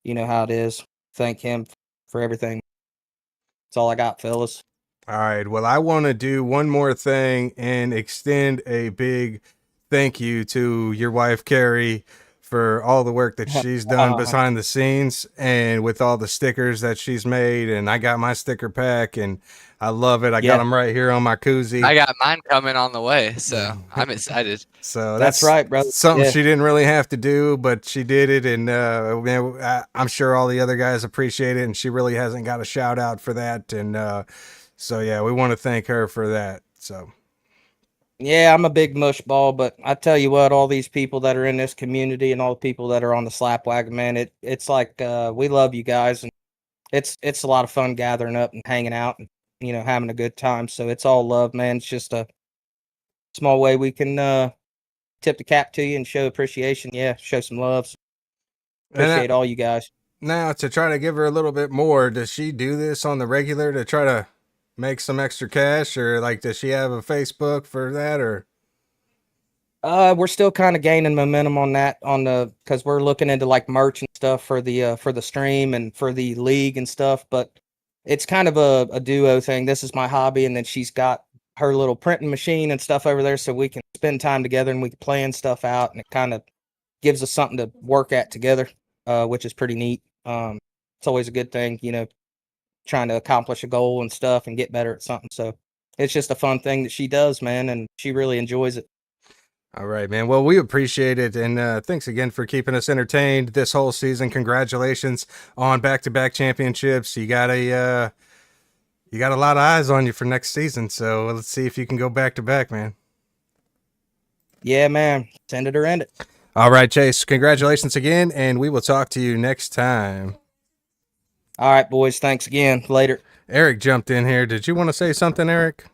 you know how it is. Thank him for everything. That's all I got, fellas. All right. Well, I want to do one more thing and extend a big thank you to your wife, Carrie, for all the work that she's done behind the scenes and with all the stickers that she's made. And I got my sticker pack and I love it. I got them right here on my koozie. I got mine coming on the way, so I'm excited. So that's right, brother. Something she didn't really have to do, but she did it, and I'm sure all the other guys appreciate it. And she really hasn't got a shout out for that, and so yeah, we want to thank her for that. So yeah, I'm a big mush ball, but I tell you what, all these people that are in this community and all the people that are on the slap wagon, man, it's like we love you guys, and it's a lot of fun gathering up and hanging out and having a good time. So it's all love, man. It's just a small way we can tip the cap to you and show appreciation. Yeah, show some love. Appreciate all you guys. Now, to try to give her a little bit more, does she do this on the regular to try to make some extra cash, or like does she have a Facebook for that, or? We're still kind of gaining momentum on that because we're looking into like merch and stuff for the stream and for the league and stuff, but it's kind of a duo thing. This is my hobby, and then she's got her little printing machine and stuff over there, so we can spend time together and we can plan stuff out, and it kind of gives us something to work at together, which is pretty neat. It's always a good thing, trying to accomplish a goal and stuff and get better at something. So it's just a fun thing that she does, man, and she really enjoys it. All right, man. Well, we appreciate it, and thanks again for keeping us entertained this whole season. Congratulations on back-to-back championships. You got a lot of eyes on you for next season, so let's see if you can go back-to-back, man. Yeah, man. Send it or end it. All right, Chase. Congratulations again, and we will talk to you next time. All right, boys. Thanks again. Later. Eric jumped in here. Did you want to say something, Eric?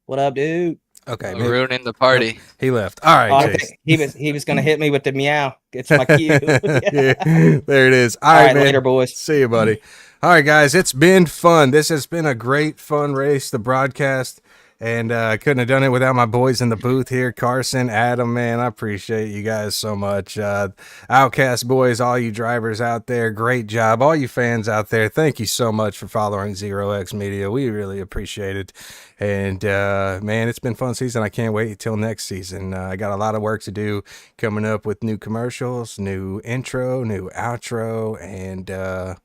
What up, dude? Okay, ruining the party. He left. All right, Chase. He was gonna hit me with the meow. It's my cue. Yeah, there it is. All right, man. Later, boys. See you, buddy. All right, guys. It's been fun. This has been a great, fun race. The broadcast. And I couldn't have done it without my boys in the booth here. Carson, Adam, man, I appreciate you guys so much. Outcast boys, all you drivers out there, great job. All you fans out there, thank you so much for following Zero X Media. We really appreciate it. And, man, it's been a fun season. I can't wait until next season. I got a lot of work to do coming up with new commercials, new intro, new outro, and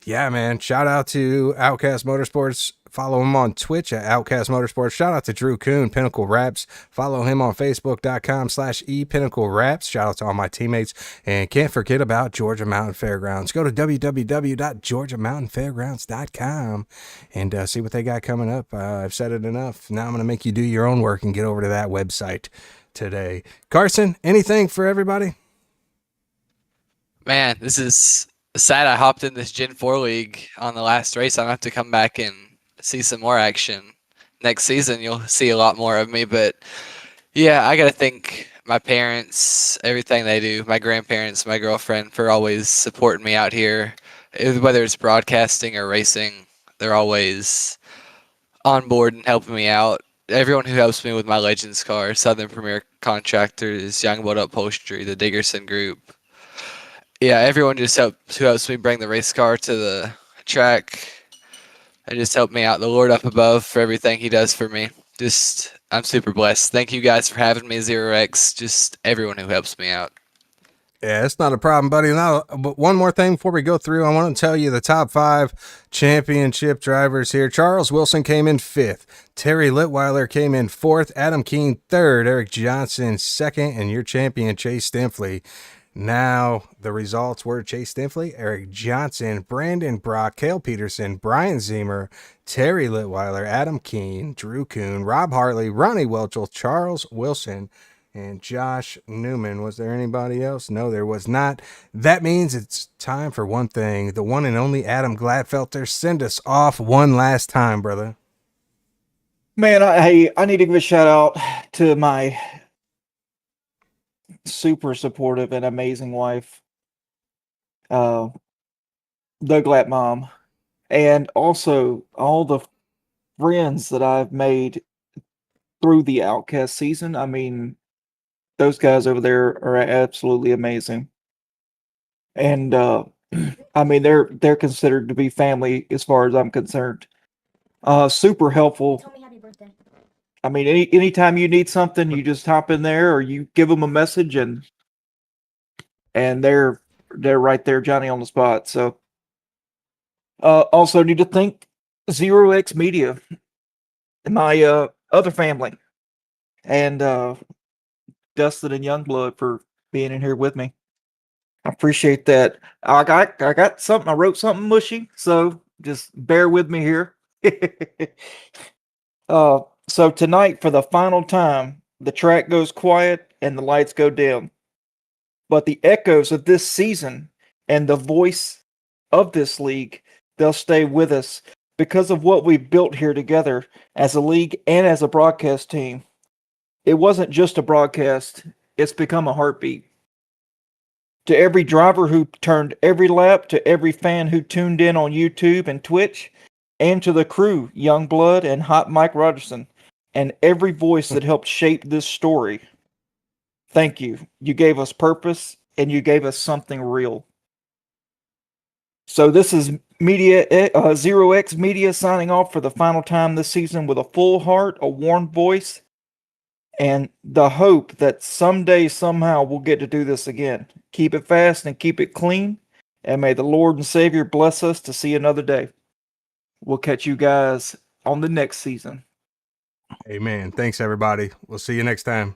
yeah, man. Shout out to Outcast Motorsports. Follow him on Twitch at Outcast Motorsports. Shout out to Drew Kuhn, Pinnacle Raps. Follow him on Facebook.com/ePinnacleRaps. Shout out to all my teammates. And can't forget about Georgia Mountain Fairgrounds. Go to www.georgiamountainfairgrounds.com and see what they got coming up. I've said it enough. Now I'm going to make you do your own work and get over to that website today. Carson, anything for everybody? Man, this is sad. I hopped in this Gen 4 league on the last race. I'm going to have to come back and see some more action. Next season, you'll see a lot more of me. But, yeah, I got to thank my parents, everything they do, my grandparents, my girlfriend for always supporting me out here. Whether it's broadcasting or racing, they're always on board and helping me out. Everyone who helps me with my Legends car, Southern Premier Contractors, Youngblood Upholstery, the Diggerson Group. Yeah, everyone just who helps me bring the race car to the track. And just help me out. The Lord up above for everything he does for me. I'm super blessed. Thank you guys for having me, Zero X. Just everyone who helps me out. Yeah, it's not a problem, buddy. Now, but one more thing before we go through, I want to tell you the top 5 championship drivers here. Charles Wilson came in 5th. Terry Litweiler came in 4th. Adam Keene 3rd. Eric Johnson 2nd. And your champion, Chase Stinfley. Now, the results were Chase Stinfley, Eric Johnson, Brandon Brock, Cale Peterson, Brian Zemer, Terry Litweiler, Adam Keene, Drew Kuhn, Rob Hartley, Ronnie Welchel, Charles Wilson, and Josh Newman. Was there anybody else? No, there was not. That means it's time for one thing. The one and only Adam Gladfelter. Send us off one last time, brother. Man, I need to give a shout out to my super supportive and amazing wife, the Glad Mom, and also all the friends that I've made through the Outcast season. I mean, those guys over there are absolutely amazing. And I mean, they're considered to be family as far as I'm concerned. Super helpful. Tell me happy birthday. I mean, anytime you need something, you just hop in there or you give them a message and they're right there, Johnny on the spot. So also need to thank Zero X Media, my other family, and Dustin and Youngblood for being in here with me. I appreciate that. I got something. I wrote something mushy, so just bear with me here. So tonight, for the final time, the track goes quiet and the lights go dim. But the echoes of this season and the voice of this league, they'll stay with us because of what we built here together as a league and as a broadcast team. It wasn't just a broadcast, it's become a heartbeat. To every driver who turned every lap, to every fan who tuned in on YouTube and Twitch, and to the crew, Youngblood and Hot Mike Rogerson, and every voice that helped shape this story. Thank you. You gave us purpose and you gave us something real. So this is Zero X Media signing off for the final time this season with a full heart, a warm voice, and the hope that someday, somehow, we'll get to do this again. Keep it fast and keep it clean, and may the Lord and Savior bless us to see another day. We'll catch you guys on the next season. Amen. Thanks, everybody. We'll see you next time.